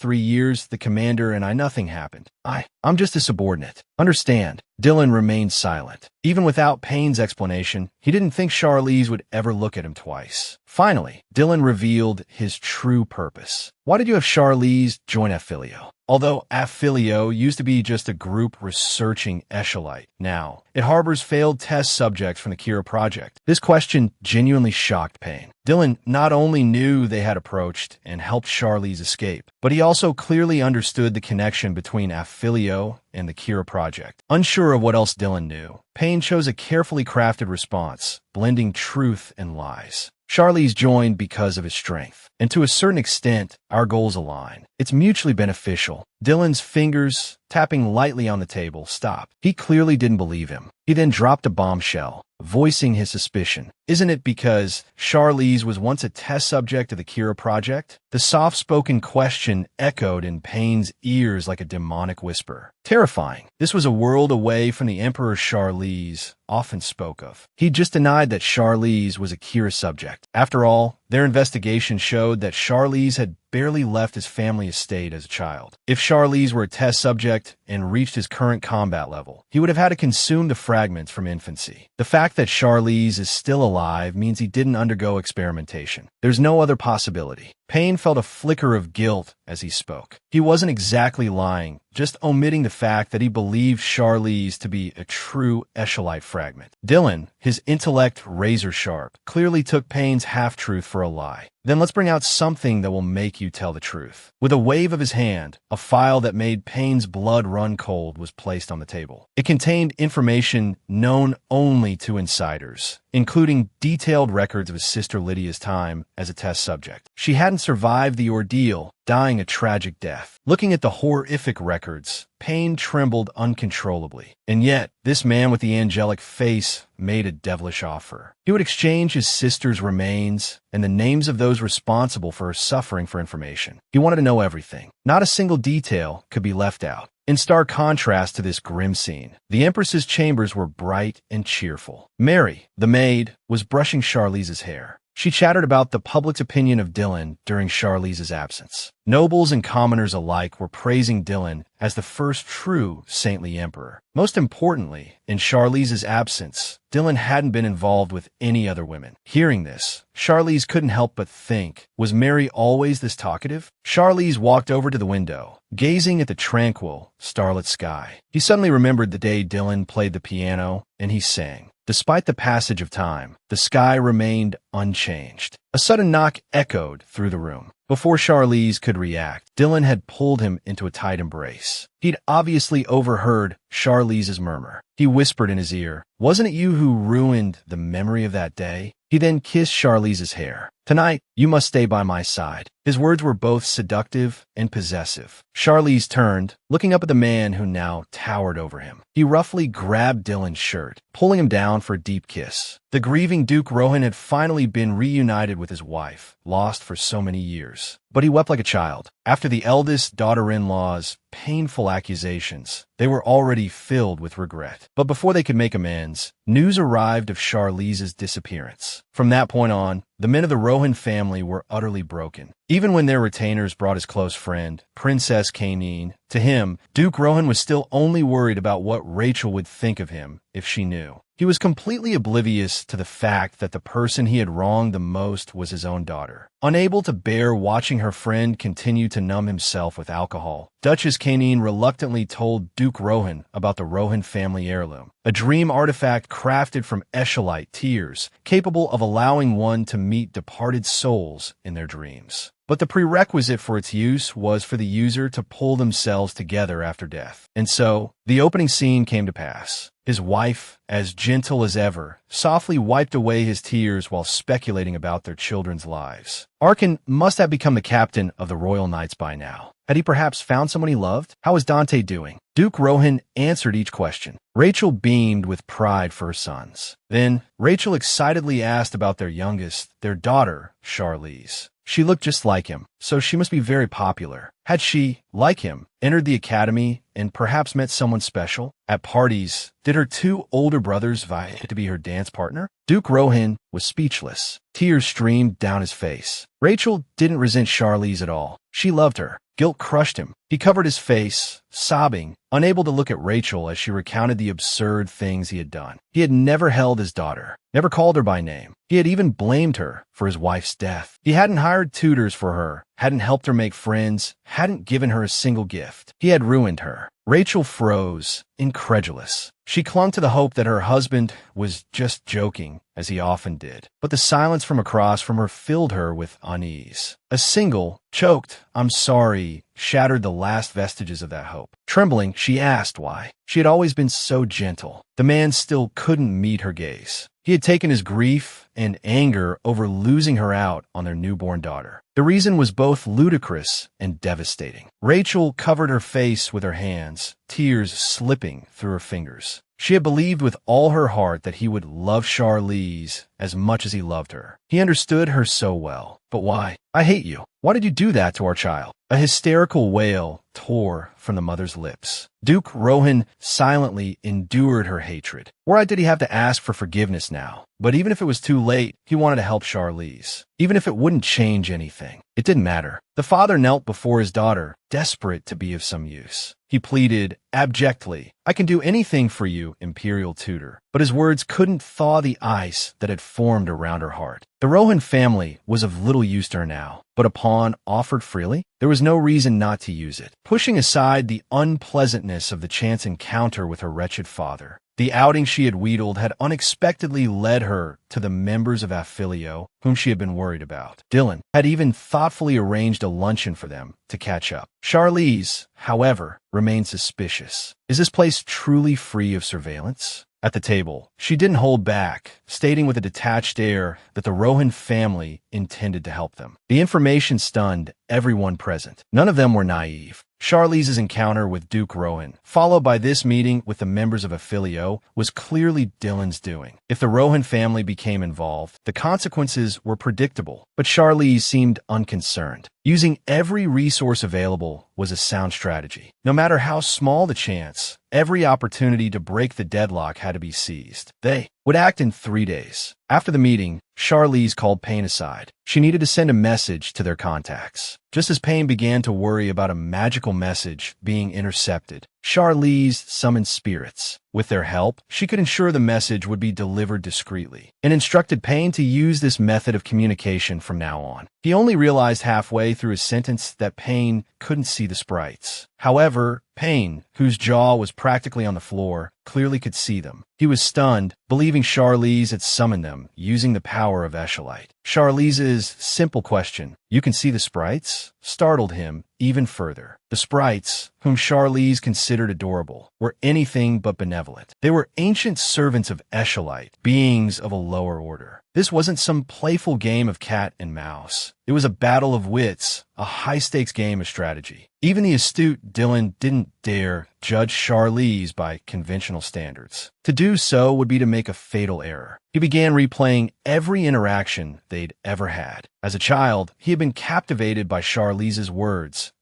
[SPEAKER 1] 3 years, the commander and I, nothing happened. I'm just a subordinate. Understand? Dylan remained silent. Even without Payne's explanation, he didn't think Charlize would ever look at him twice. Finally, Dylan revealed his true purpose. Why did you have Charlize join Affilio? Although Affilio used to be just a group researching Echolite, now it harbors failed test subjects from the Kira project. This question genuinely shocked Payne. Dylan not only knew they had approached and helped Charlize escape, but he also clearly understood the connection between Affilio and the Kira project. Unsure of what else Dylan knew, Payne chose a carefully crafted response, blending truth and lies. Charlize joined because of his strength, and to a certain extent, our goals align. It's mutually beneficial. Dylan's fingers, tapping lightly on the table, stopped. He clearly didn't believe him. He then dropped a bombshell, voicing his suspicion. Isn't it because Charlize was once a test subject of the Kira project? The soft-spoken question echoed in Payne's ears like a demonic whisper. Terrifying. This was a world away from the Emperor Charlize often spoke of. He just denied that Charlize was a Kira subject. After all, their investigation showed that Charlize had barely left his family estate as a child. If Charlize were a test subject and reached his current combat level, he would have had to consume the fragments from infancy. The fact that Charlize is still alive means he didn't undergo experimentation. There's no other possibility. Payne felt a flicker of guilt as he spoke. He wasn't exactly lying, just omitting the fact that he believed Charlize to be a true Echolite fragment. Dylan, his intellect razor-sharp, clearly took Payne's half-truth for a lie. Then let's bring out something that will make you tell the truth. With a wave of his hand, a file that made Payne's blood run cold was placed on the table. It contained information known only to insiders, including detailed records of his sister Lydia's time as a test subject. She hadn't survived the ordeal, dying a tragic death. Looking at the horrific records, Payne trembled uncontrollably. And yet, this man with the angelic face made a devilish offer. He would exchange his sister's remains and the names of those responsible for her suffering for information. He wanted to know everything. Not a single detail could be left out. In stark contrast to this grim scene, the Empress's chambers were bright and cheerful. Mary, the maid, was brushing Charlize's hair. She chattered about the public's opinion of Dylan during Charlize's absence. Nobles and commoners alike were praising Dylan as the first true saintly emperor. Most importantly, in Charlize's absence, Dylan hadn't been involved with any other women. Hearing this, Charlize couldn't help but think, was Mary always this talkative? Charlize walked over to the window, gazing at the tranquil, starlit sky. He suddenly remembered the day Dylan played the piano, and he sang. Despite the passage of time, the sky remained unchanged. A sudden knock echoed through the room. Before Charlize could react, Dylan had pulled him into a tight embrace. He'd obviously overheard Charlize's murmur. He whispered in his ear, "Wasn't it you who ruined the memory of that day?" He then kissed Charlize's hair. "Tonight, you must stay by my side." His words were both seductive and possessive. Charlize turned, looking up at the man who now towered over him. He roughly grabbed Dylan's shirt, pulling him down for a deep kiss. The grieving Duke Rohan had finally been reunited with his wife, lost for so many years. But he wept like a child. After the eldest daughter-in-law's painful accusations, they were already filled with regret. But before they could make amends, news arrived of Charlize's disappearance. From that point on, the men of the Rohan family were utterly broken. Even when their retainers brought his close friend, Princess Kanine, to him, Duke Rohan was still only worried about what Rachel would think of him if she knew. He was completely oblivious to the fact that the person he had wronged the most was his own daughter. Unable to bear watching her friend continue to numb himself with alcohol, Duchess Kanine reluctantly told Duke Rohan about the Rohan family heirloom, a dream artifact crafted from Echolite tears, capable of allowing one to meet departed souls in their dreams. But the prerequisite for its use was for the user to pull themselves together after death. And so, the opening scene came to pass. His wife, as gentle as ever, softly wiped away his tears while speculating about their children's lives. Arkan must have become the captain of the Royal Knights by now. Had he perhaps found someone he loved? How was Dante doing? Duke Rohan answered each question. Rachel beamed with pride for her sons. Then, Rachel excitedly asked about their youngest, their daughter, Charlize. She looked just like him, so she must be very popular. Had she, like him, entered the academy and perhaps met someone special? At parties, did her two older brothers vie to be her dance partner? Duke Rohan was speechless. Tears streamed down his face. Rachel didn't resent Charlize at all. She loved her. Guilt crushed him. He covered his face, sobbing, unable to look at Rachel as she recounted the absurd things he had done. He had never held his daughter, never called her by name. He had even blamed her for his wife's death. He hadn't hired tutors for her, hadn't helped her make friends, hadn't given her a single gift. He had ruined her. Rachel froze, incredulous. She clung to the hope that her husband was just joking, as he often did. But the silence from across from her filled her with unease. A single, choked, "I'm sorry," shattered the last vestiges of that hope. Trembling, she asked why. She had always been so gentle. The man still couldn't meet her gaze. He had taken his grief and anger over losing her out on their newborn daughter. The reason was both ludicrous and devastating. Rachel covered her face with her hands, tears slipping through her fingers. She had believed with all her heart that he would love Charlize as much as he loved her. He understood her so well. But why? "I hate you. Why did you do that to our child?" A hysterical wail tore from the mother's lips. Duke Rohan silently endured her hatred. Why did he have to ask for forgiveness now? But even if it was too late, he wanted to help Charlize. Even if it wouldn't change anything, it didn't matter. The father knelt before his daughter, desperate to be of some use. He pleaded abjectly, "I can do anything for you, imperial tutor." But his words couldn't thaw the ice that had formed around her heart. The Rohan family was of little use to her now, but a pawn offered freely, there was no reason not to use it. Pushing aside the unpleasantness of the chance encounter with her wretched father, the outing she had wheedled had unexpectedly led her to the members of Affilio, whom she had been worried about. Dylan had even thoughtfully arranged a luncheon for them to catch up. Charlize, however, remained suspicious. Is this place truly free of surveillance? At the table, she didn't hold back, stating with a detached air that the Rohan family intended to help them. The information stunned everyone present. None of them were naive. Charlize's encounter with Duke Rohan, followed by this meeting with the members of Affilio, was clearly Dylan's doing. If the Rohan family became involved, the consequences were predictable, but Charlize seemed unconcerned. Using every resource available was a sound strategy. No matter how small the chance, every opportunity to break the deadlock had to be seized. They would act in 3 days. After the meeting, Charlize called Payne aside. She needed to send a message to their contacts. Just as Payne began to worry about a magical message being intercepted, Charlize summoned spirits. With their help, she could ensure the message would be delivered discreetly, and instructed Payne to use this method of communication from now on. He only realized halfway through his sentence that Payne couldn't see the sprites. However, Payne, whose jaw was practically on the floor, clearly could see them. He was stunned, believing Charlize had summoned them, using the power of Eshelite. Charlize's simple question, "You can see the sprites?" startled him even further. The sprites, whom Charlize considered adorable, were anything but benevolent. They were ancient servants of Eshelite, beings of a lower order. This wasn't some playful game of cat and mouse. It was a battle of wits, a high-stakes game of strategy. Even the astute Dylan didn't dare judge Charlize by conventional standards. To do so would be to make a fatal error. He began replaying every interaction they'd ever had. As a child, he had been captivated by Charlize's words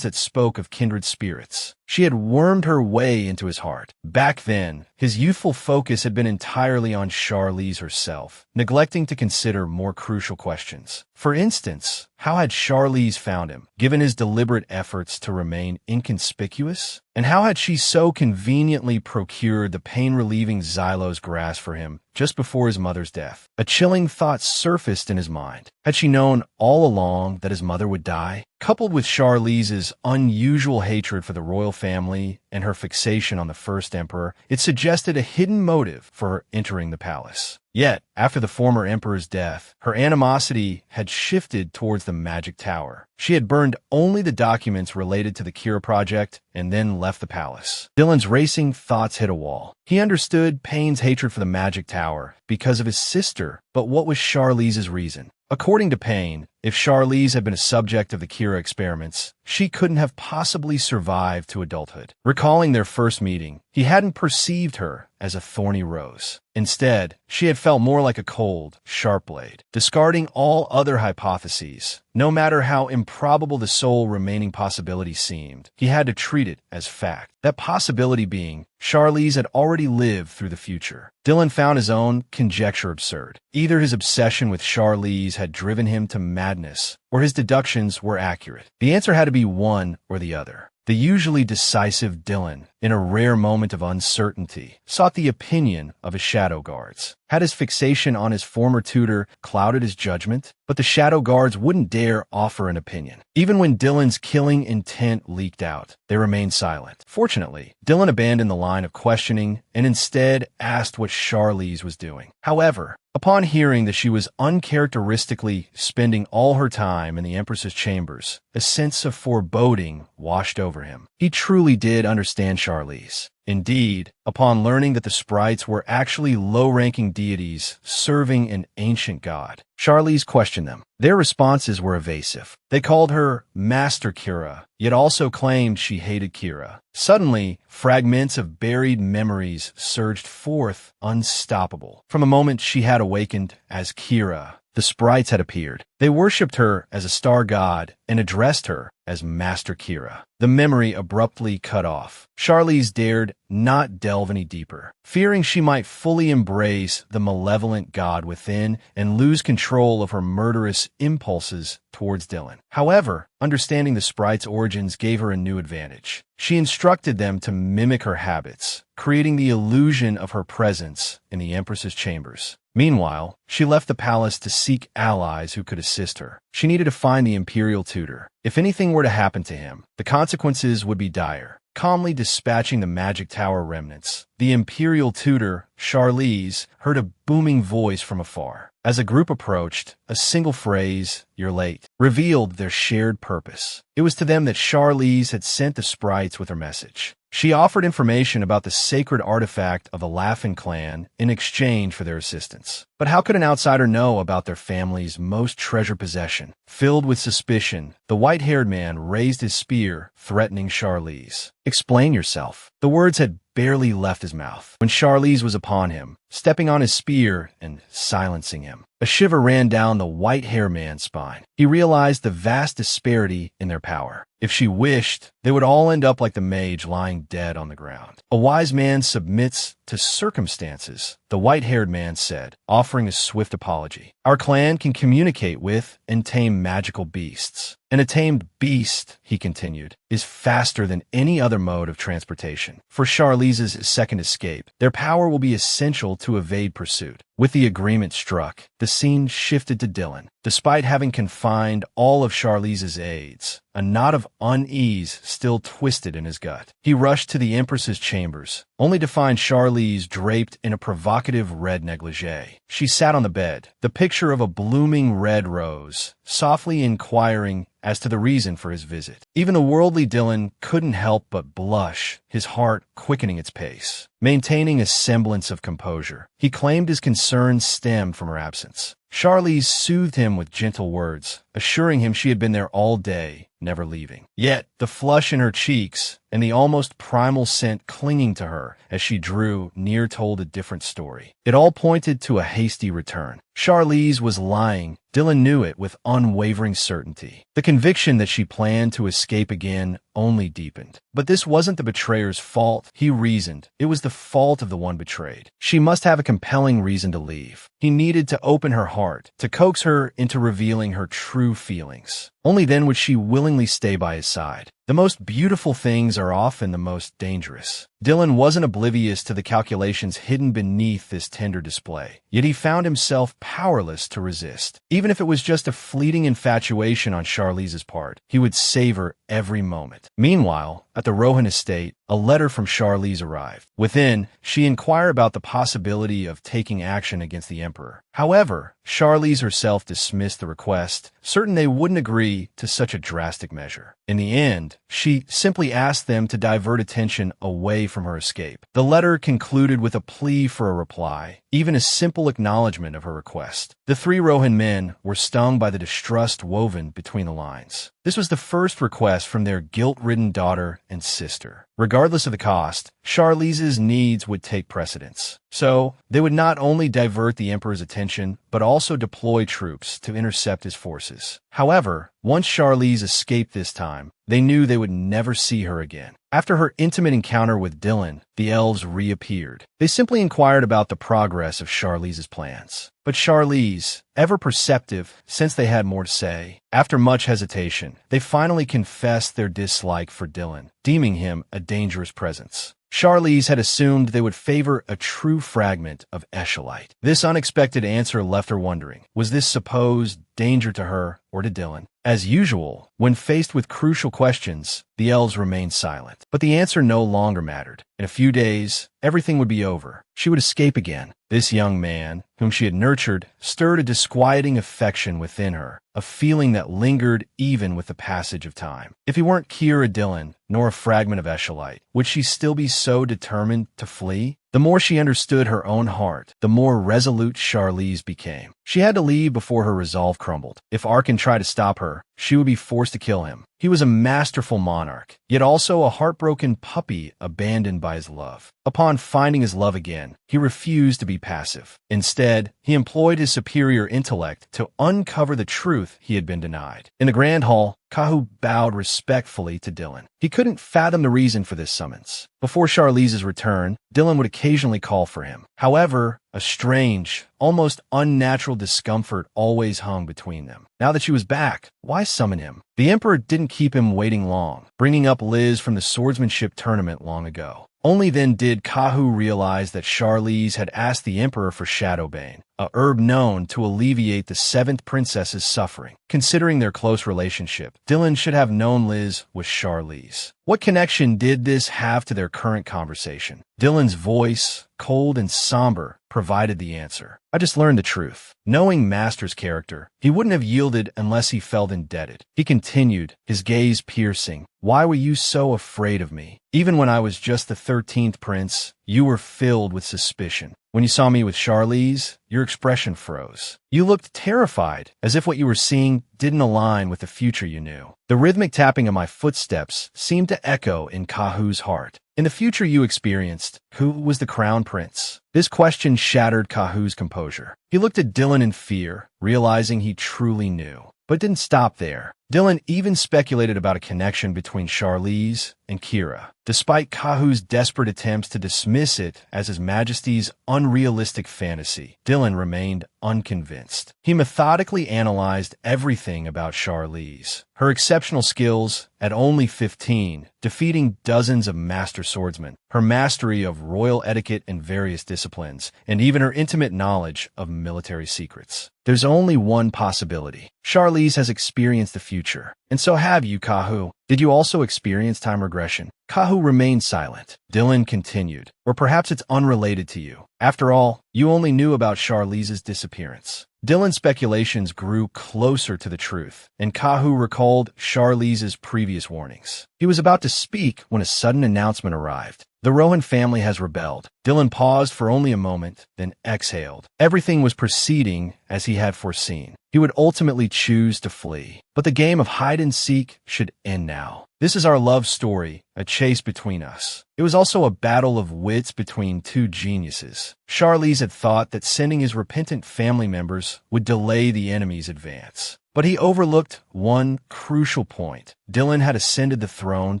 [SPEAKER 1] that spoke of kindred spirits. She had wormed her way into his heart. Back then, his youthful focus had been entirely on Charlize herself, neglecting to consider more crucial questions. For instance, how had Charlize found him, given his deliberate efforts to remain inconspicuous? And how had she so conveniently procured the pain-relieving xylose grass for him just before his mother's death? A chilling thought surfaced in his mind. Had she known all along that his mother would die? Coupled with Charlize's unusual hatred for the royal family and her fixation on the first emperor, it suggested a hidden motive for her entering the palace. Yet, after the former emperor's death, her animosity had shifted towards the magic tower. She had burned only the documents related to the Kira project and then left the palace. Dylan's racing thoughts hit a wall. He understood Payne's hatred for the magic tower because of his sister, but what was Charlize's reason? According to Payne, If Charlize had been a subject of the Kira experiments, she couldn't have possibly survived to adulthood. Recalling their first meeting, he hadn't perceived her as a thorny rose. Instead, she had felt more like a cold, sharp blade. Discarding all other hypotheses, no matter how improbable the sole remaining possibility seemed, he had to treat it as fact. That possibility being, Charlize had already lived through the future. Dylan found his own conjecture absurd. Either his obsession with Charlize had driven him to madness, or his deductions were accurate. The answer had to be one or the other. The usually decisive Dylan, in a rare moment of uncertainty, sought the opinion of his shadow guards. Had his fixation on his former tutor clouded his judgment? But the shadow guards wouldn't dare offer an opinion. Even when Dylan's killing intent leaked out, they remained silent. Fortunately, Dylan abandoned the line of questioning and instead asked what Charlize was doing. However, upon hearing that she was uncharacteristically spending all her time in the Empress's chambers, a sense of foreboding washed over him. He truly did understand Charlize. Indeed, upon learning that the sprites were actually low-ranking deities serving an ancient god, Charlize questioned them. Their responses were evasive. They called her Master Kira, yet also claimed she hated Kira. Suddenly, fragments of buried memories surged forth unstoppable. From a moment she had awakened as Kira, the sprites had appeared. They worshipped her as a star god and addressed her as Master Kira. The memory abruptly cut off. Charlize dared not delve any deeper, fearing she might fully embrace the malevolent god within and lose control of her murderous impulses towards Dylan. However, understanding the sprite's origins gave her a new advantage. She instructed them to mimic her habits, creating the illusion of her presence in the Empress's chambers. Meanwhile, she left the palace to seek allies who could assist her. She needed to find the Imperial tutor. If anything were to happen to him, the consequences would be dire. Calmly dispatching the magic tower remnants, the Imperial tutor, Charlize, heard a booming voice from afar. As a group approached, a single phrase, "You're late," revealed their shared purpose. It was to them that Charlize had sent the sprites with her message. She offered information about the sacred artifact of the Laughing clan in exchange for their assistance. But how could an outsider know about their family's most treasured possession? Filled with suspicion, the white-haired man raised his spear, threatening Charlize. "Explain yourself." The words had barely left his mouth when Charlize was upon him, stepping on his spear and silencing him. A shiver ran down the white-haired man's spine. He realized the vast disparity in their power. If she wished, they would all end up like the mage lying dead on the ground. "A wise man submits to circumstances," the white-haired man said, offering a swift apology. "Our clan can communicate with and tame magical beasts. And a tamed beast," he continued, "is faster than any other mode of transportation. For Charlize's second escape, their power will be essential to evade pursuit." With the agreement struck, the scene shifted to Dylan. Despite having confined all of Charlize's aides, a knot of unease still twisted in his gut. He rushed to the Empress's chambers, only to find Charlize draped in a provocative red negligee. She sat on the bed, the picture of a blooming red rose, softly inquiring as to the reason for his visit. Even the worldly Dylan couldn't help but blush, his heart quickening its pace. Maintaining a semblance of composure, he claimed his concerns stemmed from her absence. Charlize soothed him with gentle words, assuring him she had been there all day, never leaving. Yet, the flush in her cheeks and the almost primal scent clinging to her as she drew near told a different story. It all pointed to a hasty return. Charlize was lying. Dylan knew it with unwavering certainty. The conviction that she planned to escape again only deepened. But this wasn't the betrayer's fault, he reasoned. It was the fault of the one betrayed. She must have a compelling reason to leave. He needed to open her heart, to coax her into revealing her true feelings. Only then would she willingly stay by his side. The most beautiful things are often the most dangerous. Dylan wasn't oblivious to the calculations hidden beneath this tender display, yet he found himself powerless to resist. Even if it was just a fleeting infatuation on Charlize's part, he would savor every moment. Meanwhile, at the Rohan estate, a letter from Charlize arrived. Within, she inquired about the possibility of taking action against the Emperor. However, Charlize herself dismissed the request, certain they wouldn't agree to such a drastic measure. In the end, she simply asked them to divert attention away from her escape. The letter concluded with a plea for a reply, even a simple acknowledgement of her request. The three Rohan men were stung by the distrust woven between the lines. This was the first request from their guilt-ridden daughter and sister. Regardless of the cost, Charlize's needs would take precedence. So, they would not only divert the emperor's attention, but also deploy troops to intercept his forces. However, once Charlize escaped this time, they knew they would never see her again. After her intimate encounter with Dylan, the elves reappeared. They simply inquired about the progress of Charlize's plans. But Charlize, ever perceptive, sensed they had more to say. After much hesitation, they finally confessed their dislike for Dylan, deeming him a dangerous presence. Charlize had assumed they would favor a true fragment of Eshelite. This unexpected answer left her wondering, was this supposed danger to her or to Dylan? As usual, when faced with crucial questions, the elves remained silent. But the answer no longer mattered. In a few days, everything would be over. She would escape again. This young man, whom she had nurtured, stirred a disquieting affection within her, a feeling that lingered even with the passage of time. If he weren't Kira Dylan, nor a fragment of Eshelite, would she still be so determined to flee? The more she understood her own heart, the more resolute Charlize became. She had to leave before her resolve crumbled. If Arkan tried to stop her, she would be forced to kill him. He was a masterful monarch, yet also a heartbroken puppy abandoned by his love. Upon finding his love again, he refused to be passive. Instead, he employed his superior intellect to uncover the truth he had been denied. In the Grand Hall, Kahu bowed respectfully to Dylan. He couldn't fathom the reason for this summons. Before Charlize's return, Dylan would occasionally call for him. However, a strange, almost unnatural discomfort always hung between them. Now that she was back, why summon him? The Emperor didn't keep him waiting long, bringing up Liz from the swordsmanship tournament long ago. Only then did Kahu realize that Charlize had asked the Emperor for Shadowbane, a herb known to alleviate the seventh princess's suffering. Considering their close relationship, Dylan should have known Liz was Charlize. What connection did this have to their current conversation? Dylan's voice, cold and somber, provided the answer. I just learned the truth. Knowing Master's character, he wouldn't have yielded unless he felt indebted. He continued, his gaze piercing. Why were you so afraid of me? Even when I was just the 13th prince, you were filled with suspicion. When you saw me with Charlize, your expression froze. You looked terrified, as if what you were seeing didn't align with the future you knew. The rhythmic tapping of my footsteps seemed to echo in Kahu's heart. In the future you experienced, who was the crown prince? This question shattered Kahu's composure. He looked at Dylan in fear, realizing he truly knew. But didn't stop there. Dylan even speculated about a connection between Charlize and Kira. Despite Kahu's desperate attempts to dismiss it as His Majesty's unrealistic fantasy, Dylan remained unconvinced. He methodically analyzed everything about Charlize. Her exceptional skills at only 15, defeating dozens of master swordsmen, her mastery of royal etiquette in various disciplines, and even her intimate knowledge of military secrets. There's only one possibility. Charlize has experienced the future, and so have you, Kahu. Did you also experience time regression? Kahu remained silent. Dylan continued, or perhaps it's unrelated to you. After all, you only knew about Charlize's disappearance. Dylan's speculations grew closer to the truth, and Kahu recalled Charlize's previous warnings. He was about to speak when a sudden announcement arrived. The Rohan family has rebelled. Dylan paused for only a moment, then exhaled. Everything was proceeding as he had foreseen. He would ultimately choose to flee. But the game of hide-and-seek should end now. This is our love story, a chase between us. It was also a battle of wits between two geniuses. Charlize had thought that sending his repentant family members would delay the enemy's advance. But he overlooked one crucial point. Dylan had ascended the throne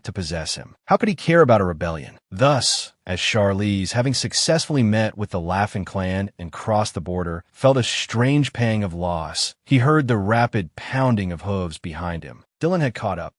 [SPEAKER 1] to possess him. How could he care about a rebellion? Thus, as Charlize, having successfully met with the Laughing Clan and crossed the border, felt a strange pang of loss, he heard the rapid pounding of hooves behind him. Dylan had caught up.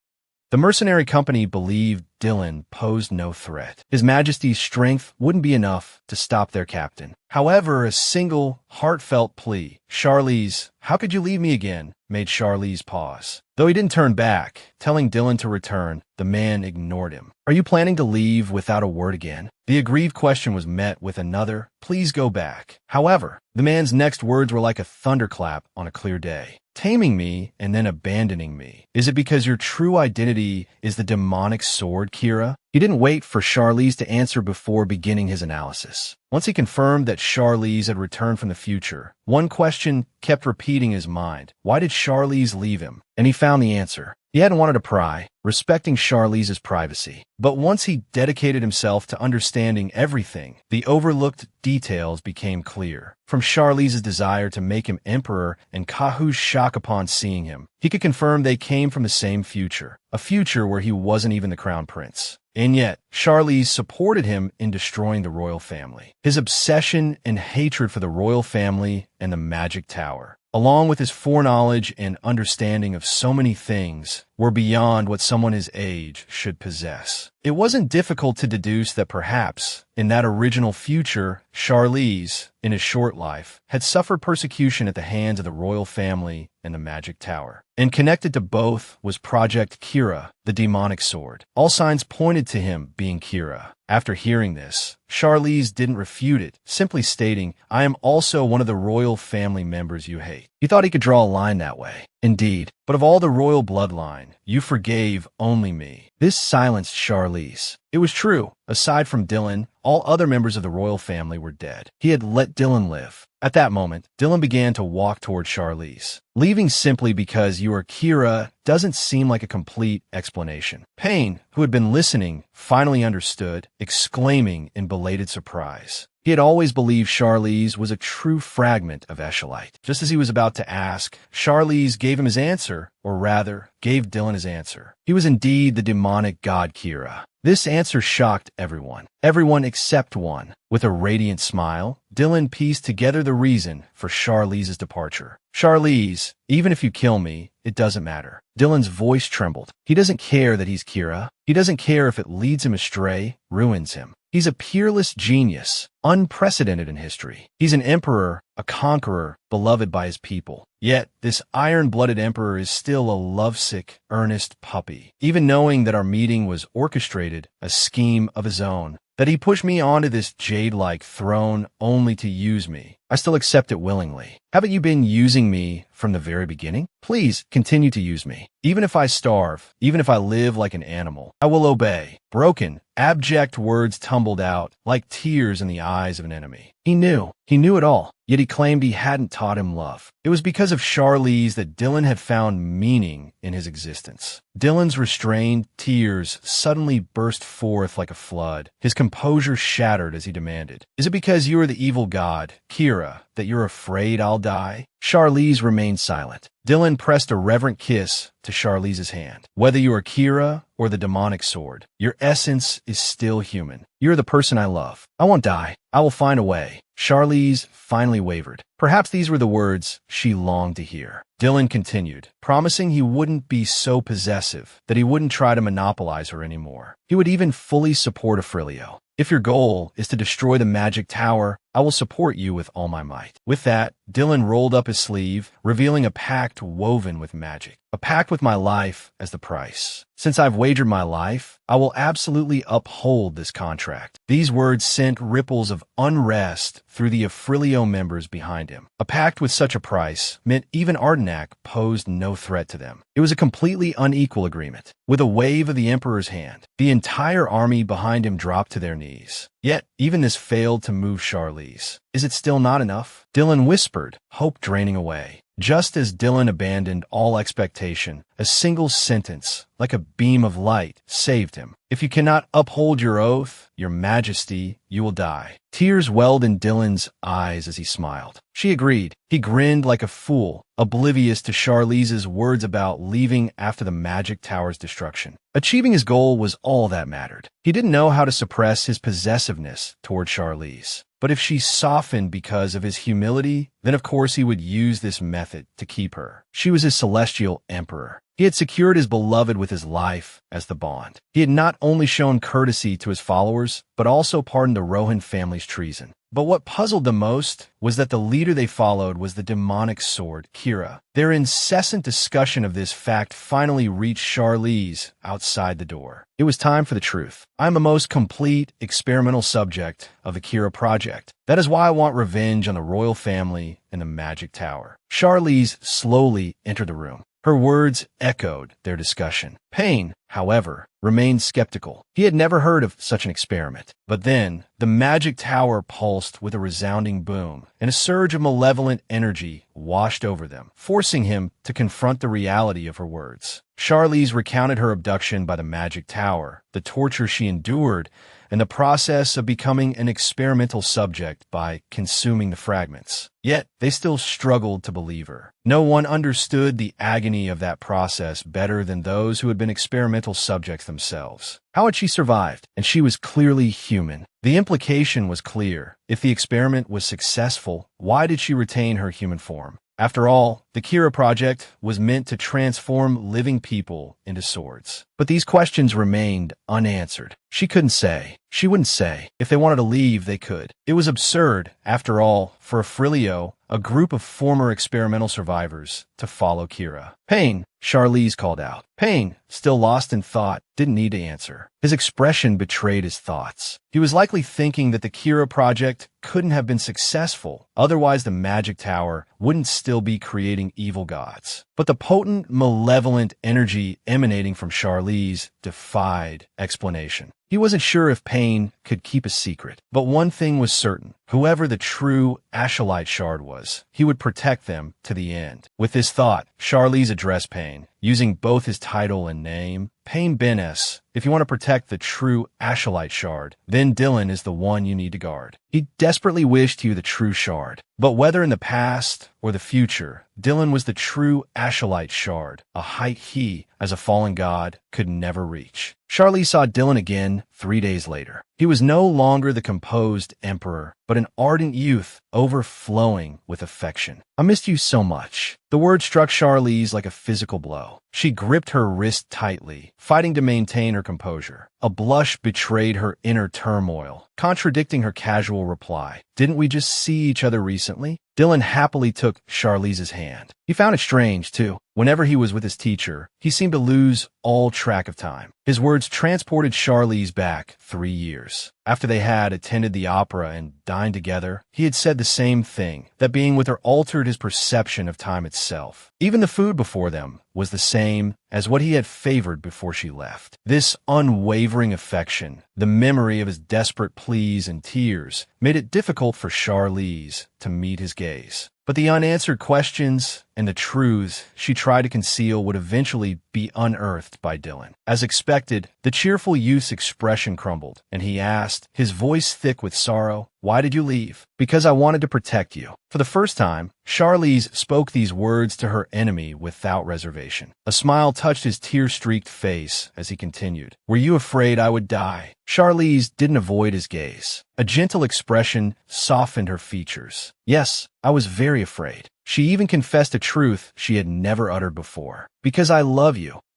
[SPEAKER 1] The mercenary company believed Dylan posed no threat. His Majesty's strength wouldn't be enough to stop their captain. However, a single, heartfelt plea, Charlize, how could you leave me again, made Charlize pause. Though he didn't turn back, telling Dylan to return, the man ignored him. Are you planning to leave without a word again? The aggrieved question was met with another, please go back. However, the man's next words were like a thunderclap on a clear day. Taming me and then abandoning me. Is it because your true identity is the demonic sword, Kira? He didn't wait for Charlize to answer before beginning his analysis. Once he confirmed that Charlize had returned from the future, one question kept repeating in his mind. Why did Charlize leave him? And he found the answer. He hadn't wanted to pry, respecting Charlize's privacy. But once he dedicated himself to understanding everything, the overlooked details became clear. From Charlize's desire to make him emperor and Kahu's shock upon seeing him, he could confirm they came from the same future, a future where he wasn't even the crown prince. And yet, Charlize supported him in destroying the royal family. His obsession and hatred for the royal family and the magic tower, along with his foreknowledge and understanding of so many things, were beyond what someone his age should possess. It wasn't difficult to deduce that perhaps, in that original future, Charlize, in his short life, had suffered persecution at the hands of the royal family and the magic tower. And connected to both was Project Kira, the demonic sword. All signs pointed to him being Kira. After hearing this, Charlize didn't refute it, simply stating, I am also one of the royal family members you hate. He thought he could draw a line that way. Indeed, but of all the royal bloodline, you forgave only me. This silenced Charlize. It was true. Aside from Dylan, all other members of the royal family were dead. He had let Dylan live. At that moment, Dylan began to walk toward Charlize. Leaving simply because you are Kira doesn't seem like a complete explanation. Payne, who had been listening, finally understood, exclaiming in belated surprise. He had always believed Charlize was a true fragment of Eshelite. Just as he was about to ask, Charlize gave him his answer, or rather, gave Dylan his answer. He was indeed the demonic god Kira. This answer shocked everyone. Everyone except one. With a radiant smile, Dylan pieced together the reason for Charlize's departure. Charlize, even if you kill me, it doesn't matter. Dylan's voice trembled. He doesn't care that he's Kira. He doesn't care if it leads him astray, ruins him. He's a peerless genius, unprecedented in history. He's an emperor, a conqueror, beloved by his people. Yet, this iron-blooded emperor is still a lovesick, earnest puppy. Even knowing that our meeting was orchestrated, a scheme of his own, that he pushed me onto this jade-like throne only to use me, I still accept it willingly. Haven't you been using me from the very beginning? Please continue to use me. Even if I starve, even if I live like an animal, I will obey. Broken, abject words tumbled out like tears in the eyes of an enemy. He knew it all, yet he claimed he hadn't taught him love. It was because of Charlize that Dylan had found meaning in his existence. Dylan's restrained tears suddenly burst forth like a flood. His composure shattered as he demanded, is it because you are the evil god, Kira, that you're afraid I'll die? Charlize remained silent. Dylan pressed a reverent kiss to Charlize's hand. Whether you are Kira or the demonic sword, your essence is still human. You're the person I love. I won't die. I will find a way. Charlize finally wavered. Perhaps these were the words she longed to hear. Dylan continued, promising he wouldn't be so possessive, that he wouldn't try to monopolize her anymore. He would even fully support Afrilio. If your goal is to destroy the magic tower, I will support you with all my might. With that, Dylan rolled up his sleeve, revealing a pact woven with magic. A pact with my life as the price. Since I've wagered my life, I will absolutely uphold this contract. These words sent ripples of unrest through the Afrilio members behind him. A pact with such a price meant even Ardenac posed no threat to them. It was a completely unequal agreement. With a wave of the Emperor's hand, the entire army behind him dropped to their knees. Yet, even this failed to move Charlize. Is it still not enough? Dylan whispered, hope draining away. Just as Dylan abandoned all expectation, a single sentence, like a beam of light, saved him. If you cannot uphold your oath, your majesty, you will die. Tears welled in Dylan's eyes as he smiled. She agreed. He grinned like a fool, oblivious to Charlize's words about leaving after the magic tower's destruction. Achieving his goal was all that mattered. He didn't know how to suppress his possessiveness toward Charlize. But if she softened because of his humility, then of course he would use this method to keep her. She was his celestial emperor. He had secured his beloved with his life as the bond. He had not only shown courtesy to his followers, but also pardoned the Rohan family's treason. But what puzzled them most was that the leader they followed was the demonic sword, Kira. Their incessant discussion of this fact finally reached Charlize outside the door. It was time for the truth. I'm the most complete experimental subject of the Kira project. That is why I want revenge on the royal family and the magic tower. Charlize slowly entered the room. Her words echoed their discussion. Payne, however, remained skeptical. He had never heard of such an experiment. But then, the magic tower pulsed with a resounding boom, and a surge of malevolent energy washed over them, forcing him to confront the reality of her words. Charlize recounted her abduction by the magic tower, the torture she endured, and the process of becoming an experimental subject by consuming the fragments. Yet, they still struggled to believe her. No one understood the agony of that process better than those who had been experimental subjects themselves. How had she survived? And she was clearly human. The implication was clear. If the experiment was successful, why did she retain her human form? After all, the Kira project was meant to transform living people into swords. But these questions remained unanswered. She couldn't say. She wouldn't say. If they wanted to leave, they could. It was absurd, after all, for a Frilio, a group of former experimental survivors, to follow Kira. Payne, Charlize called out. Payne, still lost in thought, didn't need to answer. His expression betrayed his thoughts. He was likely thinking that the Kira project couldn't have been successful, otherwise the magic tower wouldn't still be creating evil gods. But the potent, malevolent energy emanating from Charlize defied explanation. He wasn't sure if Payne could keep a secret, but one thing was certain. Whoever the true Ashlyte shard was, he would protect them to the end. With this thought, Charlize addressed Payne, using both his title and name. Payne Benes, if you want to protect the true Ashlyte shard, then Dylan is the one you need to guard. He desperately wished he were the true shard. But whether in the past or the future, Dylan was the true Ashlyte shard, a height he, as a fallen god, could never reach. Charlize saw Dylan again 3 days later. He was no longer the composed emperor, but an ardent youth overflowing with affection. I missed you so much. The word struck Charlize like a physical blow. She gripped her wrist tightly, fighting to maintain her composure. A blush betrayed her inner turmoil, contradicting her casual reply. Didn't we just see each other recently? Dylan happily took Charlize's hand. He found it strange, too. Whenever he was with his teacher, he seemed to lose all track of time. His words transported Charlize back 3 years. After they had attended the opera and dined together, he had said the same thing, that being with her altered his perception of time itself. Even the food before them was the same as what he had favored before she left. This unwavering affection, the memory of his desperate pleas and tears, made it difficult for Charlize to meet his gaze. But the unanswered questions and the truths she tried to conceal would eventually be unearthed by Dylan. As expected, the cheerful youth's expression crumbled, and he asked, his voice thick with sorrow, "Why did you leave?" "Because I wanted to protect you." For the first time, Charlize spoke these words to her enemy without reservation. A smile touched his tear-streaked face as he continued, "Were you afraid I would die?" Charlize didn't avoid his gaze. A gentle expression softened her features. "Yes, I was very afraid." She even confessed a truth she had never uttered before. "Because I love you."